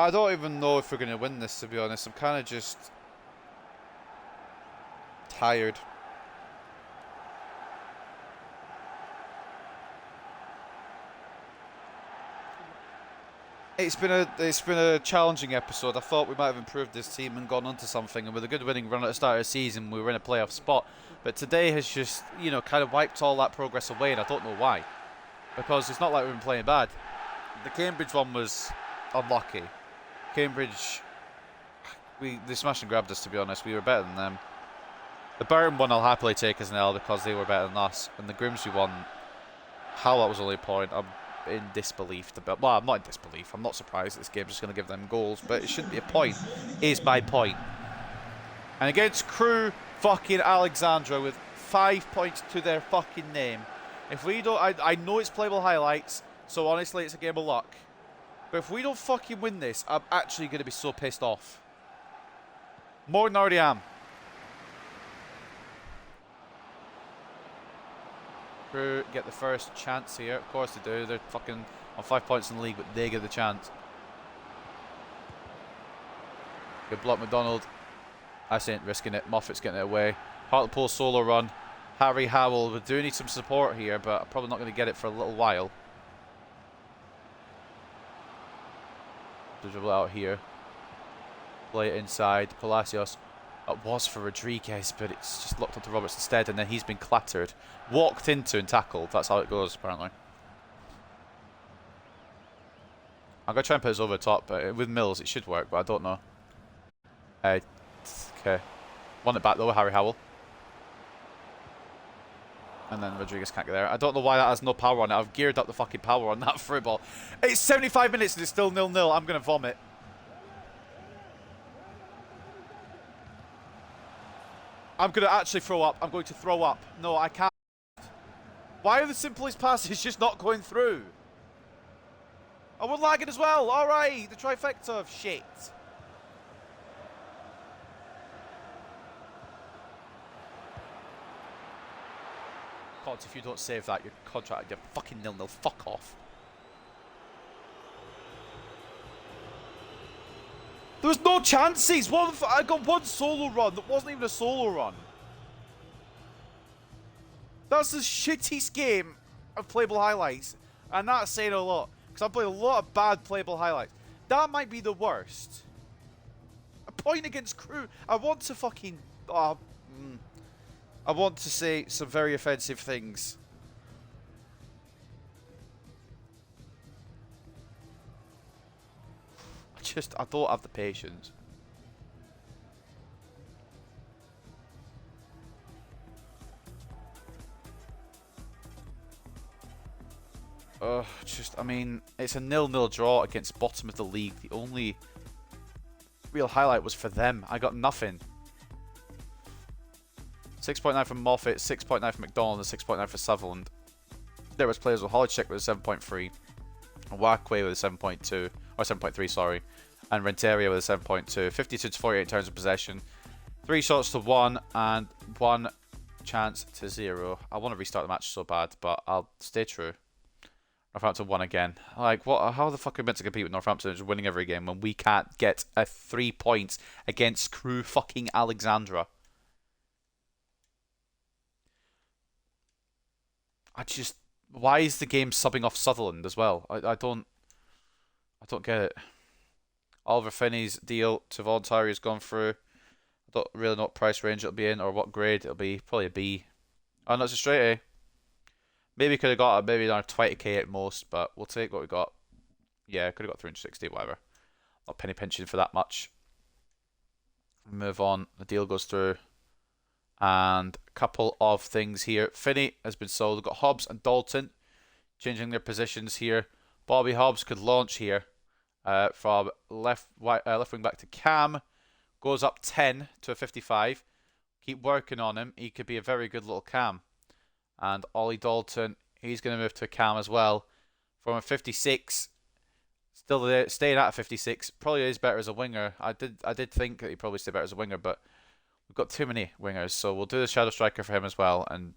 I don't even know if we're going to win this, to be honest. I'm kind of just tired. It's been a challenging episode. I thought we might have improved this team and gone on to something, and with a good winning run at the start of the season, we were in a playoff spot. But today has just, kind of wiped all that progress away, and I don't know why. Because it's not like we've been playing bad. The Cambridge one was unlucky. Cambridge, they smashed and grabbed us, to be honest. We were better than them. The Burton one I'll happily take as an L because they were better than us. And the Grimsby one, how that was only a point, I'm in disbelief. Well, I'm not in disbelief. I'm not surprised this game's just going to give them goals, but it shouldn't be a point, is my point. And against Crewe fucking Alexandra with 5 points to their fucking name. If we don't, I know it's playable highlights, so honestly it's a game of luck. But if we don't fucking win this, I'm actually going to be so pissed off. More than I already am. Crewe get the first chance here. Of course they do. They're fucking on 5 points in the league, but they get the chance. Good block, McDonald. I ain't risking it. Moffat's getting it away. Hartlepool solo run. Harry Howell. We do need some support here, but I'm probably not going to get it for a little while. To dribble out here. Play it inside. Palacios. It was for Rodriguez, but it's just locked onto Roberts instead, and then he's been clattered. Walked into and tackled. That's how it goes, apparently. I'm going to try and put this over the top, but with Mills it should work, but I don't know. Okay. Won it back though, Harry Howell. And then Rodriguez can't get there. I don't know why that has no power on it. I've geared up the fucking power on that through ball. It's 75 minutes and it's still 0-0. I'm going to vomit. I'm going to actually throw up. I'm going to throw up. No, I can't. Why are the simplest passes just not going through? Oh, we're lagging as well. All right, the trifecta of shit. God, if you don't save that, you're contract. You're fucking 0-0. Fuck off. There was no chances. I got one solo run that wasn't even a solo run. That's the shittiest game of playable highlights, and that's saying a lot because I've played a lot of bad playable highlights. That might be the worst. A point against Crewe. I want to fucking. I want to say some very offensive things. I don't have the patience. I mean, it's a 0-0 draw against bottom of the league. The only real highlight was for them. I got nothing. 6.9 from Moffat, 6.9 from McDonald, and 6.9 for Sutherland. There was players with Holicek with a 7.3, Wakwe with a 7.2, or 7.3, sorry, and Renteria with a 7.2. 52 to 48 in terms of possession, 3 shots to 1, and 1 chance to 0. I want to restart the match so bad, but I'll stay true. Northampton won again. Like, what? How the fuck are we meant to compete with Northampton just winning every game when we can't get a 3 points against Crewe fucking Alexandra? Why is the game subbing off Sutherland as well? I don't get it. Oliver Finney's deal to voluntary has gone through. I don't really know what price range it'll be in or what grade it'll be. Probably a B. Oh, no, it's a straight A. Maybe could have got maybe around 20k at most, but we'll take what we got. Yeah, could have got 360, whatever. Not penny pinching for that much. Move on. The deal goes through. And a couple of things here. Finney has been sold. We've got Hobbs and Dalton changing their positions here. Bobby Hobbs could launch here from left wing back to Cam. Goes up 10 to a 55. Keep working on him. He could be a very good little Cam. And Ollie Dalton, he's going to move to a Cam as well. From a 56, still there, staying at a 56. Probably is better as a winger. I did think that he'd probably stay better as a winger, but we've got too many wingers, so we'll do the shadow striker for him as well. And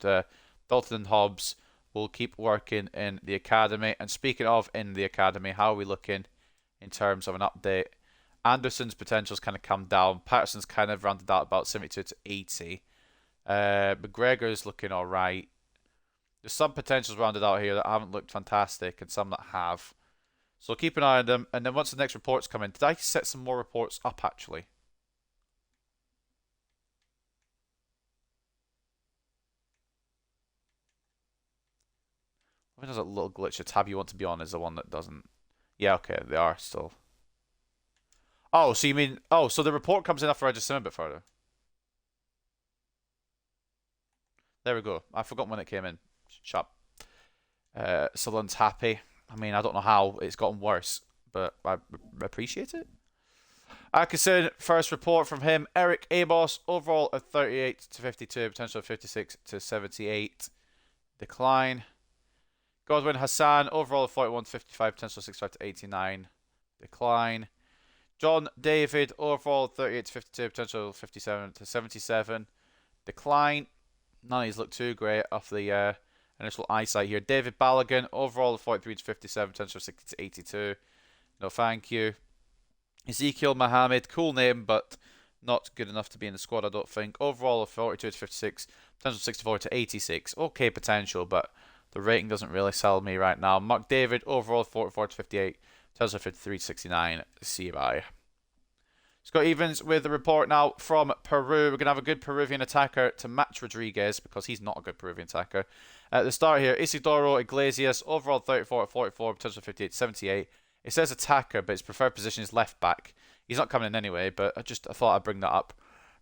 Dalton and Hobbs will keep working in the academy. And speaking of in the academy, how are we looking in terms of an update? Anderson's potential's kind of come down. Patterson's kind of rounded out about 72 to 80. McGregor's looking all right. There's some potentials rounded out here that haven't looked fantastic and some that have. So keep an eye on them. And then once the next reports come in, did I set some more reports up actually? I think there's a little glitch. The tab you want to be on is the one that doesn't. Yeah, okay, they are still. Oh, so you mean... Oh, so the report comes in after I just sim a bit further. There we go. I forgot when it came in. Shut up. Sutherland's happy. I mean, I don't know how it's gotten worse, but I appreciate it. Atkinson, first report from him. Eric Amos, overall of 38 to 52, potential of 56 to 78. Decline. Godwin Hassan, overall of 41 to 55, potential of 65 to 89. Decline. John David, overall 38 to 52, potential of 57 to 77. Decline. None of these look too great off the initial eyesight here. David Balogun, overall of 43 to 57, potential of 60 to 82. No thank you. Ezekiel Mohammed, cool name, but not good enough to be in the squad, I don't think. Overall of 42 to 56, potential of 64 to 86. Okay potential, but the rating doesn't really sell me right now. Mark David, overall 44 to 58, potential of 53 to 69. See you bye. Scott Evans with the report now from Peru. We're going to have a good Peruvian attacker to match Rodriguez because he's not a good Peruvian attacker. At the start here, Isidoro Iglesias, overall 34 to 44, potential 58 to 78. It says attacker, but his preferred position is left back. He's not coming in anyway, but I thought I'd bring that up.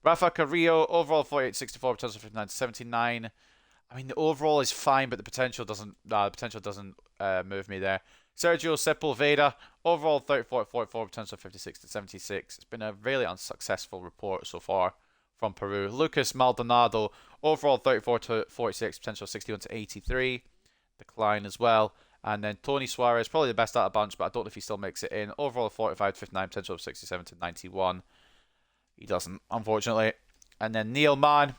Rafa Carrillo, overall 48 to 64, potential 59 to 79. I mean, the overall is fine, but the potential doesn't move me there. Sergio Sepulveda, overall 34 to 44, potential 56 to 76. It's been a really unsuccessful report so far from Peru. Lucas Maldonado, overall 34 to 46, potential 61 to 83. Decline as well. And then Tony Suarez, probably the best out of the bunch, but I don't know if he still makes it in. Overall 45 to 59, potential of 67 to 91. He doesn't, unfortunately. And then Neil Mann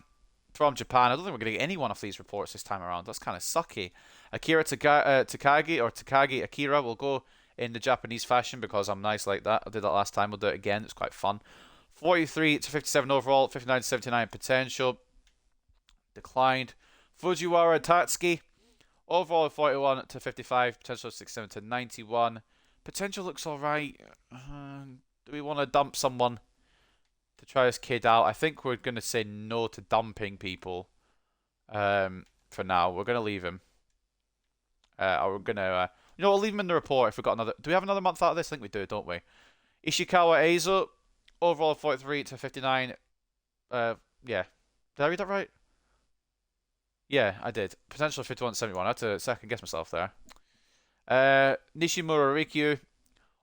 from Japan. I don't think we're going to get any one of these reports this time around. That's kind of sucky. Akira Takagi Akira will go in the Japanese fashion because I'm nice like that. I did that last time. We'll do it again. It's quite fun. 43 to 57 overall. 59 to 79 potential. Declined. Fujiwara Tatsuki. Overall 41 to 55. Potential of 67 to 91. Potential looks alright. Do we want to dump someone to try this kid out? I think we're going to say no to dumping people for now. We're going to leave him. Or we're going to... we'll leave him in the report if we've got another... Do we have another month out of this? I think we do, don't we? Ishikawa Eizo. Overall 43 to 59. Yeah. Did I read that right? Yeah, I did. Potential 51 to 71. I had to second guess myself there. Nishimura Rikyu.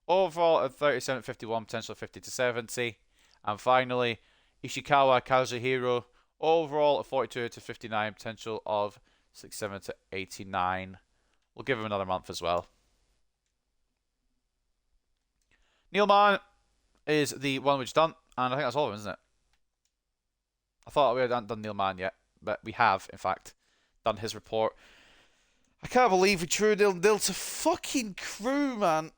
Overall at 37 to 51. Potential 50 to 70. And finally, Ishikawa Kazuhiro. Overall at 42 to 59. Potential of 67 to 89. We'll give him another month as well. Neil Mann is the one we've done. And I think that's all of them, isn't it? I thought we hadn't done Neil Mann yet. But we have, in fact, done his report. I can't believe we drew 0-0 to fucking Crewe, man.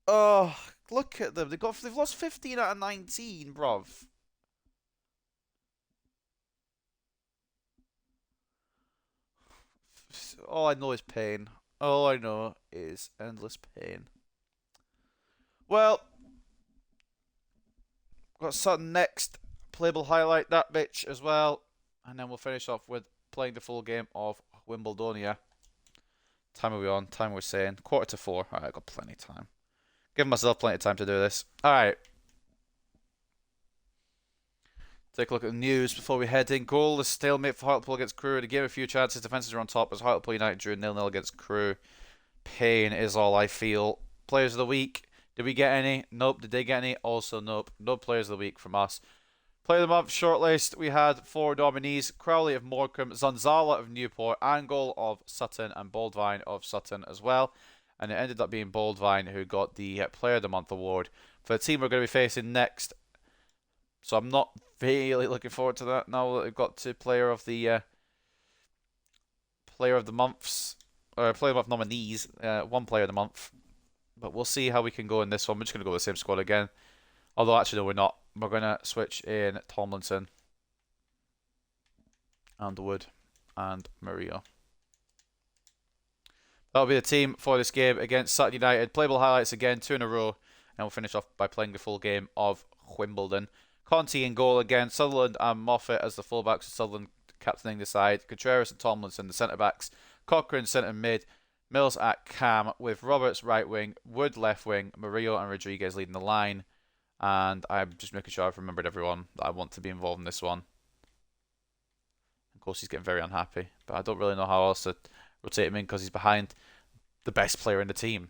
Oh, look at them. They've lost 15 out of 19, bruv. All I know is pain. All I know is endless pain. Well, got Sutton next. Playable highlight that bitch as well. And then we'll finish off with playing the full game of Wimbledonia. Time are we on? Time we're saying 3:45. Alright, I've got plenty of time. Give myself plenty of time to do this. Alright. Take a look at the news before we head in. Goal, the stalemate for Hartlepool against Crewe. The game a few chances. Defences are on top as Hartlepool United drew 0-0 against Crewe. Pain is all I feel. Players of the week. Did we get any? Nope. Did they get any? Also nope. No players of the week from us. Player of the month shortlist. We had 4 nominees. Crowley of Morecambe, Zanzala of Newport, Angle of Sutton, and Boldvine of Sutton as well. And it ended up being Boldvine who got the Player of the Month award for the team we're going to be facing next. So I'm not really looking forward to that now that we've got to Player of the Months, or Player of the Month nominees. One Player of the Month. But we'll see how we can go in this one. We're just going to go with the same squad again. Although, actually, no, we're not. We're going to switch in Tomlinson, Underwood, and Maria. That'll be the team for this game against Sutton United. Playable highlights again, 2 in a row. And we'll finish off by playing the full game of Wimbledon. Conti in goal again. Sutherland and Moffat as the fullbacks. Sutherland captaining the side. Contreras and Tomlinson, the centre-backs. Cochrane centre mid. Mills at cam with Roberts right wing, Wood left wing, Murillo and Rodriguez leading the line. And I'm just making sure I've remembered everyone that I want to be involved in this one. Of course, he's getting very unhappy, but I don't really know how else to rotate him in because he's behind the best player in the team.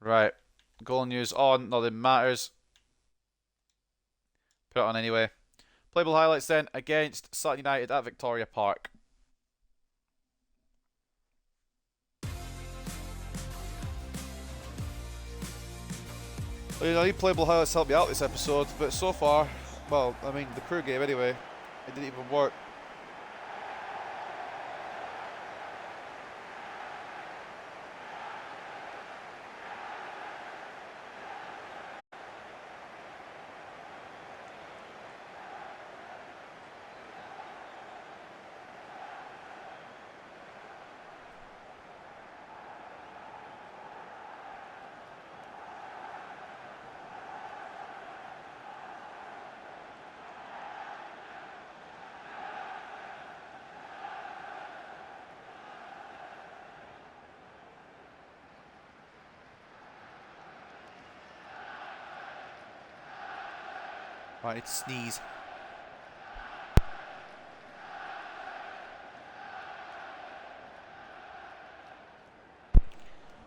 Right, goal news on, nothing matters. Put it on anyway. Playable highlights then against Sutton United at Victoria Park. I need playable highlights to help me out this episode, but so far, well, I mean, the Crewe game anyway, it didn't even work. Right, I need to sneeze.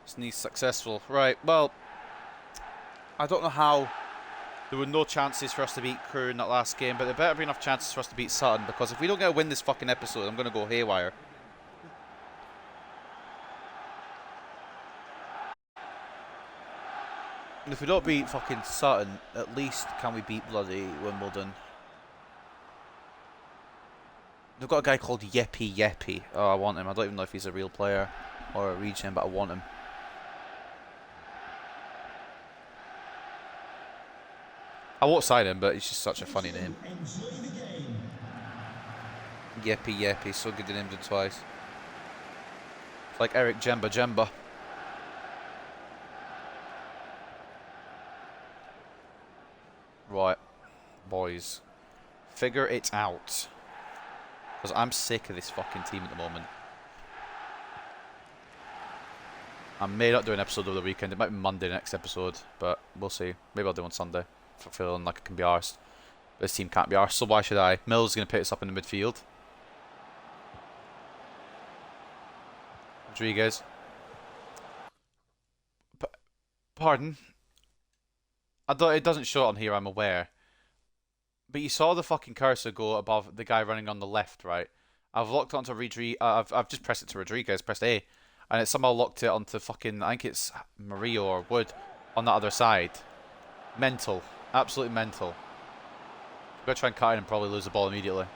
Sneeze successful. Right, well, I don't know how there were no chances for us to beat Crewe in that last game, but there better be enough chances for us to beat Sutton, because if we don't get a win this fucking episode, I'm going to go haywire. And if we don't beat fucking Sutton, at least can we beat bloody Wimbledon? They've got a guy called Yeppy. Oh, I want him. I don't even know if he's a real player or a regen, but I want him. I won't sign him, but he's just such a funny name. Yeppy. So good to name him twice. It's like Eric Jemba. Right, boys. Figure it out. Because I'm sick of this fucking team at the moment. I may not do an episode over the weekend. It might be Monday next episode, but we'll see. Maybe I'll do one Sunday. If I'm feeling like I can be arsed. But this team can't be arsed, so why should I? Mills is going to pick us up in the midfield. Rodriguez. Pardon? It doesn't show it on here, I'm aware. But you saw the fucking cursor go above the guy running on the left, right? I've locked it onto Rodriguez. I've just pressed it to Rodriguez, pressed A. And it somehow locked it onto fucking, I think it's Murillo or Wood on that other side. Mental. Absolutely mental. I'm going to try and cut in and probably lose the ball immediately.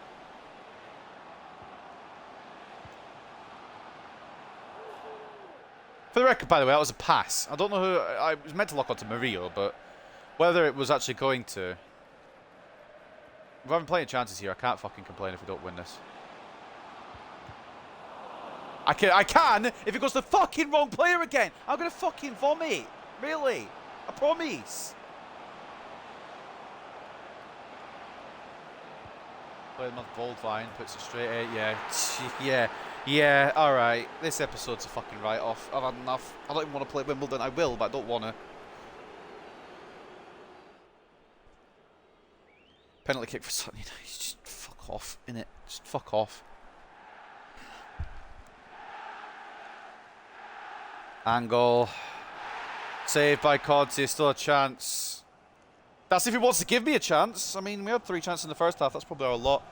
For the record, by the way, that was a pass. I don't know who... I was meant to lock onto Murillo, but whether it was actually going to... We're having plenty of chances here. I can't fucking complain if we don't win this. I can if it goes to the fucking wrong player again. I'm going to fucking vomit. Really. I promise. Play another bold line, puts it straight at, yeah, alright. This episode's a fucking write-off. I've had enough. I don't even want to play Wimbledon. I will, but I don't want to. Penalty kick for Sutton. Just fuck off, innit? Just fuck off. Angle. Saved by Codsey. Still a chance. That's if he wants to give me a chance. I mean, we had 3 chances in the first half. That's probably our lot.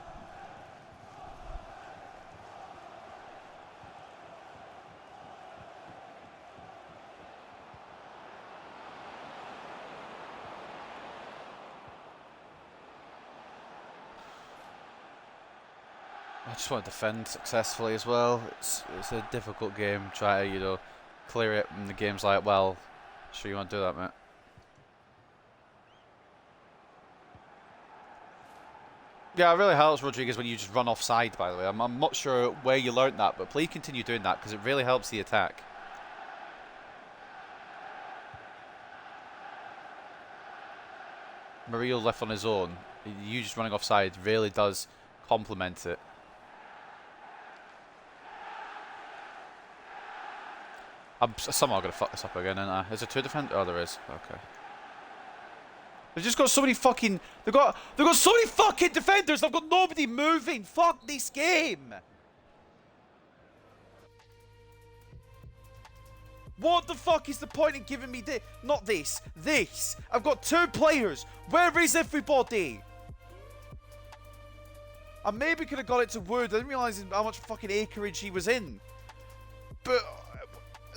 I just want to defend successfully as well. It's a difficult game. Try to, you know, clear it, and the game's like, well, sure you want to do that, mate. Yeah, it really helps, Rodriguez, when you just run offside, by the way. I'm not sure where you learnt that, but please continue doing that, because it really helps the attack. Murillo left on his own. You just running offside really does complement it. I'm somehow going to fuck this up again, aren't I? Is there 2 defenders? Oh, there is. Okay. They've just got so many fucking... They've got so many fucking defenders. They've got nobody moving. Fuck this game. What the fuck is the point in giving me this? Not this. This. I've got 2 players. Where is everybody? I maybe could have got it to Wood. I didn't realise how much fucking acreage he was in. But...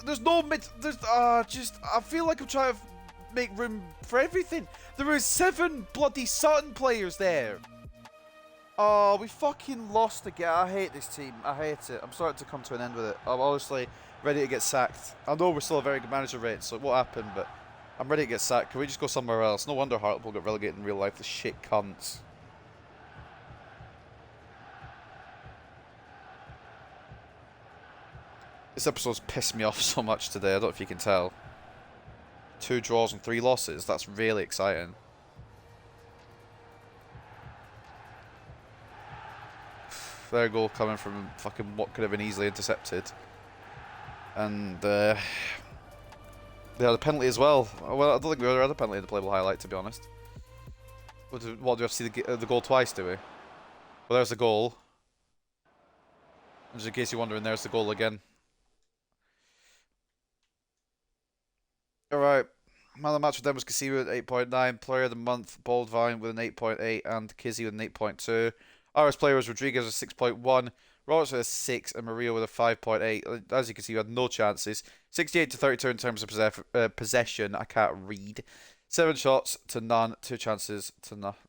There's no mid... There's... just... I feel like I'm trying to make room for everything. There are 7 bloody Sutton players there. Oh, we fucking lost again. I hate this team. I hate it. I'm starting to come to an end with it. I'm honestly ready to get sacked. I know we're still a very good manager rate, so it won't happen, but I'm ready to get sacked. Can we just go somewhere else? No wonder Hartlepool got relegated in real life. The shit cunts. This episode's pissed me off so much today. I don't know if you can tell. 2 draws and 3 losses. That's really exciting. Their goal coming from fucking what could have been easily intercepted. And they had a penalty as well. Well, I don't think we ever had a penalty in the playable highlight, to be honest. What, do we have to see the goal twice, do we? Well, there's the goal. And just in case you're wondering, there's the goal again. Alright. Man of the match for them was Casillas with 8.9. Player of the month, Baldvine with an 8.8, and Kizzy with an 8.2. RS player was Rodriguez with 6.1. Roberts with a 6, and Maria with a 5.8. As you can see, we had no chances. 68 to 32 in terms of possession. I can't read. 7 shots to none. 2 chances to nothing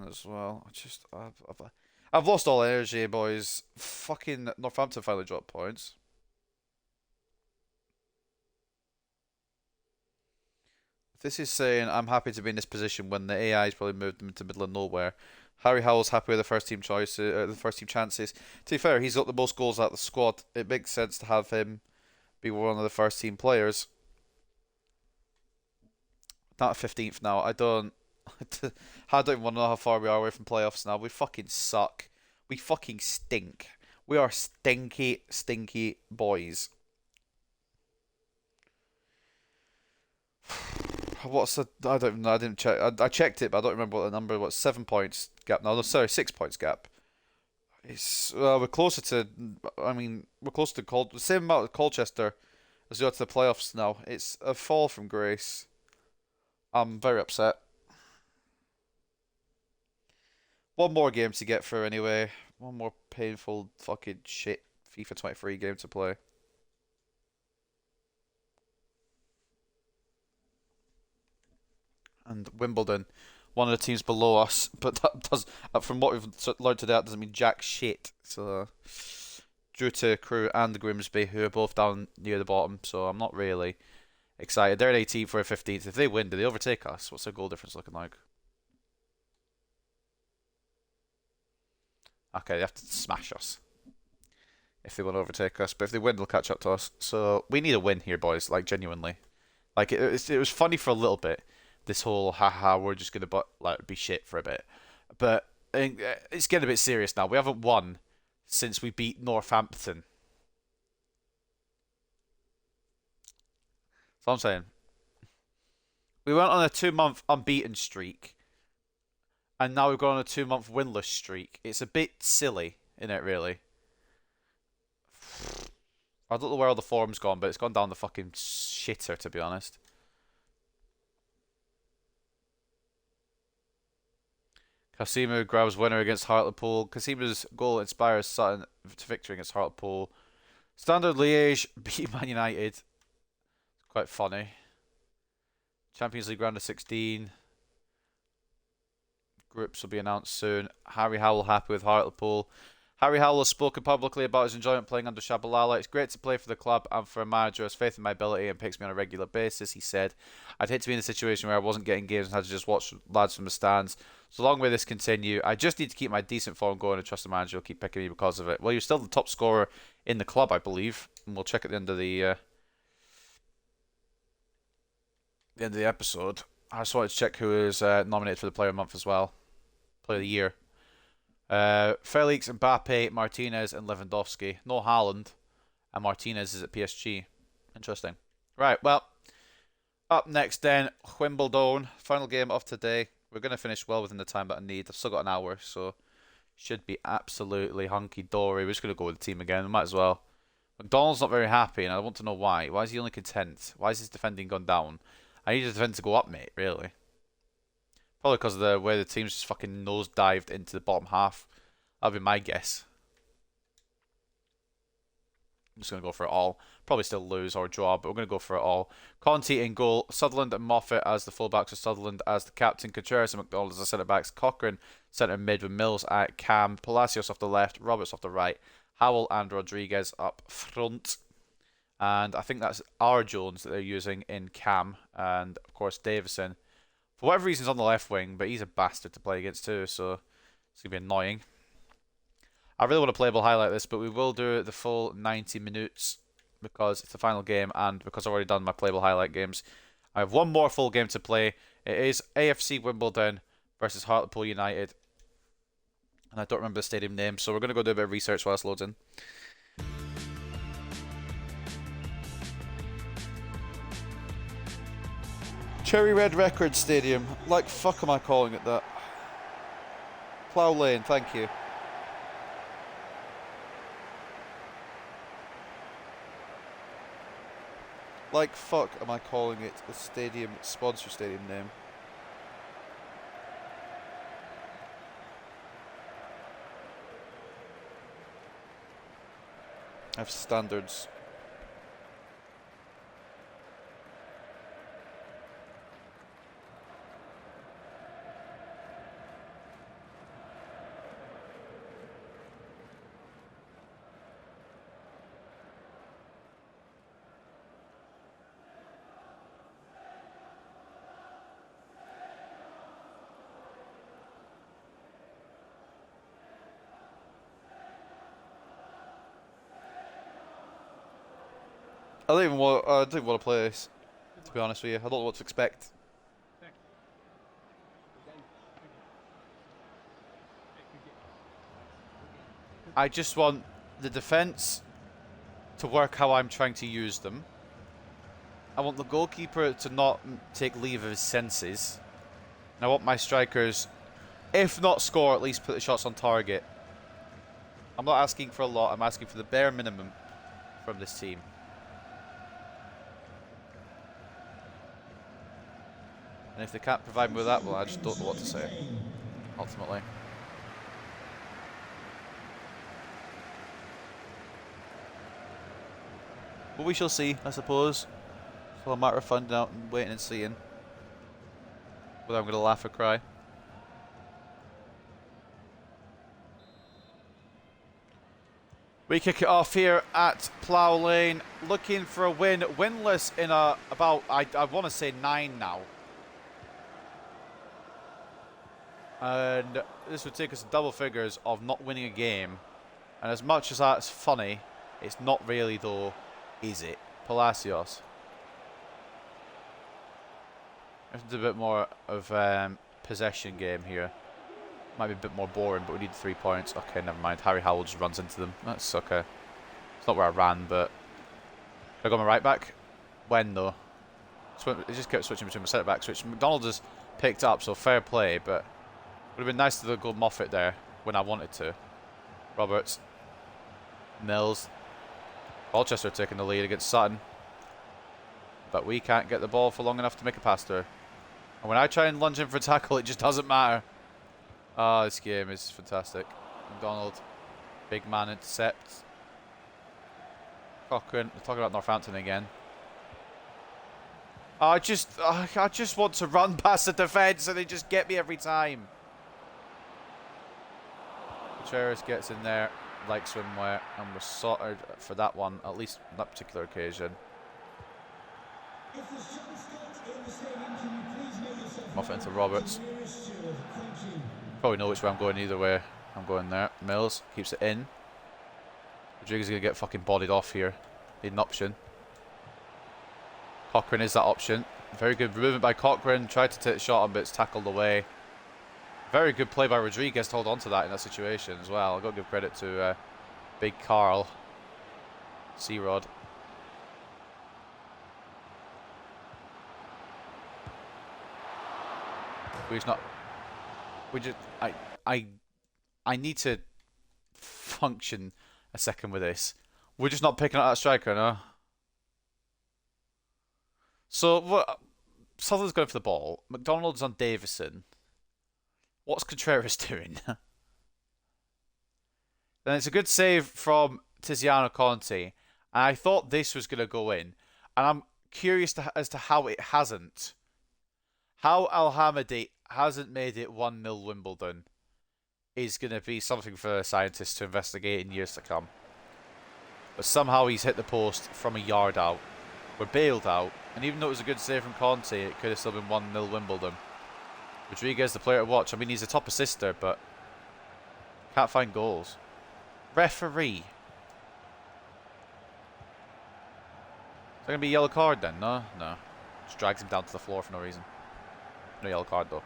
as well. I've lost all energy, boys. Fucking Northampton finally dropped points. This is saying I'm happy to be in this position when the AI's probably moved them into the middle of nowhere. Harry Howell's happy with the first team choices, the first team chances. To be fair, he's got the most goals out of the squad. It makes sense to have him be one of the first team players. Not 15th now. I don't even want to know how far we are away from playoffs now. We fucking suck. We fucking stink. We are stinky, stinky boys. What's the? I don't even know. I didn't check. I checked it, but I don't remember what the number was. 7 points gap. No, sorry, 6 points gap. It's we're closer to. I mean, we're close to the same amount of Colchester as we are to the playoffs now. It's a fall from grace. I'm very upset. One more game to get through anyway. One more painful fucking shit FIFA 23 game to play. And Wimbledon, one of the teams below us, but that does, from what we've learned today, that doesn't mean jack shit. So, drew to Crewe and Grimsby, who are both down near the bottom. So I'm not really excited. They're at 18th for a 15th. If they win, do they overtake us? What's their goal difference looking like? Okay, they have to smash us if they want to overtake us. But if they win, they'll catch up to us. So we need a win here, boys. Like genuinely, like it was funny for a little bit. This whole haha, we're just gonna be shit for a bit, but it's getting a bit serious now. We haven't won since we beat Northampton. That's what I'm saying. We went on a 2-month unbeaten streak, and now we've gone on a 2-month winless streak. It's a bit silly, isn't it? Really. I don't know where all the form's gone, but it's gone down the fucking shitter, to be honest. Casimu grabs winner against Hartlepool. Casimu's goal inspires Sutton to victory against Hartlepool. Standard Liège beat Man United. It's quite funny. Champions League round of 16. Groups will be announced soon. Harry Howell happy with Hartlepool. Harry Howell has spoken publicly about his enjoyment playing under Tshabalala. It's great to play for the club and for a manager who has faith in my ability and picks me on a regular basis, he said. I'd hate to be in a situation where I wasn't getting games and had to just watch lads from the stands. So long may this continue. I just need to keep my decent form going and trust the manager will keep picking me because of it. Well, you're still the top scorer in the club, I believe. And we'll check at the end of the episode. I just wanted to check who is nominated for the Player of the Month as well. Player of the Year. Felix, Mbappe, Martinez, and Lewandowski. No Haaland, and Martinez is at PSG. Interesting. Right, well, up next then, Wimbledon. Final game of today. We're going to finish well within the time that I need. I've still got an hour, so should be absolutely hunky-dory. We're just going to go with the team again. We might as well. McDonald's not very happy, and I want to know why. Why is he only content? Why is his defending gone down? I need his defending to go up, mate, really. Probably because of the way the team's just fucking nosedived into the bottom half. That'd be my guess. I'm just going to go for it all. Probably still lose or draw, but we're going to go for it all. Conte in goal. Sutherland and Moffat as the fullbacks, with Sutherland as the captain. Contreras and McDonald as the centre-backs. Cochrane centre mid with Mills at cam. Palacios off the left. Roberts off the right. Howell and Rodriguez up front. And I think that's our Jones that they're using in cam. And, of course, Davison. For whatever reason, he's on the left wing, but he's a bastard to play against too, so it's going to be annoying. I really want to playable highlight this, but we will do the full 90 minutes because it's the final game and because I've already done my playable highlight games. I have one more full game to play. It is AFC Wimbledon versus Hartlepool United. And I don't remember the stadium name, so we're going to go do a bit of research while this loads in. Cherry Red Records Stadium. Like fuck am I calling it that? Plough Lane, thank you. Like fuck am I calling it a stadium sponsor stadium name? I have standards. I don't even want. I don't want to play this. To be honest with you, I don't know what to expect. I just want the defence to work how I'm trying to use them. I want the goalkeeper to not take leave of his senses. And I want my strikers, if not score, at least put the shots on target. I'm not asking for a lot. I'm asking for the bare minimum from this team. And if they can't provide me with that, well, I just don't know what to say, ultimately. But we shall see, I suppose. It's all a matter of finding out and waiting and seeing whether I'm going to laugh or cry. We kick it off here at Plough Lane, looking for a win. Winless in about, I want to say 9 now. And this would take us to double figures of not winning a game. And as much as that's funny, it's not really though, is it? Palacios. Let's do a bit more of possession game here. Might be a bit more boring, but we need 3 points. Okay, never mind. Harry Howell just runs into them. That's okay. It's not where I ran, but... I got my right back? When, though? It just kept switching between my centre backs, which McDonald has picked up, so fair play, but... Would have been nice to go Moffat there when I wanted to. Roberts. Mills. Colchester taking the lead against Sutton. But we can't get the ball for long enough to make a pass to her. And when I try and lunge in for a tackle, it just doesn't matter. Ah, this game is fantastic. McDonald. Big man intercept. Cochrane. We're talking about Northampton again. I just want to run past the defence and they just get me every time. Contreras gets in there like swimwear and we're sorted for that one, at least on that particular occasion. Moffat into Roberts. Probably know which way I'm going either way. I'm going there. Mills keeps it in. Rodriguez is going to get fucking bodied off here. Need an option. Cochrane is that option. Very good movement by Cochrane. Tried to take the shot on, but it's tackled away. Very good play by Rodriguez to hold on to that in that situation as well. I've got to give credit to Big Carl. C-Rod. We're not... We just... I need to function a second with this. We're just not picking up that striker, no? So, what? Sutherland's going for the ball. McDonald's on Davison. What's Contreras doing? Then it's a good save from Tiziano Conte. And I thought this was going to go in. And I'm curious as to how it hasn't. How Al Hamadi hasn't made it 1-0 Wimbledon is going to be something for scientists to investigate in years to come. But somehow he's hit the post from a yard out. We're bailed out. And even though it was a good save from Conte, it could have still been 1-0 Wimbledon. Rodriguez, the player to watch. I mean, he's a top assister, but can't find goals. Referee. Is that going to be a yellow card then? No? No. Just drags him down to the floor for no reason. No yellow card, though.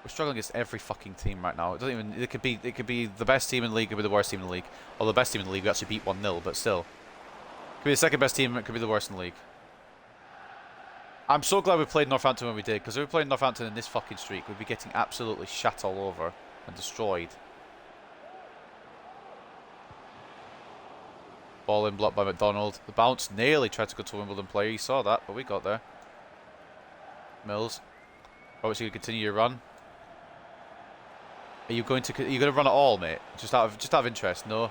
We're struggling against every fucking team right now. It doesn't even. It could be the best team in the league. It could be the worst team in the league. Or the best team in the league. We actually beat 1-0, but still, it could be the second best team. It could be the worst in the league. I'm so glad we played Northampton when we did, because if we played Northampton in this fucking streak, we'd be getting absolutely shat all over and destroyed. Ball in, blocked by McDonald. The bounce nearly tried to go to a Wimbledon player. You saw that, but we got there. Mills. Obviously, you continue your run. Are you going to run at all, mate? Just out of interest, no.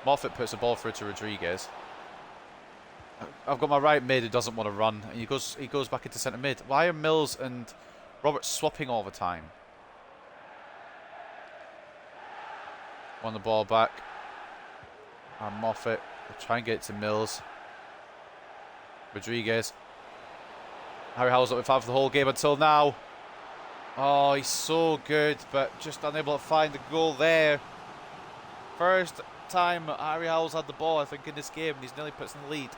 Moffat puts the ball through to Rodriguez. I've got my right mid who doesn't want to run, and he goes back into centre mid. Why are Mills and Roberts swapping all the time? Won the ball back. And Moffat will try and get it to Mills. Rodriguez. Harry Howell's up with 5 for the whole game until now. Oh, he's so good, but just unable to find the goal there. First time Harry Howell's had the ball, I think, in this game, and he's nearly puts in the lead.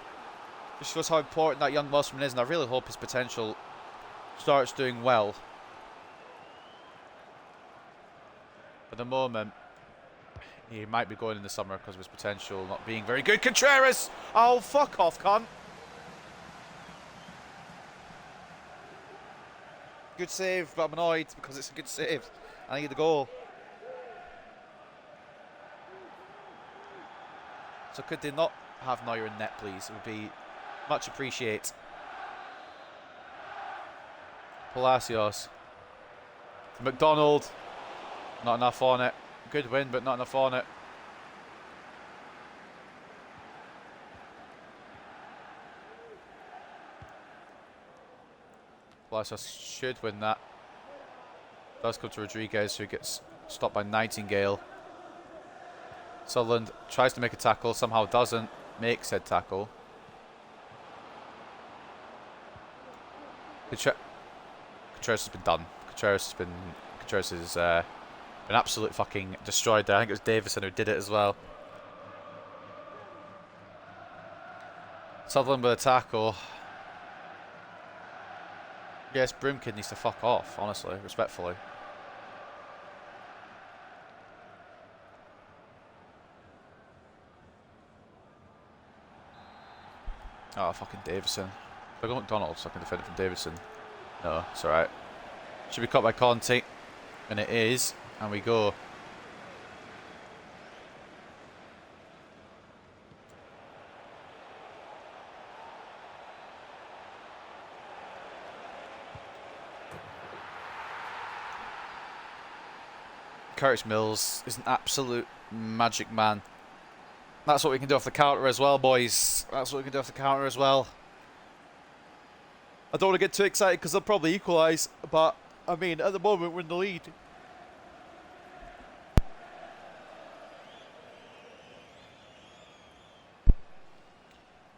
Just shows how important that young Welshman is, and I really hope his potential starts doing well. For the moment, he might be going in the summer because of his potential not being very good. Contreras! Oh, fuck off, cunt. Good save, but I'm annoyed because it's a good save. I need the goal. So could they not have Neuer in net, please? It would be much appreciated. Palacios. McDonald. Not enough on it. Good win, but not enough on it. Palacios should win that. Does come to Rodriguez, who gets stopped by Nightingale. Sutherland tries to make a tackle, somehow doesn't make said tackle. Contreras has been done. Contreras has been absolutely fucking destroyed there. I think it was Davison who did it as well. Sutherland with a tackle. Yes, Broomkid needs to fuck off, honestly, respectfully. Oh, fucking Davison. I got McDonald so I can defend it from Davison. No, it's alright. Should be caught by Conte. And it is. And we go. Curtis Mills is an absolute magic man. That's what we can do off the counter as well, boys. That's what we can do off the counter as well. I don't want to get too excited because they'll probably equalise, but I mean, at the moment we're in the lead.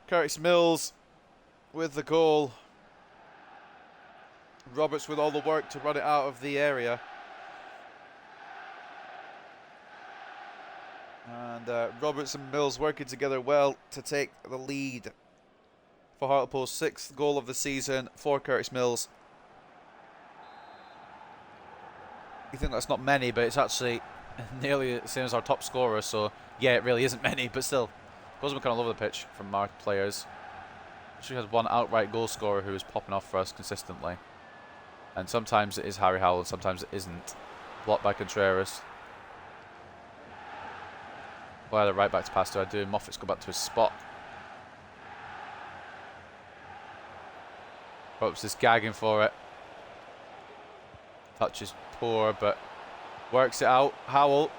Curtis Mills with the goal. Roberts with all the work to run it out of the area. And Roberts and Mills working together well to take the lead for Hartlepool's 6th goal of the season for Curtis Mills. You think that's not many, but it's actually nearly the same as our top scorer, so yeah, it really isn't many, but still. Goes kind of all over the pitch from marked players. She has one outright goal scorer who is popping off for us consistently. And sometimes it is Harry Howell, and sometimes it isn't. Blocked by Contreras. Well, the right back to pass to Adu. Moffat's go back to his spot. Ropes is gagging for it. Touch is poor, but works it out. Howell.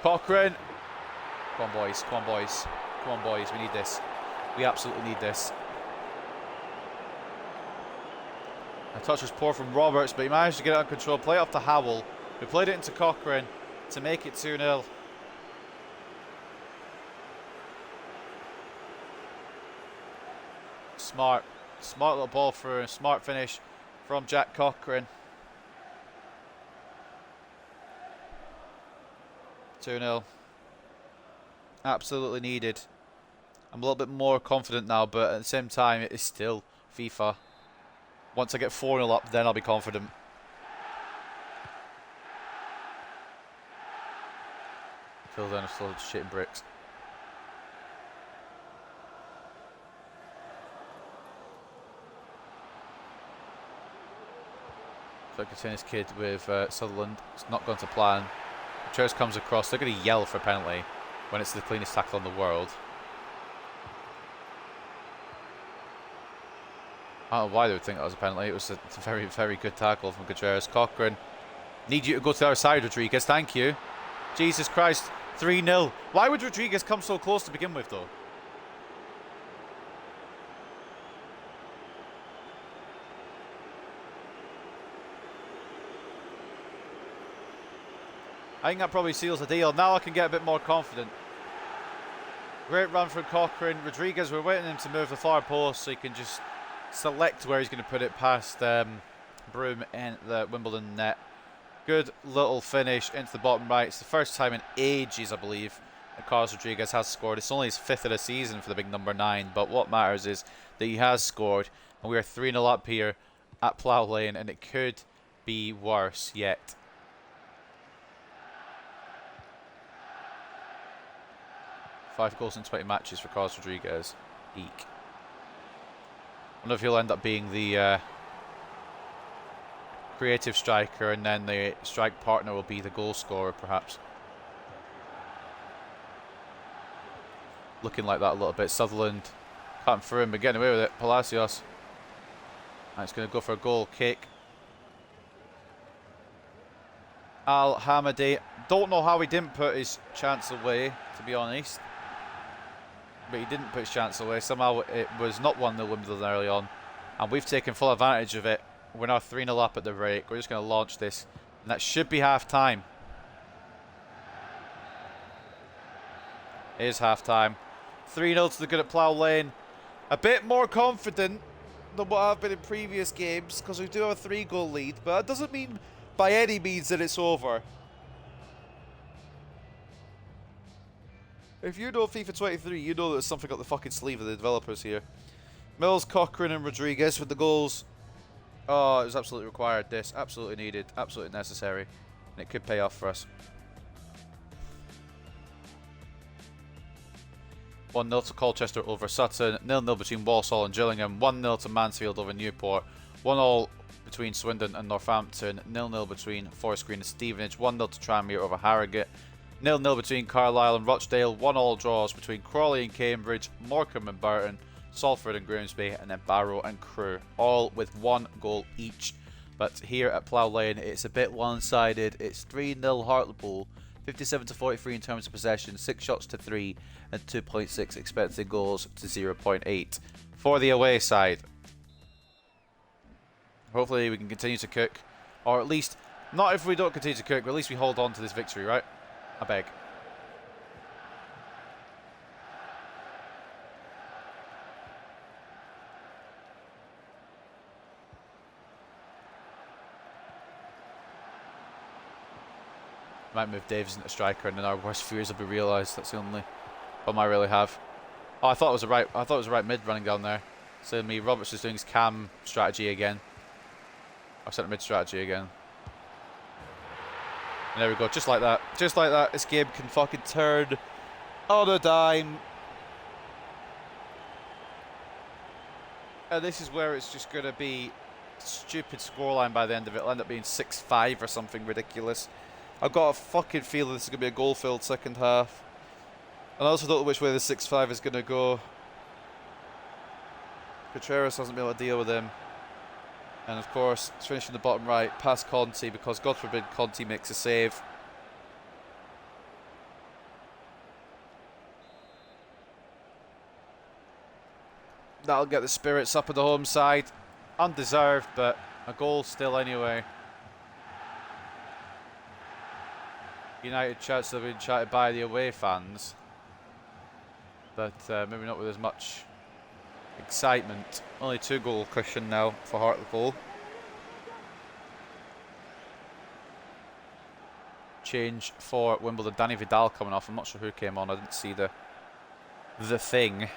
Cochrane. Come on, boys. Come on, boys. Come on, boys. We need this. We absolutely need this. The touch was poor from Roberts, but he managed to get it under control. Play it off to Howell, who played it into Cochrane to make it 2-0. Smart little ball through, smart finish from Jack Cochrane. 2-0. Absolutely needed. I'm a little bit more confident now, but at the same time, it is still FIFA. Once I get 4-0 up, then I'll be confident. Till then, I'm still shitting bricks. So Katina's kid with Sutherland. It's not going to plan. Church comes across. They're going to yell for a penalty when it's the cleanest tackle in the world. I don't know why they would think that was a penalty. It was a very, very good tackle from Gutierrez. Cochrane, need you to go to the other side, Rodriguez. Thank you. Jesus Christ. 3-0. Why would Rodriguez come so close to begin with, though? I think that probably seals the deal. Now I can get a bit more confident. Great run from Cochrane. Rodriguez, we're waiting him to move the far post so he can just select where he's going to put it past Broom in the Wimbledon net. Good little finish into the bottom right. It's the first time in ages, I believe, that Carlos Rodriguez has scored. It's only his 5th of the season for the big number 9, but what matters is that he has scored, and we are 3-0 up here at Plough Lane, and it could be worse yet. Five goals in 20 matches for Carlos Rodriguez. Eek. I wonder if he'll end up being the creative striker, and then the strike partner will be the goal scorer, perhaps. Looking like that a little bit. Sutherland cutting through him, but getting away with it. Palacios. And it's going to go for a goal kick. Al Hamadi. Don't know how he didn't put his chance away, to be honest. But he didn't put his chance away. Somehow it was not 1-0 Wimbledon early on, and we've taken full advantage of it. We're now 3-0 up at the break. We're just going to launch this, and that should be half time. It is half time. 3-0 to the good at Plough Lane. A bit more confident than what I've been in previous games, because we do have a 3-goal lead, but that doesn't mean by any means that it's over. If you know FIFA 23, you know there's something up the fucking sleeve of the developers here. Mills, Cochrane and Rodriguez with the goals. Oh, it was absolutely required, this. Absolutely needed. Absolutely necessary. And it could pay off for us. 1-0 to Colchester over Sutton. 0-0 between Walsall and Gillingham. 1-0 to Mansfield over Newport. 1-1 between Swindon and Northampton. 0-0 between Forest Green and Stevenage. 1-0 to Tranmere over Harrogate. 0-0 between Carlisle and Rochdale. 1-1 draws between Crawley and Cambridge, Morecambe and Burton, Salford and Grimsby, and then Barrow and Crewe, all with 1 goal each. But here at Plough Lane, it's a bit one-sided. It's 3-0 Hartlepool, 57-43 in terms of possession, 6 shots to 3, and 2.6 expected goals to 0.8 for the away side. Hopefully we can continue to cook, or at least, not if we don't continue to cook, but at least we hold on to this victory, right? I beg. Might move Davis into striker, and then our worst fears will be realised. That's the only problem I really have. Oh, I thought it was a right mid running down there. So me, Roberts is doing his cam strategy again. Or centre mid strategy again. And there we go, just like that. Just like that, this game can fucking turn on a dime. And this is where it's just going to be stupid scoreline by the end of it. It'll end up being 6-5 or something ridiculous. I've got a fucking feeling this is going to be a goal-filled second half. And I also don't know which way the 6-5 is going to go. Contreras hasn't been able to deal with him. And of course, it's finishing the bottom right, past Conti, because God forbid Conti makes a save. That'll get the spirits up at the home side. Undeserved, but a goal still anyway. United chants have been chatted by the away fans. But maybe not with as much excitement. Only 2-goal cushion now for Hartlepool. Change for Wimbledon. Danny Vidal coming off. I'm not sure who came on. I didn't see the thing.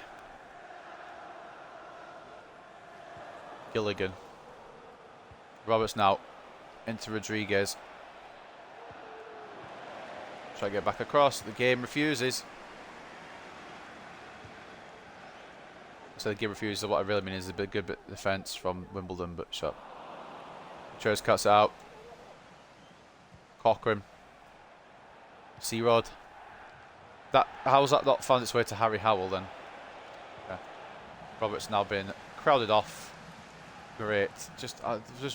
Gilligan. Roberts now into Rodriguez. Try to get back across. The game refuses. So the game refuses. What I really mean is a good bit of defence from Wimbledon, but shut. Chairs cuts it out. Cochrane. Searod. How's that not found its way to Harry Howell then? Yeah. Roberts now been crowded off Great. Just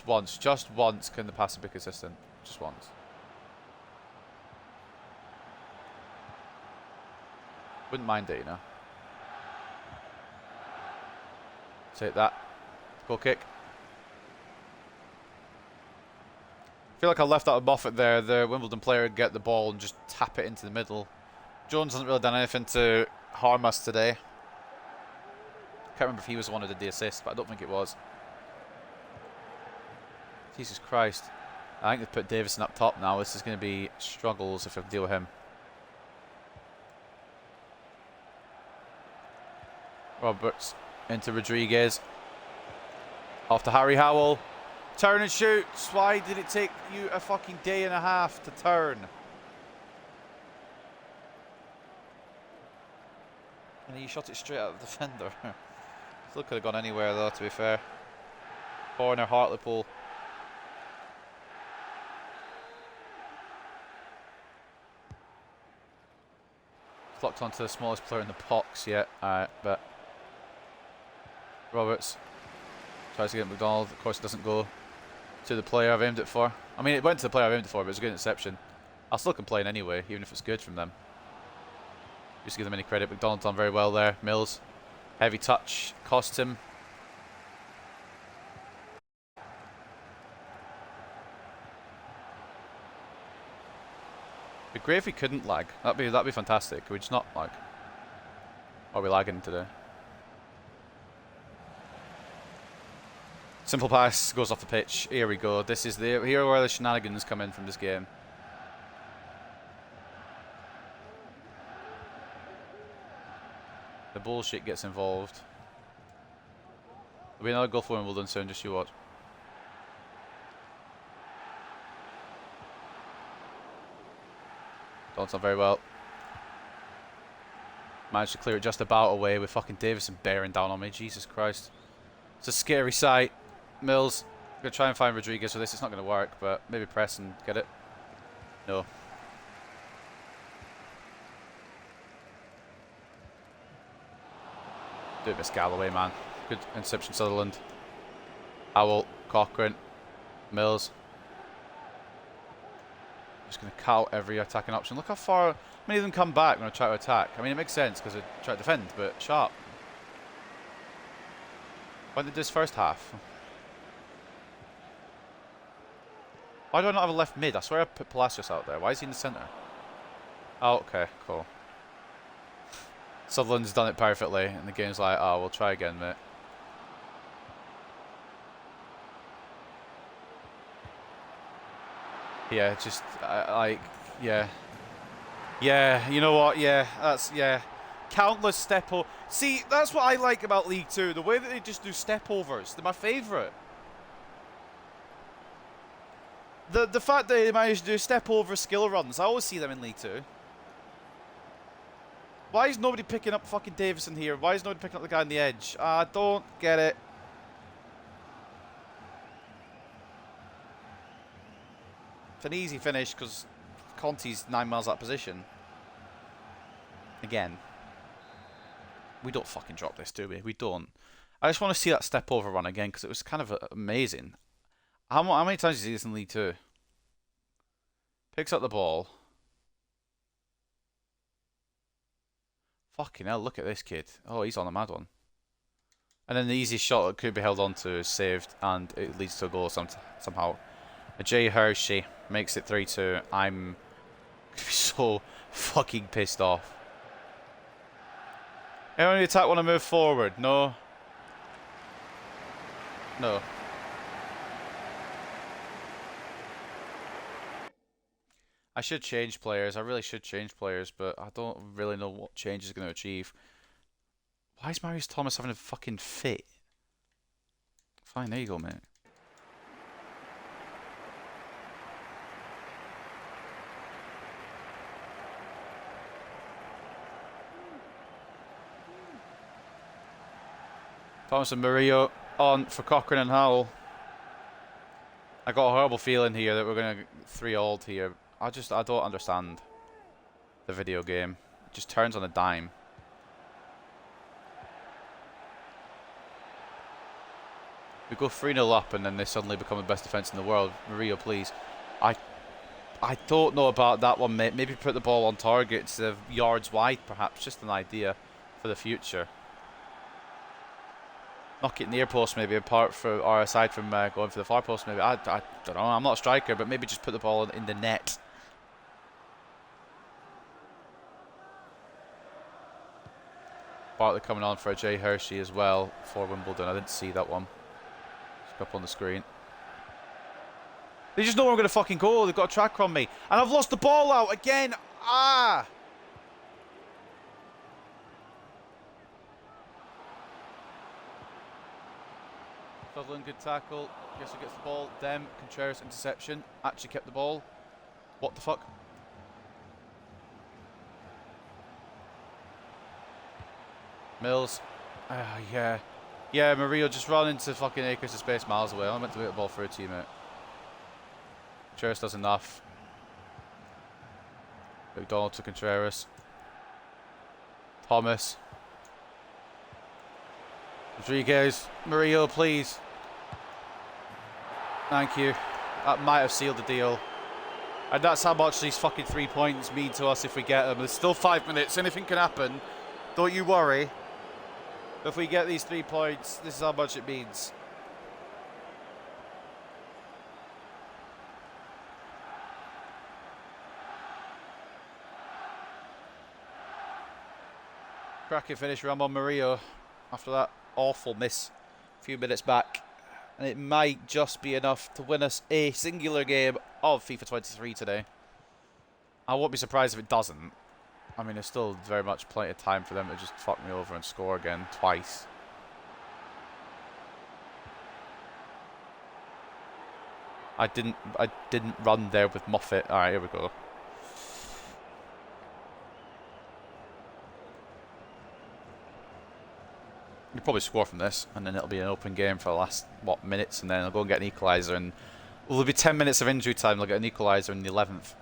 once. Just once can the pass be consistent. Just once. Wouldn't mind it, you know. Take that. Goal kick. I feel like I left out a Moffat there. The Wimbledon player would get the ball and just tap it into the middle. Jones hasn't really done anything to harm us today. Can't remember if he was the one who did the assist, but I don't think it was. Jesus Christ. I think they've put Davison up top now. This is going to be struggles if I deal with him. Roberts into Rodriguez. Off to Harry Howell. Turn and shoot. Why did it take you a fucking day and a half to turn? And he shot it straight at the defender. Still could have gone anywhere though, to be fair. Corner, Hartlepool. Locked onto the smallest player in the box yet. Alright, but Roberts tries to get McDonald. Of course, it doesn't go to the player I've aimed it for. I mean, it went to the player I've aimed it for, but it was a good interception. I'll still complain anyway, even if it's good from them. Just to give them any credit. McDonald's done very well there. Mills, heavy touch, cost him. It'd be great if we couldn't lag. That'd be fantastic. Could we just not lag? Or are we lagging today? Simple pass goes off the pitch. Here we go. This is here where the shenanigans come in from this game. The bullshit gets involved. There'll be another goal for Wimbledon soon. Just you watch. Done very well. Managed to clear it just about away with fucking Davison bearing down on me. Jesus Christ. It's a scary sight. Mills. I'm going to try and find Rodriguez for this. It's not going to work, but maybe press and get it. No. Do miss Galloway, man. Good interception, Sutherland. Howell. Cochrane. Mills. Just going to cut out every attacking option. Look how far many of them come back when I try to attack. I mean, it makes sense because I try to defend, but sharp. When did this first half? Why do I not have a left mid? I swear I put Palacios out there. Why is he in the centre? Oh, okay, cool. Sutherland's done it perfectly, and the game's like, oh, we'll try again, mate. Yeah, just, like, yeah. Yeah, you know what, yeah, that's, yeah. Countless step overs. See, that's what I like about League 2. The way that they just do step overs. They're my favourite. The fact that they manage to do step over skill runs. I always see them in League 2. Why is nobody picking up fucking Davison here? Why is nobody picking up the guy on the edge? I don't get it. It's an easy finish because Conti's 9 miles out of position. Again. We don't fucking drop this, do we? We don't. I just want to see that step over run again because it was kind of amazing. How many times do you see this in League 2? Picks up the ball. Fucking hell, look at this kid. Oh, he's on a mad one. And then the easiest shot that could be held on to is saved and it leads to a goal somehow. Jay Hershey makes it 3-2. I'm going to be so fucking pissed off. Anyone in the attack want to move forward? No. No. I should change players. I really should change players, but I don't really know what change is going to achieve. Why is Marius Thomas having a fucking fit? Fine, there you go, mate. Thomas and Murillo on for Cochrane and Howell. I got a horrible feeling here that we're going to 3-0 here. I don't understand the video game. It just turns on a dime. We go 3-0 up and then they suddenly become the best defence in the world. Mario, please. I don't know about that one, mate. Maybe put the ball on target instead of yards wide, perhaps. Just an idea for the future. Knock it near post, maybe, or aside from going for the far post, maybe. I don't know. I'm not a striker, but maybe just put the ball in the net. Bartlett coming on for a Jay Hershey as well for Wimbledon. I didn't see that one. It's up on the screen. They just know where I'm going to fucking go. They've got a tracker on me. And I've lost the ball out again. Ah! Sutton, good tackle. Guess who gets the ball? Them. Contreras, interception. Actually kept the ball. What the fuck? Mills. Yeah. Yeah, Mario just ran into fucking acres of space miles away. I meant to get the ball for a teammate. Contreras does enough. McDonald to Contreras. Thomas. Rodriguez. Mario, please. Thank you. That might have sealed the deal. And that's how much these fucking 3 points mean to us if we get them. There's still 5 minutes. Anything can happen. Don't you worry. If we get these 3 points, this is how much it means. Cracking finish Ramon Murillo after that awful miss a few minutes back. And it might just be enough to win us a singular game of FIFA 23 today. I won't be surprised if it doesn't. I mean, there's still very much plenty of time for them to just fuck me over and score again twice. I didn't run there with Moffat. Alright, here we go. You'll probably score from this, and then it'll be an open game for the last, what, minutes, and then I'll go and get an equaliser, and well, there'll be 10 minutes of injury time, they'll get an equaliser in the 11th.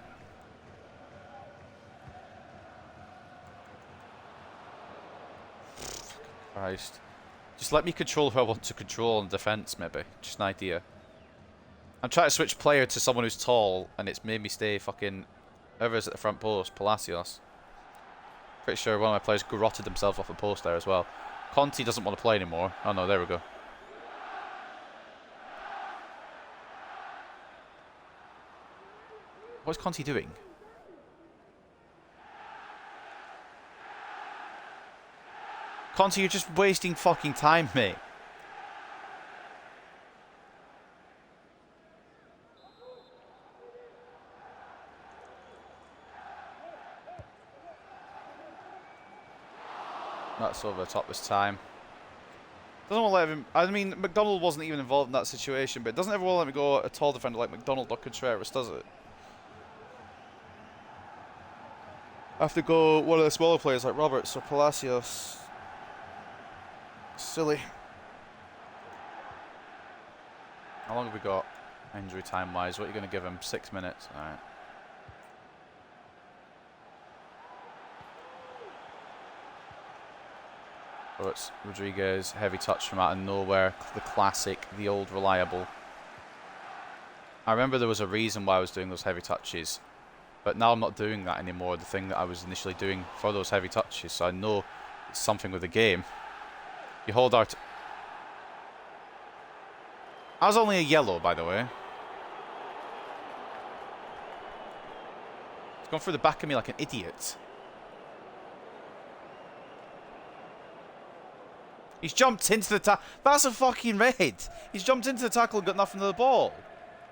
Christ. Just let me control who I want to control in defence, maybe. Just an idea. I'm trying to switch player to someone who's tall, and it's made me stay fucking whoever's at the front post, Palacios. Pretty sure one of my players garroted himself off the post there as well. Conti doesn't want to play anymore. Oh no, there we go. What's Conti doing? Conti, you're just wasting fucking time, mate. That's over the top this time. Doesn't want to let him. I mean, McDonald wasn't even involved in that situation, but it doesn't ever want to let me go a tall defender like McDonald or Contreras, does it? I have to go one of the smaller players like Roberts or Palacios. Silly. How long have we got injury time wise? What are you going to give him? 6 minutes? Alright. Roberts, Rodriguez, heavy touch from out of nowhere. The classic, the old reliable. I remember there was a reason why I was doing those heavy touches, but now I'm not doing that anymore, the thing that I was initially doing for those heavy touches, so I know it's something with the game. You hold out. I was only a yellow, by the way. It's gone through the back of me like an idiot. He's jumped into the tackle. That's a fucking red. He's jumped into the tackle and got nothing to the ball.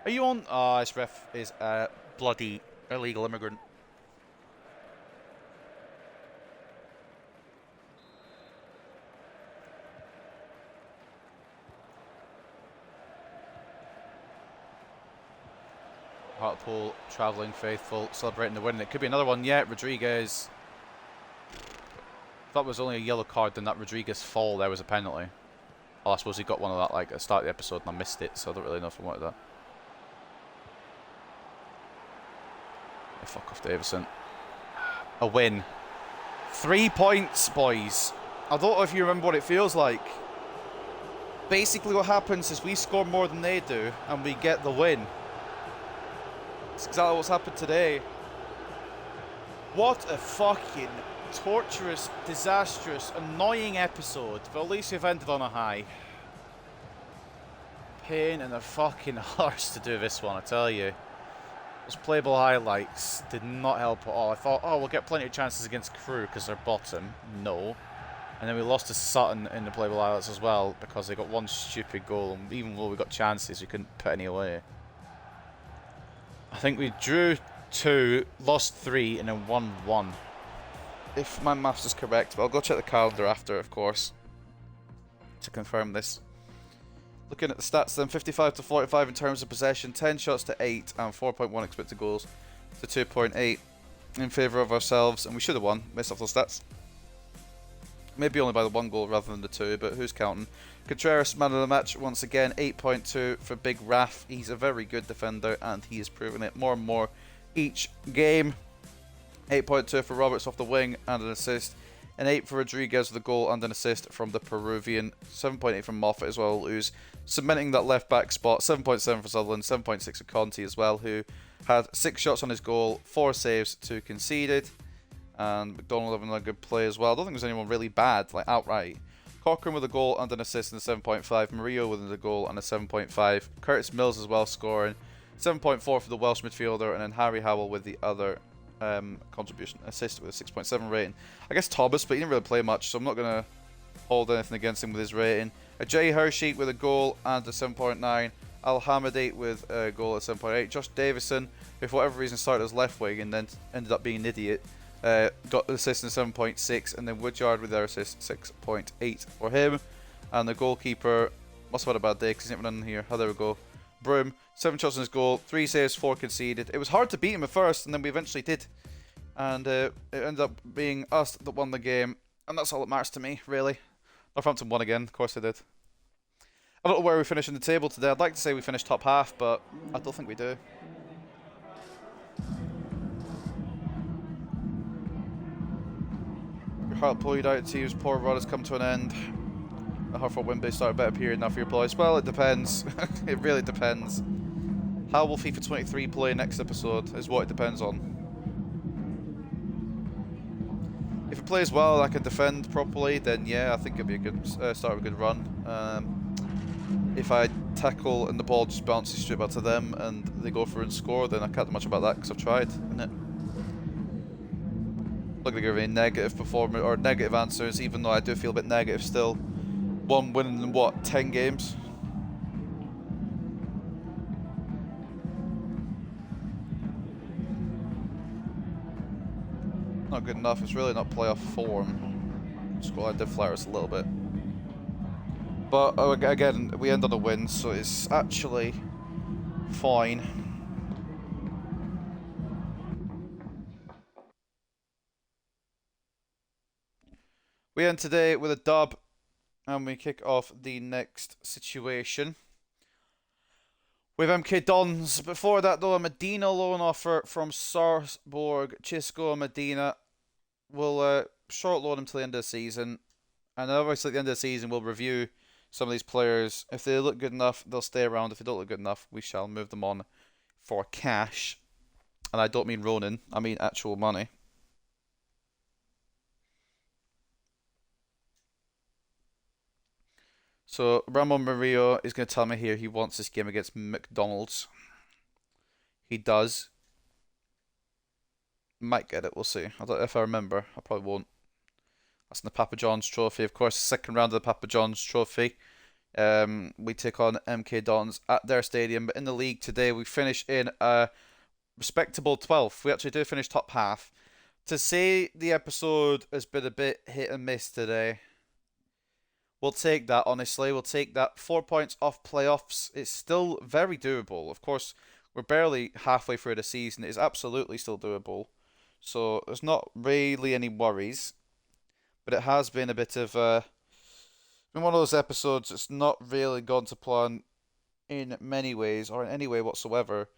Are you on? Oh, this ref is a bloody illegal immigrant. Hartlepool, travelling faithful, celebrating the win. It could be another one yet. Rodriguez. That was only a yellow card, then that Rodriguez fall there was a penalty. Oh, I suppose he got one of that like at the start of the episode and I missed it, so I don't really know if I wanted that. Oh, fuck off, Davison. A win. 3 points, boys. I don't know if you remember what it feels like. basically what happens is we score more than they do, and we get the win. That's exactly what's happened today. What a fucking torturous, disastrous, annoying episode, but at least we've ended on a high. Pain in the fucking arse to do this one, I tell you. Those playable highlights did not help at all. I thought, oh, we'll get plenty of chances against Crewe because they're bottom. No. And then we lost to Sutton in the playable highlights as well because they got one stupid goal, and even though we got chances, we couldn't put any away. I think we drew 2, lost 3, and then won 1. If my maths is correct, but I'll go check the calendar after, of course, to confirm this. Looking at the stats then, 55 to 45 in terms of possession, 10 shots to 8, and 4.1 expected goals to 2.8 in favour of ourselves, and we should have won, based off those stats. Maybe only by the 1 goal rather than the 2, but who's counting? Contreras, man of the match, once again, 8.2 for Big Raf. He's a very good defender, and he is proving it more and more each game. 8.2 for Roberts off the wing, and an assist. An 8 for Rodriguez with a goal and an assist from the Peruvian. 7.8 from Moffat as well, who's cementing that left back spot. 7.7 for Sutherland, 7.6 for Conti as well, who had 6 shots on his goal, 4 saves, 2 conceded. And McDonald having a good play as well. I don't think there's anyone really bad, like outright. Cochrane with a goal and an assist in the 7.5. Murillo with a goal and a 7.5. Curtis Mills as well scoring. 7.4 for the Welsh midfielder, and then Harry Howell with the other contribution assist with a 6.7 rating. I guess Thomas, but he didn't really play much, so I'm not going to hold anything against him with his rating. Jay Hershey with a goal and a 7.9. Al Hamadi with a goal at 7.8. Josh Davison, who for whatever reason started as left wing and then ended up being an idiot, got the assist in 7.6, and then Woodyard with their assist 6.8 for him. And the goalkeeper must have had a bad day because he's not even in here. Oh, there we go. Broom, 7 shots on his goal, 3 saves, 4 conceded. It was hard to beat him at first, and then we eventually did. And it ended up being us that won the game, and that's all that matters to me, really. Northampton won again, of course they did. I don't know where we finished in the table today. I'd like to say we finished top half, but I don't think we do. Your Hartlepool United team's poor run has come to an end. The Hartford Wembley started a better period now for your boys. Well, it depends. It really depends. How will FIFA 23 play next episode is what it depends on. If it plays well and I can defend properly, then yeah, I think it'll be a good start of a good run. If I tackle and the ball just bounces straight back to them and they go for and score, then I can't do much about that because I've tried, innit? Not going to give any negative performance or negative answers, even though I do feel a bit negative still. 1 win in what, 10 games? Not good enough. It's really not playoff form. Squad did flatter us a little bit. But again, we end on a win, so it's actually fine. We end today with a dub, and we kick off the next situation with MK Dons. Before that, though, a Medina loan offer from Sarpsborg. Chisco Medina will short loan him till the end of the season, and obviously at the end of the season we'll review some of these players. If they look good enough, they'll stay around. If they don't look good enough, we shall move them on for cash. And I don't mean Ronin, I mean actual money. So Ramon Murillo is going to tell me here he wants this game against McDonald's. He does. Might get it, we'll see. I don't know if I remember. I probably won't. That's in the Papa John's Trophy. Of course, the second round of the Papa John's Trophy. We take on MK Dons at their stadium. But in the league today, we finish in a respectable 12th. We actually do finish top half. To say the episode has been a bit hit and miss today, we'll take that, honestly. We'll take that. 4 points off playoffs. It's still very doable. Of course, we're barely halfway through the season. It's absolutely still doable. So there's not really any worries. But it has been a bit of been one of those episodes that's not really gone to plan in many ways, or in any way whatsoever,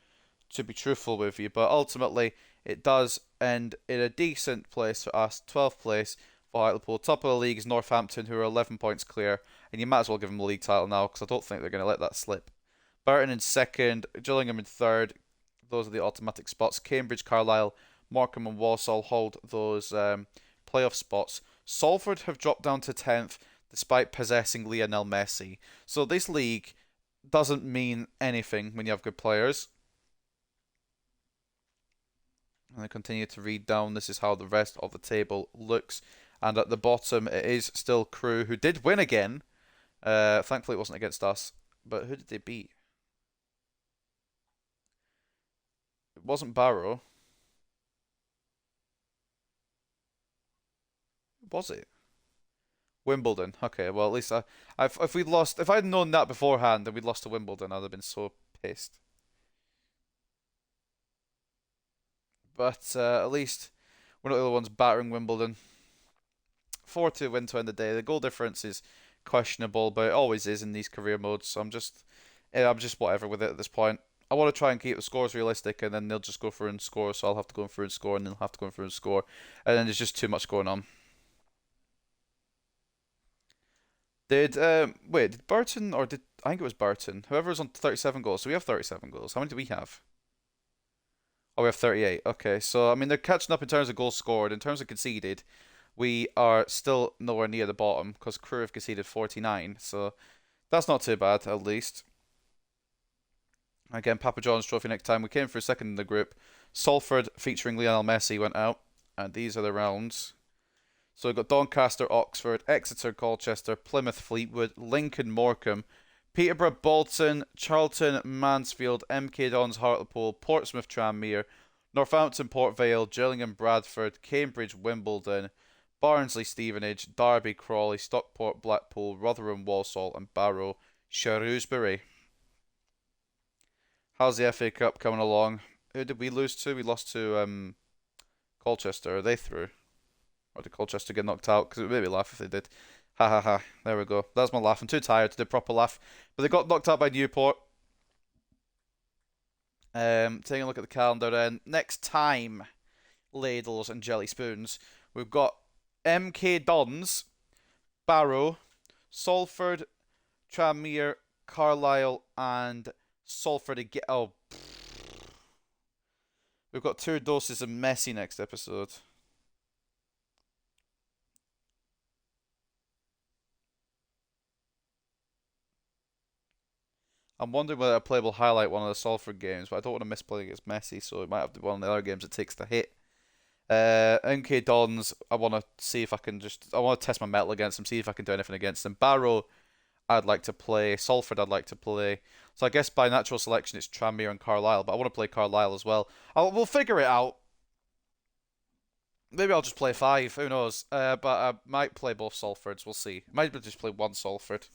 to be truthful with you. But ultimately, it does end in a decent place for us, 12th place, for Hartlepool. Top of the league is Northampton, who are 11 points clear, and you might as well give them the league title now because I don't think they're going to let that slip. Burton in second, Gillingham in third. Those are the automatic spots. Cambridge, Carlisle, Morecambe, and Walsall hold those playoff spots. Salford have dropped down to 10th despite possessing Lionel Messi. So this league doesn't mean anything when you have good players. And I continue to read down. This is how the rest of the table looks. And at the bottom, it is still Crewe, who did win again. Thankfully, it wasn't against us. But who did they beat? It wasn't Barrow. Was it? Wimbledon. Okay, well at least if I'd known that beforehand and we'd lost to Wimbledon, I'd have been so pissed. But at least we're not the other ones battering Wimbledon. 4-2 win to end the day. The goal difference is questionable, but it always is in these career modes. So I'm just whatever with it at this point. I want to try and keep the scores realistic, and then they'll just go through and score. So I'll have to go through and score, and they'll have to go through and score, and then there's just too much going on. Did Burton or did I think it was Burton? Whoever was on 37 goals. So we have 37 goals. How many do we have? Oh, we have 38. Okay, so I mean they're catching up in terms of goals scored. In terms of conceded, we are still nowhere near the bottom because Crewe have conceded 49. So that's not too bad, at least. Again, Papa John's Trophy next time. We came for second in the group. Salford featuring Lionel Messi went out, and these are the rounds. So we've got Doncaster, Oxford, Exeter, Colchester, Plymouth, Fleetwood, Lincoln, Morecambe, Peterborough, Bolton, Charlton, Mansfield, MK Dons, Hartlepool, Portsmouth, Tranmere, Northampton, Port Vale, Gillingham, Bradford, Cambridge, Wimbledon, Barnsley, Stevenage, Derby, Crawley, Stockport, Blackpool, Rotherham, Walsall, and Barrow, Shrewsbury. How's the FA Cup coming along? Who did we lose to? We lost to Colchester. Are they through? Or did Colchester get knocked out? Because it would make me laugh if they did. Ha ha ha. There we go. That's my laugh. I'm too tired to do a proper laugh. But they got knocked out by Newport. Taking a look at the calendar then. Next time, ladles and jelly spoons. We've got MK Dons, Barrow, Salford, Tranmere, Carlisle, and Salford again. Oh. We've got 2 doses of Messi next episode. I'm wondering whether a player will highlight one of the Salford games, but I don't want to miss playing against Messi, so it might have to be one of the other games it takes to hit. MK Dons, I want to see if I can I want to test my metal against them, see if I can do anything against them. Barrow, I'd like to play. Salford, I'd like to play. So I guess by natural selection, it's Tranmere and Carlisle, but I want to play Carlisle as well. We'll figure it out. Maybe I'll just play 5, who knows. But I might play both Salfords, we'll see. Might just play one Salford.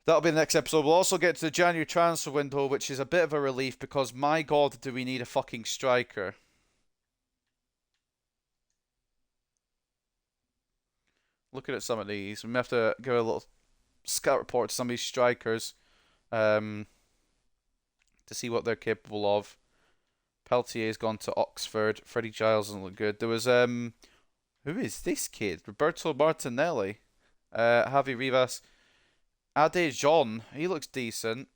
That'll be the next episode. We'll also get to the January transfer window, which is a bit of a relief because, my God, do we need a fucking striker. Looking at some of these, we may have to give a little scout report to some of these strikers to see what they're capable of. Peltier's gone to Oxford. Freddie Giles doesn't look good. There was, who is this kid? Roberto Martinelli. Javi Rivas. Ade Jean, he looks decent.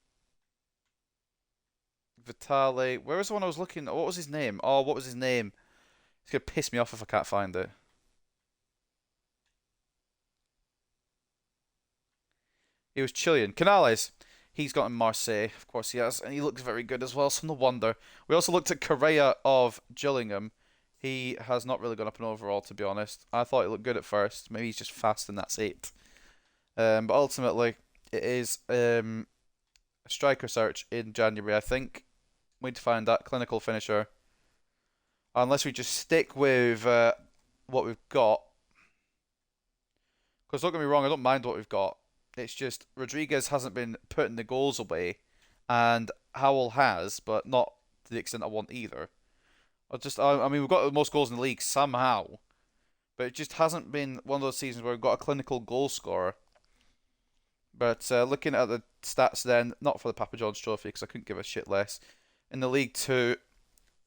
Vitale, where was the one I was looking at? What was his name? Oh, what was his name? It's going to piss me off if I can't find it. He was Chilean. Canales, he's got in Marseille. Of course he has. And he looks very good as well, so no wonder. We also looked at Correa of Gillingham. He has not really gone up in overall, to be honest. I thought he looked good at first. Maybe he's just fast and that's it. But ultimately, it is a striker search in January, I think. We need to find that clinical finisher. Unless we just stick with what we've got. Because don't get me wrong, I don't mind what we've got. It's just Rodriguez hasn't been putting the goals away. And Howell has, but not to the extent I want either. I mean, we've got the most goals in the league somehow. But it just hasn't been one of those seasons where we've got a clinical goal scorer. But looking at the stats then, not for the Papa John's Trophy because I couldn't give a shit less. In the League 2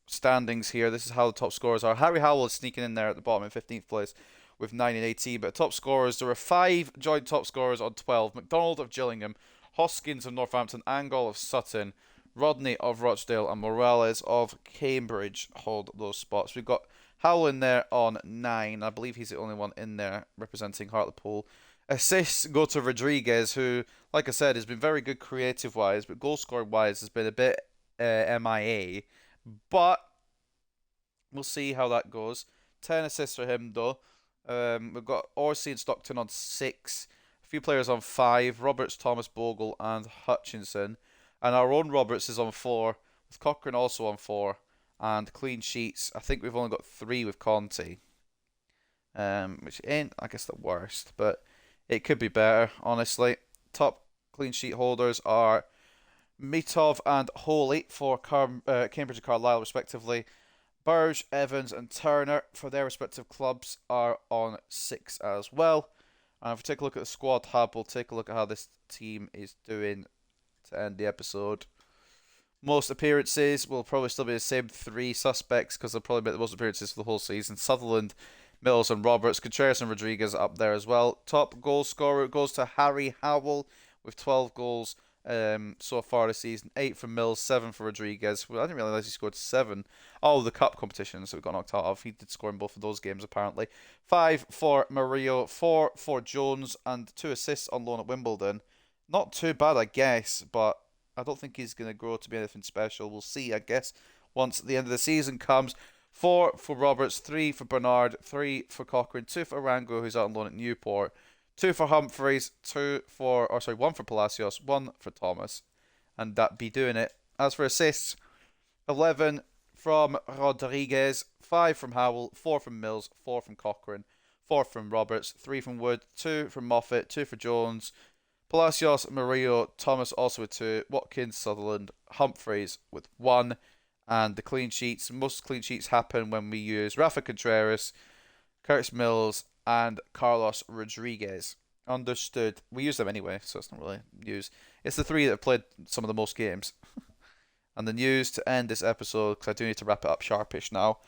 standings here, this is how the top scorers are. Harry Howell is sneaking in there at the bottom in 15th place with 9 and 18. But top scorers, there are 5 joint top scorers on 12. McDonald of Gillingham, Hoskins of Northampton, Angol of Sutton, Rodney of Rochdale, and Morales of Cambridge hold those spots. We've got Howell in there on 9. I believe he's the only one in there representing Hartlepool. Assists go to Rodriguez, who, like I said, has been very good creative-wise, but goal-scoring-wise has been a bit MIA. But we'll see how that goes. 10 assists for him, though. We've got Orsi and Stockton on 6. A few players on 5. Roberts, Thomas, Bogle, and Hutchinson. And our own Roberts is on 4, with Cochrane also on 4. And clean sheets, I think we've only got 3 with Conte. Which ain't, I guess, the worst. But it could be better, honestly. Top clean sheet holders are Mitov and Holy for Cambridge and Carlisle, respectively. Burge, Evans, and Turner for their respective clubs are on 6 as well. And if we take a look at the squad tab, we'll take a look at how this team is doing to end the episode. Most appearances will probably still be the same 3 suspects because they'll probably make the most appearances for the whole season. Sutherland, Mills, and Roberts. Contreras and Rodriguez up there as well. Top goal scorer goes to Harry Howell with 12 goals so far this season. 8 for Mills, 7 for Rodriguez. Well, I didn't realise he scored 7. Oh, the cup competitions that we got knocked out of. He did score in both of those games, apparently. 5 for Murillo, 4 for Jones, and 2 assists on loan at Wimbledon. Not too bad, I guess, but I don't think he's going to grow to be anything special. We'll see, I guess, once the end of the season comes. 4 for Roberts, 3 for Bernard, 3 for Cochrane, 2 for Arango, who's out on loan at Newport, 2 for Humphreys, 1 for Palacios, 1 for Thomas, and that be doing it. As for assists, 11 from Rodriguez, 5 from Howell, 4 from Mills, 4 from Cochrane, 4 from Roberts, 3 from Wood, 2 from Moffat, 2 for Jones, Palacios, Murillo, Thomas also with 2, Watkins, Sutherland, Humphreys with 1, and the clean sheets. Most clean sheets happen when we use Rafa Contreras, Curtis Mills, and Carlos Rodriguez. Understood. We use them anyway, so it's not really news. It's the 3 that have played some of the most games. And the news to end this episode, because I do need to wrap it up sharpish now.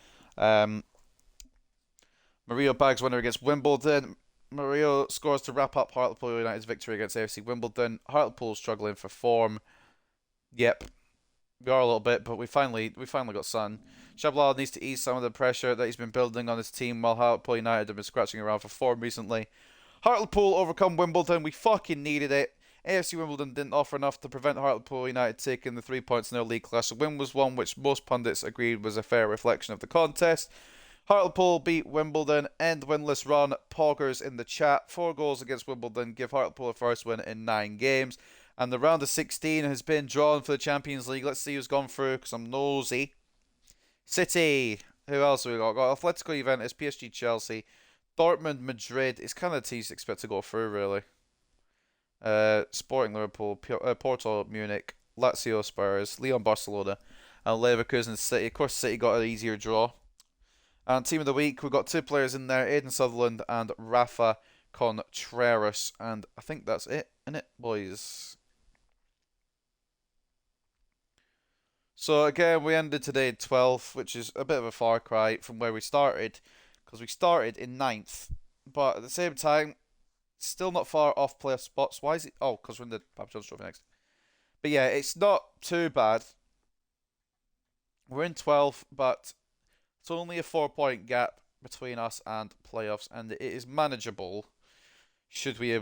Murillo bags winner against Wimbledon. Murillo scores to wrap up Hartlepool United's victory against AFC Wimbledon. Hartlepool struggling for form. Yep, we are a little bit, but we finally got Sutton. Tshabalala needs to ease some of the pressure that he's been building on his team, while Hartlepool United have been scratching around for form recently. Hartlepool overcome Wimbledon. We fucking needed it. AFC Wimbledon didn't offer enough to prevent Hartlepool United taking the 3 points in their league clash. The win was one which most pundits agreed was a fair reflection of the contest. Hartlepool beat Wimbledon, end winless run. Poggers in the chat. 4 goals against Wimbledon give Hartlepool a first win in 9 games. And the round of 16 has been drawn for the Champions League. Let's see who's gone through, because I'm nosy. City. Who else have we got? Got Atletico Juventus, PSG Chelsea, Dortmund Madrid. It's kind of the teams you expect to go through, really. Sporting Liverpool, Porto Munich, Lazio Spurs, Lyon Barcelona, and Leverkusen City. Of course, City got an easier draw. And team of the week, we've got 2 players in there, Aidan Sutherland and Rafa Contreras. And I think that's it, innit, boys? So again, we ended today in 12th, which is a bit of a far cry from where we started, because we started in 9th. But at the same time, still not far off playoff spots. Why is it? Oh, because we're in the Papa John's Trophy next. But yeah, it's not too bad. We're in 12th, but it's only a 4-point gap between us and playoffs, and it is manageable. Should we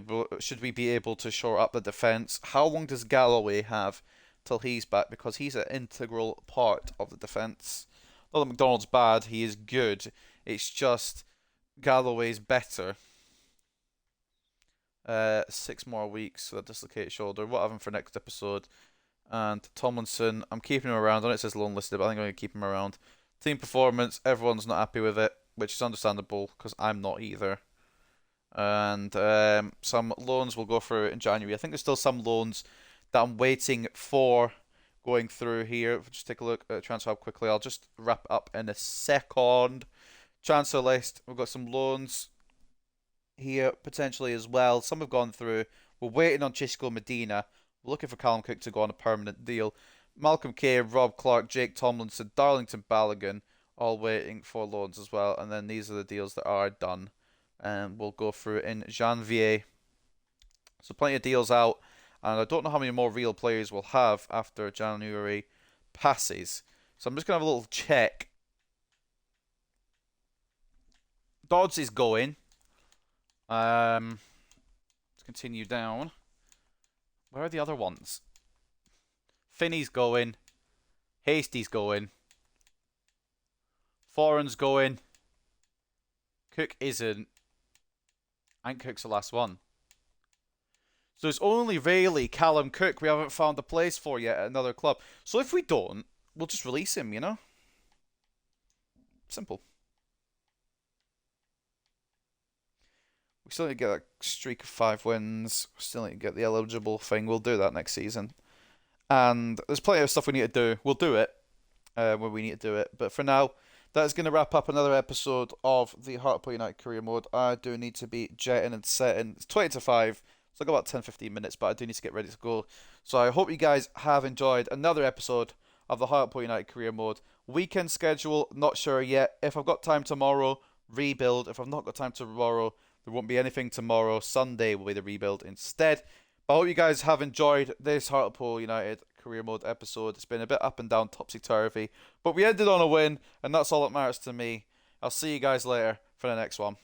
be able to shore up the defence? How long does Galloway have till he's back? Because he's an integral part of the defence. Not that McDonald's bad, he is good. It's just Galloway's better. 6 more weeks for the dislocated shoulder. We'll have him for next episode. And Tomlinson, I'm keeping him around. I know it says loan listed, but I think I'm going to keep him around. Team performance, everyone's not happy with it, which is understandable because I'm not either. And some loans will go through in January. I think there's still some loans that I'm waiting for going through here. Just take a look at transfer hub quickly. I'll just wrap up in a second. Transfer list. We've got some loans here potentially as well. Some have gone through. We're waiting on Chisco Medina. We're looking for Callum Cook to go on a permanent deal. Malcolm Kay, Rob Clark, Jake Tomlinson, Darlington Balogun, all waiting for loans as well. And then these are the deals that are done. and we'll go through it in Janvier. So plenty of deals out, and I don't know how many more real players we'll have after January passes. So I'm just going to have a little check. Dodds is going. Let's continue down. Where are the other ones? Finney's going. Hasty's going. Foreign's going. Cook isn't. I think Cook's the last one. So it's only really Callum Cook we haven't found a place for yet at another club. So if we don't, we'll just release him, you know? Simple. We still need to get a streak of 5 wins. We still need to get the eligible thing. We'll do that next season. And there's plenty of stuff we need to do. We'll do it when we need to do it. But for now, that is going to wrap up another episode of the Hartlepool United career mode. I do need to be jetting and setting. It's 20 to 5. So I've got about 10-15 minutes, but I do need to get ready to go. So I hope you guys have enjoyed another episode of the Hartlepool United career mode. Weekend schedule, not sure yet. If I've got time tomorrow, rebuild. If I've not got time tomorrow, there won't be anything tomorrow. Sunday will be the rebuild instead. But I hope you guys have enjoyed this Hartlepool United career mode episode. It's been a bit up and down, topsy-turvy. But we ended on a win, and that's all that matters to me. I'll see you guys later for the next one.